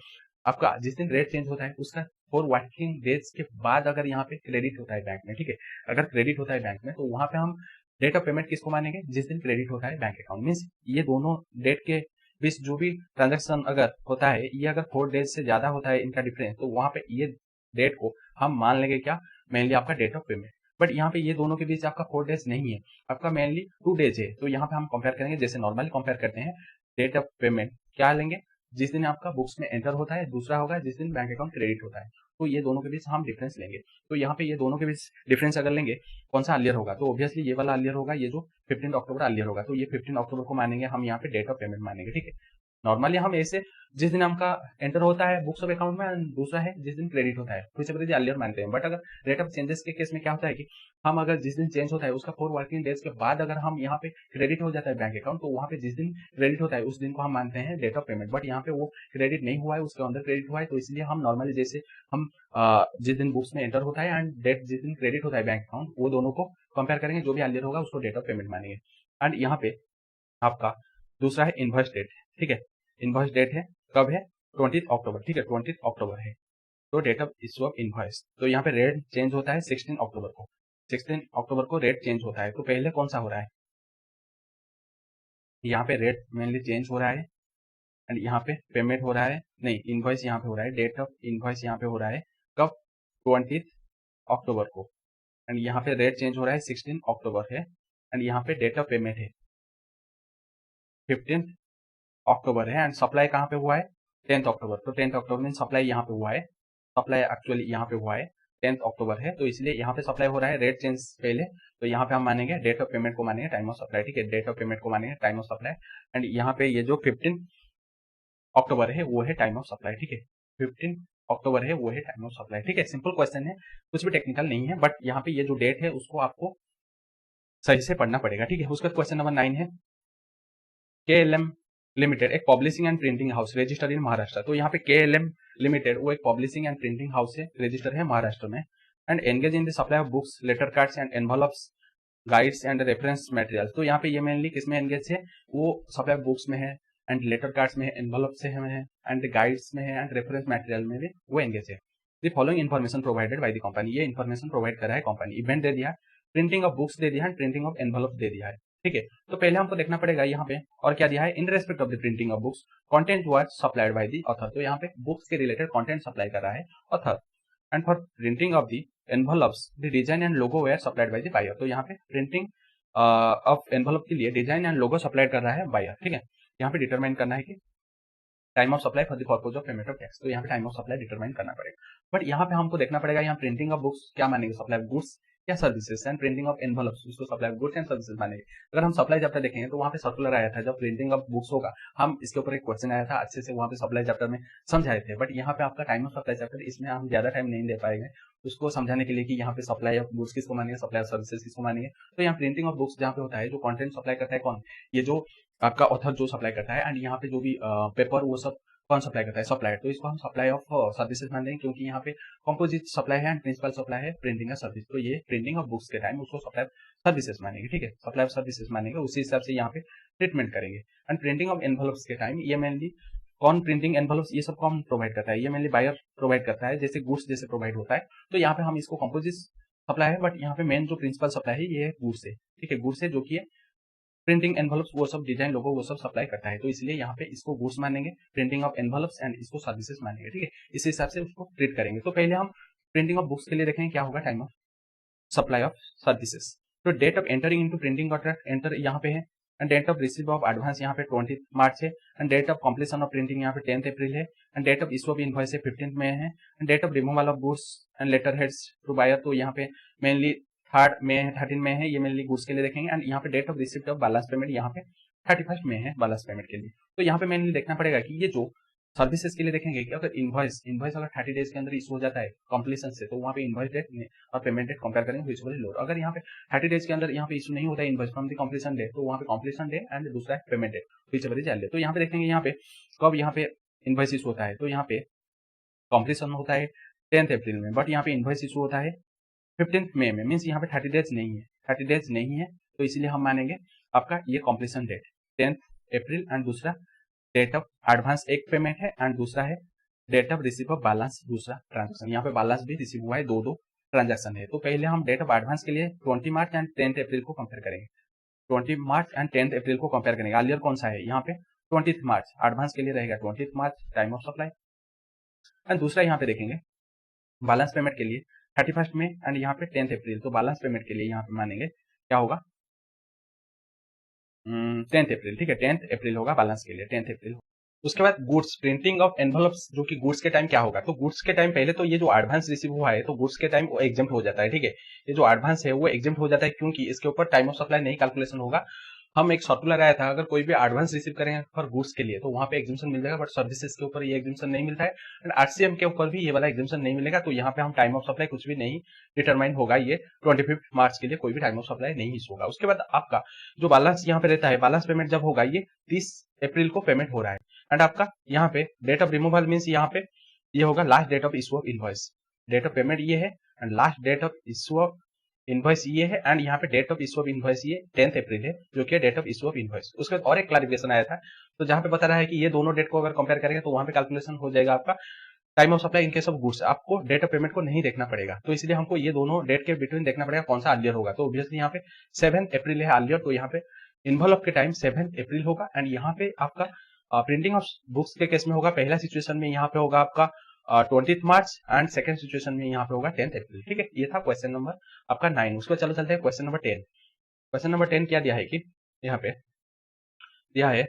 आपका जिस दिन रेट चेंज होता है उसका 4 वर्किंग डेज के बाद अगर यहाँ पे क्रेडिट होता है बैंक में, ठीक है, अगर क्रेडिट होता है बैंक में, तो वहां पे हम डेट ऑफ पेमेंट किसको मानेंगे, जिस दिन क्रेडिट होता है बैंक अकाउंट। मीन्स ये दोनों डेट के बीच जो भी ट्रांजेक्शन अगर होता है, ये अगर 4 डेज से ज्यादा होता है इनका डिफरेंस, तो वहां पे ये डेट को हम मान लेंगे क्या, मेनली आपका डेट ऑफ पेमेंट। बट यहाँ पे ये दोनों के बीच आपका 4 डेज नहीं है, आपका मेनली 2 डेज है। तो यहाँ पे हम कंपेयर करेंगे जैसे नॉर्मली कंपेयर करते हैं, डेट ऑफ पेमेंट क्या लेंगे, जिस दिन आपका बुक्स में एंटर होता है, दूसरा होगा जिस दिन बैंक अकाउंट क्रेडिट होता है। तो ये दोनों के बीच हम डिफरेंस लेंगे। तो यहाँ पे ये दोनों के बीच डिफरेंस अगर लेंगे, कौन सा अर्लियर होगा, तो ऑब्वियसली ये वाला अर्लियर होगा, ये जो 15 अक्टूबर अर्लियर होगा। तो ये 15 अक्टूबर को मानेंगे हम, यहाँ पे डेट ऑफ पेमेंट मानेंगे, ठीक है। नॉर्मली हम ऐसे जिस दिन हमका एंटर होता है बुक्स ऑफ अकाउंट में, दूसरा है जिस दिन क्रेडिट होता है, तो इसे बोलिए अर्लियर मानते हैं। बट अगर रेट ऑफ चेंजेस के केस में क्या होता है कि हम अगर जिस दिन चेंज होता है उसका 4 वर्किंग डेज के बाद अगर हम यहाँ पे क्रेडिट हो जाता है बैंक अकाउंट, तो वहाँ पे जिस दिन क्रेडिट होता है उस दिन को हम मानते हैं डेट ऑफ पेमेंट। बट यहाँ पे वो क्रेडिट नहीं हुआ है, उसके अंदर क्रेडिट हुआ है, तो इसलिए हम नॉर्मली जैसे हम जिस दिन बुक्स में एंटर होता है एंड डेट जिस दिन क्रेडिट होता है बैंक अकाउंट, वो दोनों को कंपेयर करेंगे, जो भी अर्लियर होगा उसको डेट ऑफ पेमेंट मानेंगे। एंड यहाँ पे आपका दूसरा है इनवॉइस डेट, ठीक है। इनवॉइस डेट है कब है, 20 अक्टूबर, ठीक है, 20 अक्टूबर है तो date of issue of invoice. तो यहाँ पे रेट चेंज होता है 16 अक्टूबर को, 16 अक्टूबर को रेट चेंज होता है। तो पहले कौन सा हो रहा है, यहाँ पे रेट मेनली चेंज हो रहा है एंड यहाँ पे पेमेंट हो रहा है, नहीं इनवॉइस यहाँ पे हो रहा है, डेट ऑफ इनवॉइस यहाँ पे हो रहा है कब, 20 अक्टूबर को। एंड यहाँ पे रेट चेंज हो रहा है 16 अक्टूबर है एंड यहाँ पे डेट ऑफ पेमेंट है 15 अक्टूबर है एंड सप्लाई कहाँ पे हुआ है, 10th अक्टूबर। तो 10th अक्टूबर में सप्लाई यहाँ पे हुआ है, सप्लाई एक्चुअली यहाँ पे हुआ है 10th अक्टूबर है, तो इसलिए यहाँ पे सप्लाई हो रहा है, रेट चेंज पहले। तो यहाँ पे हम मानेंगे डेट ऑफ पेमेंट को मानेंगे टाइम ऑफ सप्लाई, ठीक है, डेट ऑफ पेमेंट को मानेंगे टाइम ऑफ सप्लाई। एंड यहाँ पे ये जो 15 अक्टूबर है वो है टाइम ऑफ सप्लाई, ठीक है, 15 अक्टूबर है वो है टाइम ऑफ सप्लाई, ठीक है। सिंपल क्वेश्चन है, कुछ भी टेक्निकल नहीं है, बट यहाँ पे ये जो डेट है उसको आपको सही से पढ़ना पड़ेगा, ठीक है। उसका क्वेश्चन नंबर 9 है, KLM लिमिटेड एक publishing and printing house register in Maharashtra. तो यहाँ पे KLM लिमिटेड वो एक पब्लिशिंग एंड प्रिंटिंग हाउस है, रजिस्टर है महाराष्ट्र में। And engage in the supply of books, letter cards and envelopes, guides and reference material. तो यहाँ पे ये मेनली किसमें एंगेज है, वो सप्लाई बुक्स में है एंड लेटर कार्ड्स में है, एनवलप से है एंड गाइड्स में है एंड रेफरेंस मटेरियल में भी वो एंगेज है। The following information provided by the company, ये इन्फॉर्मेशन प्रोवाइड कर रहा है कंपनी। इवेंट दे दिया, प्रिंटिंग ऑफ बुक्स दे दिया है, प्रिंटिंग ऑफ एनवलप दे दिया है, ठीक है। तो पहले हमको देखना पड़ेगा यहाँ पे और क्या दिया है, in respect of the printing of books content was supplied by the author. तो यहाँ पे बुक्स के रिलेटेड कंटेंट सप्लाई कर रहा है author. And for printing of the envelopes the design and logo were supplied by the buyer. तो यहाँ पे प्रिंटिंग ऑफ एनवलप के लिए डिजाइन एंड लोगो सप्लाई कर रहा है बायर, ठीक है। यहाँ पे डिटरमाइन करना है कि time of supply for the purpose of payment of tax. तो यहाँ पे टाइम ऑफ सप्लाई डिटरमाइन करना पड़ेगा। बट यहाँ पे हमको देखना पड़ेगा, यहाँ प्रिंटिंग ऑफ बुक्स क्या मानेंगे, सप्लाई ऑफ गुड्स या services, and printing of envelopes उसको supply of goods and services मानेंगे। अगर हम सप्लाई चैप्टर देखेंगे तो वहाँ पे सर्कुलर आया था, जब प्रिंटिंग ऑफ बुक्स होगा हम इसके ऊपर एक क्वेश्चन आया था, अच्छे से वहाँ पे सप्लाई चैप्टर में समझाए थे। बट यहाँ पे आपका टाइम ऑफ सप्लाई चैप्टर, इसमें हम ज्यादा टाइम नहीं दे पाएंगे उसको समझाने के लिए कि यहाँ पे सप्लाई ऑफ गुड्स किसको मानेंगे, सप्लाई ऑफ सर्विसेज किसको मानेंगे। तो यहाँ प्रिंटिंग ऑफ बुक्स जहाँ पे होता है, जो कंटेंट सप्लाई करता है कौन, ये जो आपका ऑथर जो सप्लाई करता है, एंड यहाँ पे जो भी पेपर वो सब कौन सप्लाई करता है, सप्लायर। तो इसको हम सप्लाई ऑफ सर्विसेज मान लेंगे, क्योंकि यहाँ पे कंपोजिट सप्लाई है एंड प्रिंसिपल सप्लाई है प्रिंटिंग ऑफ सर्विस। तो ये प्रिंटिंग ऑफ बुक्स के टाइम उसको सप्लाई सर्विसेज मानेंगे, ठीक है, सप्लाई ऑफ सर्विसेज मानेंगे, उसी हिसाब से यहाँ पे ट्रीटमेंट करेंगे। एंड प्रिंटिंग ऑफ एनवलप्स के टाइम ये मेनली कौन प्रिंटिंग एनवलप्स ये सब कौन प्रोवाइड करता है, ये मेनली बायर प्रोवाइड करता है, जैसे गुड्स जैसे प्रोवाइड होता है। तो यहाँ पे हम इसको कंपोजिट सप्लाई है, बट यहाँ पे मेन जो प्रिंसिपल सप्लाई है ये है गुड्स है, ठीक है, गुड्स है, जो कि प्रिंटिंग एनवलप्स वो सब डिजाइन लोगो वो सब सप्लाई करता है। तो इसलिए यहाँ पे इसको गुड्स मानेंगे, प्रिंटिंग ऑफ एनवलप्स, एंड इसको सर्विसेज मानेंगे, ठीक है, इस हिसाब से उसको ट्रीट करेंगे। तो पहले हम प्रिंटिंग ऑफ बुक्स के लिए देखेंगे क्या होगा, time of supply of services. तो date of entering into printing contract enter यहाँ पे है, and date of receive of advance यहाँ पे 20 मार्च है, and date of completion of printing यहाँ पे 10 अप्रैल है, and date of issue of invoice 15 मई है, and date of removal of goods and letter heads to buyer. तो यहाँ पे मेनली 3 मई है, 13 मई है, ये मेनली गुड्स के लिए देखेंगे। एंड यहाँ पे date of receipt of balance payment यहाँ पे 31 मई है बैलेंस पेमेंट के लिए। तो यहाँ पे मेनली देखना पड़ेगा कि ये जो सर्विसेज के लिए देखेंगे कि अगर इनवॉइस अगर 30 डेज के अंदर इशू हो जाता है कंप्लीशन से, तो वहाँ पे इनवॉइस डेट और पेमेंट डेट कंपेयर करेंगे विच लोड। अगर यहाँ पे 30 डेज के अंदर यहाँ पे इशू नहीं होता है invoice from the completion date, तो वहाँ पे कंप्लीशन डे एंड दूसरा है पेमेंट डेट विच एवर। तो यहाँ पे देखेंगे यहाँ पे कब यहाँ पे इनवॉइस इशू होता है, तो यहाँ पे कंप्लीशन होता है 10 अप्रैल में, बट यहाँ पे इनवॉइस इशू होता है 15 मई में। मीन्स यहाँ पे 30 डेज नहीं है, 30 डेज नहीं है, तो इसीलिए हम मानेंगे आपका ये कंप्लीशन डेट 10 अप्रैल, एंड दूसरा डेट ऑफ एडवांस एक पेमेंट है, एंड दूसरा है date of receive of balance दूसरा ट्रांजेक्शन। यहाँ पे बैलेंस भी रिसीव हुआ है, दो ट्रांजैक्शन है। तो पहले हम डेट ऑफ एडवांस के लिए 20 मार्च एंड 10 अप्रैल को कंपेयर करेंगे। 20 मार्च एंड 10 अप्रैल को कंपेयर करेंगे। अर्लियर कौन सा है यहाँ पे 20 मार्च, एडवांस के लिए रहेगा 20 मार्च टाइम ऑफ सप्लाई। एंड दूसरा यहाँ पे देखेंगे बैलेंस पेमेंट के लिए 31 में एंड यहाँ पे 10 अप्रैल। तो बैलेंस पेमेंट के लिए यहाँ पे मानेंगे क्या होगा 10 अप्रैल, ठीक है 10 अप्रैल होगा बैलेंस के लिए 10 अप्रैल। उसके बाद गुड्स, प्रिंटिंग ऑफ एनवलप्स, जो कि गुड्स के टाइम क्या होगा, तो गुड्स के टाइम पहले तो ये जो एडवांस रिसीव हुआ है तो गुड्स के टाइम वो एग्जेम्प्ट हो जाता है, ठीक है। ये जो एडवांस है वो एग्जेम्प्ट हो जाता है क्योंकि इसके ऊपर टाइम ऑफ सप्लाई नहीं कैलकुलेशन होगा। हम एक सर्कुलर आया था, अगर कोई भी एडवांस रिसीव करेंगे फॉर गुड्स के लिए तो वहां पे एग्जेम्पशन मिल जाएगा, बट सर्विसेज के ऊपर ये एग्जेम्पशन नहीं मिलता है एंड आरसीएम के ऊपर भी ये वाला एग्जेम्पशन नहीं मिलेगा। तो यहाँ पे हम टाइम ऑफ सप्लाई कुछ भी नहीं डिटरमाइन होगा, ये 25 मार्च के लिए कोई भी टाइम ऑफ सप्लाई नहीं इशू होगा। उसके बाद आपका जो बैलेंस यहाँ पे रहता है, बैलेंस पेमेंट जब होगा ये 30 अप्रैल को पेमेंट हो रहा है एंड आपका यहाँ पे डेट ऑफ रिमूवल मीन्स यहाँ पे ये होगा last date of issue of invoice. Date of payment ये है and last date of issue of invoice ये है एंड यहाँ पे date of issue of invoice ये 10 अप्रैल है जो कि date of issue of invoice. उसके बाद और एक क्लैरिफिकेशन आया था, तो जहाँ पे बता रहा है कि ये दोनों डेट को अगर कंपेयर करेंगे तो वहां पे कैलकुलेशन हो जाएगा आपका time of supply in case of goods. आपको डेट ऑफ पेमेंट को नहीं देखना पड़ेगा, तो इसलिए हमको ये दोनों डेट के बिटवीन देखना पड़ेगा कौन सा अर्लियर होगा। तो ऑब्वियसली यहाँ पे 7 अप्रैल है अर्लियर, तो यहाँ पे इन्वॉल्व के टाइम 7 अप्रैल होगा एंड यहाँ पे आपका प्रिंटिंग ऑफ बुक्स के केस में होगा, पहला सिचुएशन में यहाँ पे होगा आपका 20 मार्च एंड सेकंड सिचुएशन में यहाँ पे होगा 10 अप्रैल, ठीक है। ये था क्वेश्चन नंबर आपका 9। उसके बाद चलो चलते हैं क्वेश्चन नंबर 10। क्वेश्चन नंबर 10 क्या दिया है कि यहाँ पे दिया है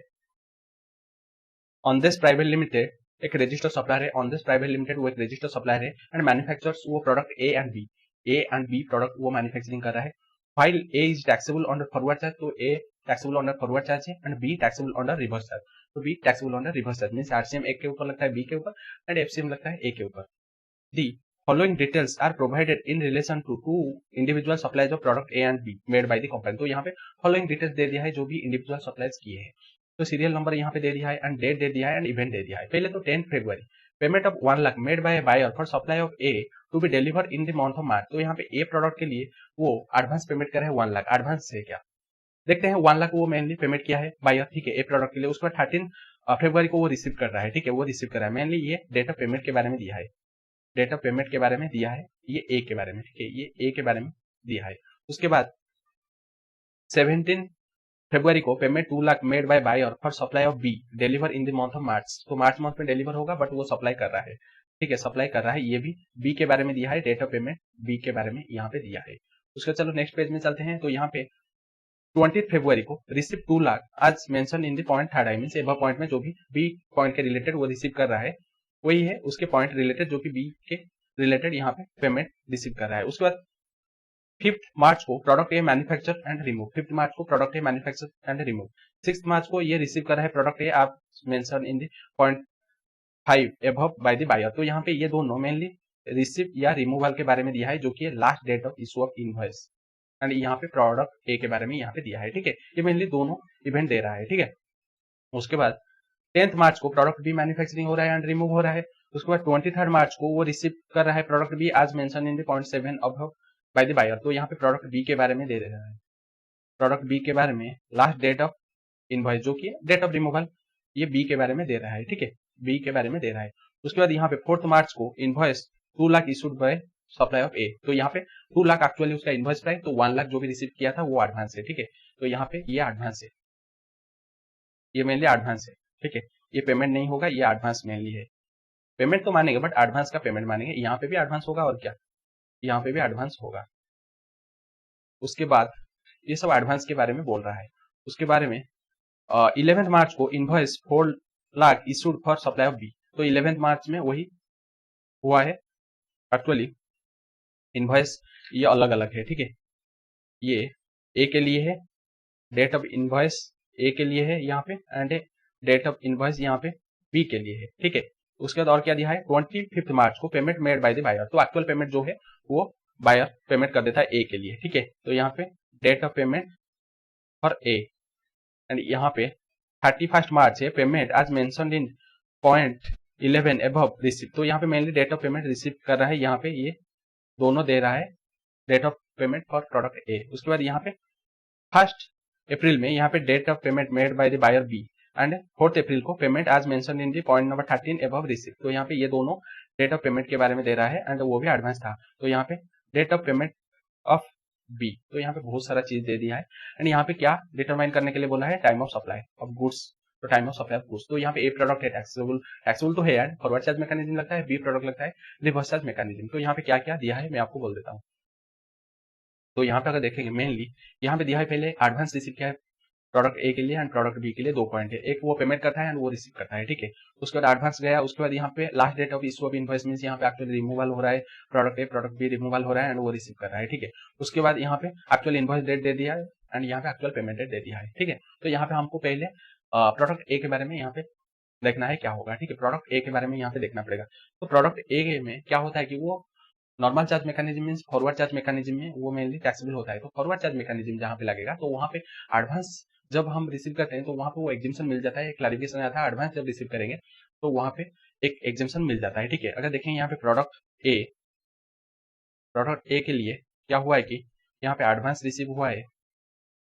ऑन दिस प्राइवेट लिमिटेड एक रजिस्टर सप्लायर है, ऑन दिस प्राइवेट लिमिटेड वो एक रजिस्टर सप्लायर है एंड मैन्युफैक्चरर्स वो product A and B product वो मैन्युफैक्चरिंग कर रहा है। File A is taxable on forward charge, तो A taxable on forward charge है and B taxable on reverse charge. तो B taxable on reverse charge means RCM A के ऊपर लगता है बी के ऊपर एंड एफसीएम लगता है ए के ऊपर। The following details are provided in relation to two individual supplies of product A and B made by the company. तो यहाँ पे फॉलोइंग डिटेल्स दे दिया है जो भी इंडिविजुअल सप्लाईज किए हैं। तो सीरियल नंबर यहाँ पे दे दिया है एंड डेट दे दिया है एंड इवेंट दे दिया है। पहले तो 10 फरवरी payment of 1 lakh made by buyer for supply of A to B deliver in the month of March. तो यहाँ पे ए प्रोडक्ट के लिए वो एडवांस पेमेंट कर रहे हैं 1 लाख। एडवांस है क्या देखते हैं, 1 लाख वो मेनली पेमेंट किया है बायर, ठीक है, ए प्रोडक्ट के लिए। उसके बाद 13 फरवरी को वो रिसीव कर रहा है, ठीक है, वो रिसीव कर रहा है। मेनली ये डेट ऑफ पेमेंट के बारे में दिया है, डेट ऑफ पेमेंट के बारे में दिया है, ये ए के बारे में, ठीक है, ये ए के बारे में दिया है। उसके बाद 17 फरवरी को payment 2 lakh made by buyer for supply of B deliver in the month of March. तो मार्च मंथ में डिलीवर होगा बट वो सप्लाई कर रहा है, ठीक है, सप्लाई कर रहा है। ये भी बी के बारे में दिया है, डेट ऑफ पेमेंट बी के बारे में यहाँ पे दिया है। उसके चलो नेक्स्ट पेज में चलते हैं। तो यहाँ पे 20 फरवरी को रिसीव 2 लाख आज mention in the point third I means above point में जो भी बी पॉइंट के रिलेटेड वो रिसीव कर रहा है वही है उसके पॉइंट रिलेटेड जो कि बी के रिलेटेड यहाँ पे पेमेंट रिसीव कर रहा है। उसके बाद 5th मार्च को product A manufacture and remove, 5th March को product A manufacture and remove. 6th March को ये रिसीव कर रहा है प्रोडक्ट ए आप mention in the point 5 above by the buyer. तो यहाँ पे ये दोनों मेनली रिसीव या रिमूवल के बारे में दिया है जो कि last date of issue of invoice and यहाँ पे प्रोडक्ट ए के बारे में यहाँ पे दिया है, ठीक है। ये मेनली दोनों इवेंट दे रहा है, ठीक है। उसके बाद 10th मार्च को प्रोडक्ट बी मैन्युफैक्चरिंग हो रहा है एंड रिमूव हो रहा है। उसके बाद 23rd मार्च को वो रिसीव कर रहा है प्रोडक्ट बी आज mention in the point 7 of by the buyer. तो यहाँ पे प्रोडक्ट बी के बारे में दे रहा है, प्रोडक्ट बी के बारे में लास्ट डेट ऑफ इनवॉइस जो कि डेट ऑफ रिमूवल ये बी के बारे में दे रहा है, ठीक है, बी के बारे में दे रहा है। उसके बाद यहाँ पे 4th मार्च को invoice 2 lakh issued by supply of A. तो यहाँ पे 2 लाख एक्चुअली उसका इनवॉइस प्राइस, तो 1 लाख जो भी रिसीव किया था वो एडवांस है, ठीक है। तो यहाँ पे ये एडवांस है, ये मेनली एडवांस है, ठीक है, ये पेमेंट नहीं होगा, ये एडवांस मेनली है। पेमेंट तो मानेंगे बट एडवांस का पेमेंट मानेंगे। यहाँ पे भी एडवांस होगा और क्या, यहाँ पे भी एडवांस होगा। उसके बाद ये सब एडवांस के बारे में बोल रहा है। उसके बारे में 11th मार्च को invoice 4 lakh issued for supply of B. तो 11th मार्च में वही हुआ है एक्चुअली इनवॉइस, ये अलग अलग है, ठीक है, ये ए के लिए है, डेट ऑफ इनवॉइस ए के लिए है यहाँ पे एंड डेट ऑफ इनवॉइस यहाँ पे बी के लिए है, ठीक है। उसके बाद और क्या दिया है 25th मार्च को payment made by the buyer. तो एक्चुअल पेमेंट जो है वो बायर पेमेंट कर देता है ए के लिए, ठीक है। तो यहाँ पे date of payment for A and यहाँ पे 31st मार्च है पेमेंट आज mentioned in point 11 above receive. तो यहाँ पे mainly date of payment receive कर रहा है, यहाँ पे ये दोनों दे रहा है date of payment for product A. उसके बाद यहाँ पे 1 अप्रैल में यहाँ पे date of payment made by the buyer B and 4th April को पेमेंट आज mention in the point number 13 above receive. तो यहाँ पे ये दोनों डेट ऑफ पेमेंट के बारे में दे रहा है एंड वो भी एडवांस था। तो यहाँ पे date of payment of B. तो यहाँ पे बहुत सारा चीज दे दिया है एंड यहाँ पे क्या डिटरमाइन करने के लिए बोला है, time of supply of goods. तो time of supply of goods, तो यहाँ पे ए प्रोडक्ट है टैक्सेबल, टैक्सेबल तो है यार, फॉरवर्ड चार्ज मैकेनिज्म लगता है, बी प्रोडक्ट लगता है रिवर्स चार्ज मैकेनिज्म। तो यहाँ पे क्या क्या दिया है मैं आपको बोल देता हूँ। तो यहाँ पे अगर देखेंगे मेनली यहाँ पे दिया है पहले एडवांस रिसीव क्या है प्रोडक्ट ए के लिए एंड प्रोडक्ट बी के लिए, 2 पॉइंट है, एक वो पेमेंट करता है एंड वो रिसीव करता है, ठीक है। उसके बाद एडवांस गया, उसके बाद यहाँ पे last date of issue of invoice means यहाँ पे एक्चुअली रिमूवल हो रहा है, product A product B removal हो रहा है एंड वो रिसीव कर रहा है, ठीक है। उसके बाद यहाँ पे एक्चुअल इनवॉइस डेट दे दिया है एंड यहाँ पे एक्चुअल पेमेंट डेट दे दिया है, ठीक है। तो यहाँ पे हमको पहले प्रोडक्ट ए के बारे में यहाँ पे देखना है क्या होगा, ठीक है। प्रोडक्ट ए के बारे में यहाँ पे देखना पड़ेगा। तो प्रोडक्ट ए में क्या होता है कि वो normal charge mechanism means forward charge mechanism में वो मेनली टैक्सेबल होता है। तो फॉरवर्ड चार्ज मैकेनिज्म जहाँ पे लगेगा तो वहाँ पे एडवांस जब हम रिसीव करते हैं तो वहाँ पे वो एग्जिम्पशन मिल जाता है, एक क्लैरिफिकेशन आता है, एडवांस जब रिसीव करेंगे तो वहाँ पे एक एग्जिम्पशन मिल जाता है, ठीक है। अगर देखें यहाँ पे प्रोडक्ट ए के लिए क्या हुआ है कि यहाँ पे एडवांस रिसीव हुआ है,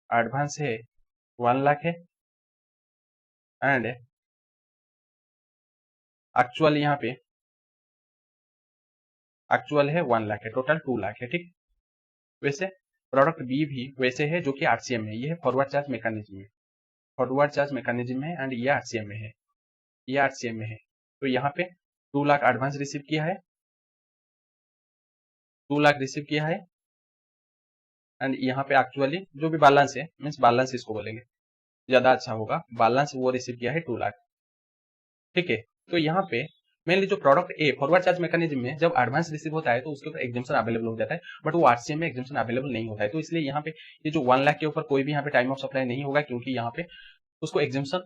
एडवांस है 1 लाख है एंड एक्चुअल यहाँ पे एक्चुअल है 1 लाख है, टोटल 2 लाख है, ठीक। वैसे प्रोडक्ट बी भी वैसे है जो कि आरसीएम है, ये है फॉरवर्ड चार्ज मैकेनिज्म में, फॉरवर्ड चार्ज मैकेनिज्म है एंड ये आरसीएम में है, ये आरसीएम में है। तो यहाँ पे 2 लाख एडवांस रिसीव किया है, 2 लाख रिसीव किया है एंड यहाँ पे एक्चुअली जो भी बैलेंस है मीन्स बैलेंस इसको बोलेंगे ज्यादा अच्छा होगा, बैलेंस वो रिसीव किया है 2 लाख, ठीक है। तो यहाँ पे मेनली जो प्रोडक्ट ए फॉरवर्ड चार्ज मैकेनिज्म में जब एडवांस रिसीव होता है तो उसके ऊपर एग्जाम्पशन अवेलेबल हो जाता है, बट वो आरसीएम में एग्जाम्पशन अवेलेबल नहीं होता है। तो इसलिए यहाँ पे ये जो 1 लाख के ऊपर कोई भी यहाँ पे टाइम ऑफ सप्लाई नहीं होगा, क्योंकि यहाँ पे उसको एग्जाम्पशन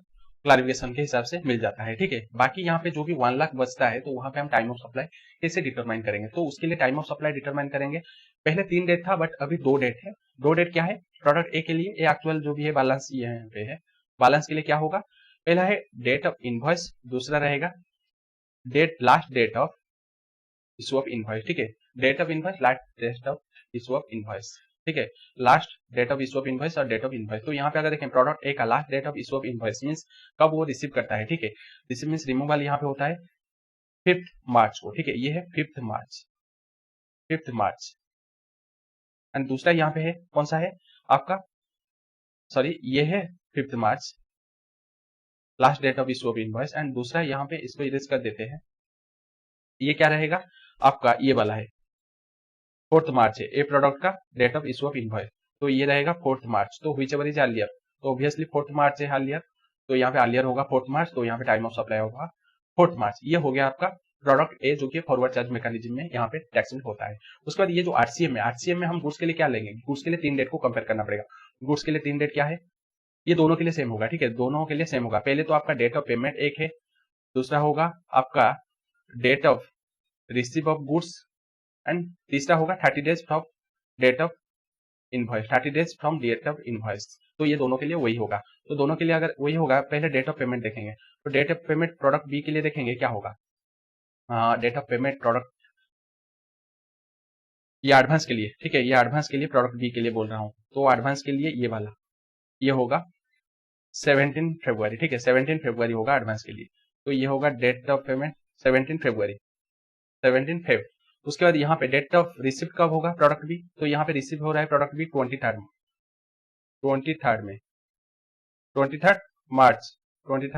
क्लैरिफिकेशन के हिसाब से मिल जाता है, ठीक है। बाकी यहाँ पे जो भी 1 लाख बचता है तो वहां पे हम टाइम ऑफ सप्लाई कैसे डिटरमाइन करेंगे, तो उसके लिए टाइम ऑफ सप्लाई डिटरमाइन करेंगे। पहले 3 डेट था बट अभी 2 डेट है। 2 डेट क्या है प्रोडक्ट ए के लिए, ए एक्चुअल जो भी है बैलेंस यहाँ पे है, बैलेंस के लिए क्या होगा, पहला है डेट ऑफ इनवॉइस, दूसरा रहेगा last date of issue of invoice, ठीक है। Date of invoice, last date of issue of invoice, ठीक है। Last date of issue of invoice और डेट ऑफ इनवॉइस। तो यहाँ पे अगर देखें प्रोडक्ट ए का last date of issue of invoice means कब वो रिसीव करता है, ठीक है। रिसीव मींस रिमूवल यहाँ पे होता है 5th मार्च को, ठीक है। ये है 5th मार्च एंड दूसरा यहाँ पे है कौन सा है आपका, सॉरी ये है 5th March last date of issue of invoice and दूसरा यहाँ पे इसको इरेज कर देते हैं, ये क्या रहेगा आपका, ये वाला है 4th मार्च है ए प्रोडक्ट का date of issue of invoice, तो ये रहेगा 4th मार्च। तो व्हिच एवर इज अर्लियर, तो ऑब्वियसली 4th मार्च है अर्लियर, तो यहाँ पे अर्लियर होगा 4th मार्च, तो यहाँ पे टाइम ऑफ सप्लाई होगा 4th मार्च। ये हो गया आपका प्रोडक्ट ए जो कि फॉरवर्ड चार्ज मैकेनिज्म में यहाँ पे टैक्सेबल होता है। उसके बाद ये जो आरसीएम है, आरसीएम में हम गुड्स के लिए क्या लेंगे, गुड्स के लिए 3 डेट को कंपेयर करना पड़ेगा। गुड्स के लिए 3 डेट क्या है, ये दोनों के लिए सेम होगा, ठीक है, दोनों के लिए सेम होगा। पहले तो आपका डेट ऑफ पेमेंट एक है, दूसरा होगा आपका date of receive of goods and तीसरा होगा 30 days from date of invoice, 30 days from date of invoice. तो ये दोनों के लिए वही होगा। तो दोनों के लिए अगर वही होगा, पहले डेट ऑफ पेमेंट देखेंगे, तो date of payment product B के लिए देखेंगे क्या होगा, डेट ऑफ पेमेंट प्रोडक्ट ये एडवांस के लिए, ठीक है, ये एडवांस के लिए प्रोडक्ट बी के लिए बोल रहा हूँ। तो एडवांस के लिए ये वाला ये होगा 17 फरवरी, ठीक है, 17 फरवरी होगा एडवांस के लिए। तो ये होगा डेट ऑफ पेमेंट 17 फरवरी, 17 फेब। उसके बाद यहाँ पे डेट ऑफ रिसिप्ट कब होगा प्रोडक्ट बी, तो यहाँ पे रिसीव हो रहा है प्रोडक्ट बी 23rd में 23rd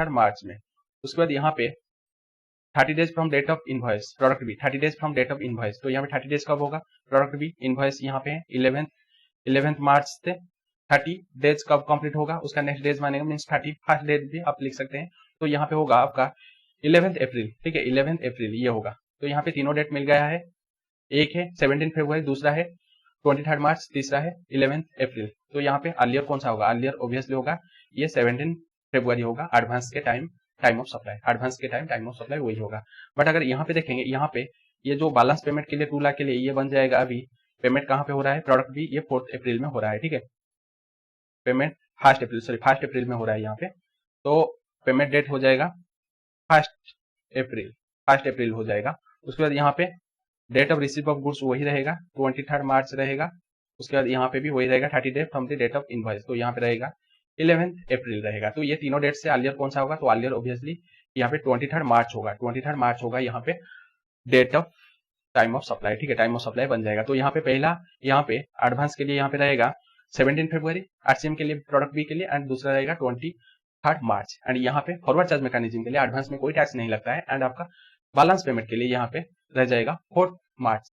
मार्च में। उसके बाद यहाँ पे 30 days from date of invoice product B, 30 days from date of invoice. तो यहाँ पे 30 डेज कब होगा प्रोडक्ट बी, इनवॉइस यहाँ पे 11th मार्च से 30 डेज कब कंप्लीट होगा, उसका नेक्स्ट डेज मानेगा मीन्स 31st डेज भी आप लिख सकते हैं। तो यहाँ पे होगा आपका 11th अप्रैल, ठीक है, 11th अप्रैल ये होगा। तो यहाँ पे तीनों डेट मिल गया है, एक है 17 फरवरी, दूसरा है 23rd मार्च, तीसरा है 11th अप्रैल। तो यहाँ पे अर्लियर कौन सा होगा, अर्लियर ऑब्वियसली होगा ये 17 फरवरी होगा, एडवांस के टाइम ऑफ सप्लाई, एडवांस के टाइम ऑफ सप्लाई वही होगा। बट अगर यहाँ पे देखेंगे, यहाँ पे ये जो बैलेंस पेमेंट के लिए 2 लाख के लिए ये बन जाएगा, अभी पेमेंट कहाँ पे हो रहा है प्रोडक्ट भी, ये 4th अप्रैल में हो रहा है, ठीक है, पेमेंट 1st अप्रैल में हो रहा है यहाँ पे। तो पेमेंट डेट हो जाएगा 1st अप्रैल हो जाएगा। उसके बाद यहाँ पे date of receive of goods वही रहेगा 23rd मार्च रहेगा। उसके बाद यहाँ पे भी वही रहेगा 30 days from the date of invoice, तो यहाँ पे रहेगा 11th अप्रैल रहेगा। तो ये तीनों डेट से अर्लियर कौन सा होगा, तो अर्लियर ऑब्वियसली यहाँ पे 23rd मार्च होगा, 23rd मार्च होगा यहाँ पे date of time of supply, ठीक है, टाइम ऑफ सप्लाई बन जाएगा। तो यहाँ पे पहला, यहाँ पे एडवांस के लिए यहाँ पे रहेगा 17 फरवरी आरसीएम के लिए, प्रोडक्ट बी के लिए, एंड दूसरा रहेगा 23 मार्च। एंड यहाँ पे फॉरवर्ड चार्ज मैकेनिज्म के लिए एडवांस में कोई टैक्स नहीं लगता है, एंड आपका बैलेंस पेमेंट के लिए यहाँ पे रह जाएगा 4 मार्च।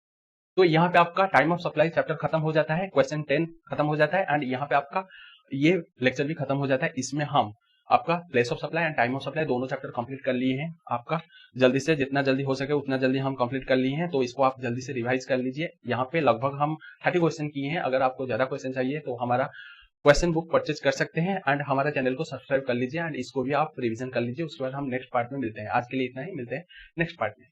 तो यहाँ पे आपका टाइम ऑफ सप्लाई चैप्टर खत्म हो जाता है, क्वेश्चन 10 खत्म हो जाता है, एंड यहाँ पे आपका ये लेक्चर भी खत्म हो जाता है। इसमें हम आपका place of supply and time of supply दोनों चैप्टर कंप्लीट कर लिए हैं। आपका जल्दी से जितना जल्दी हो सके उतना जल्दी हम कंप्लीट कर लिए हैं, तो इसको आप जल्दी से रिवाइज कर लीजिए। यहाँ पे लगभग हम 30 क्वेश्चन किए हैं। अगर आपको ज्यादा क्वेश्चन चाहिए तो हमारा क्वेश्चन बुक परचेज कर सकते हैं, एंड हमारे चैनल को सब्सक्राइब कर लीजिए, एंड इसको भी आप रिविजन कर लीजिए। उसके बाद हम नेक्स्ट पार्ट में मिलते हैं। आज के लिए इतना ही, मिलते हैं नेक्स्ट पार्ट में।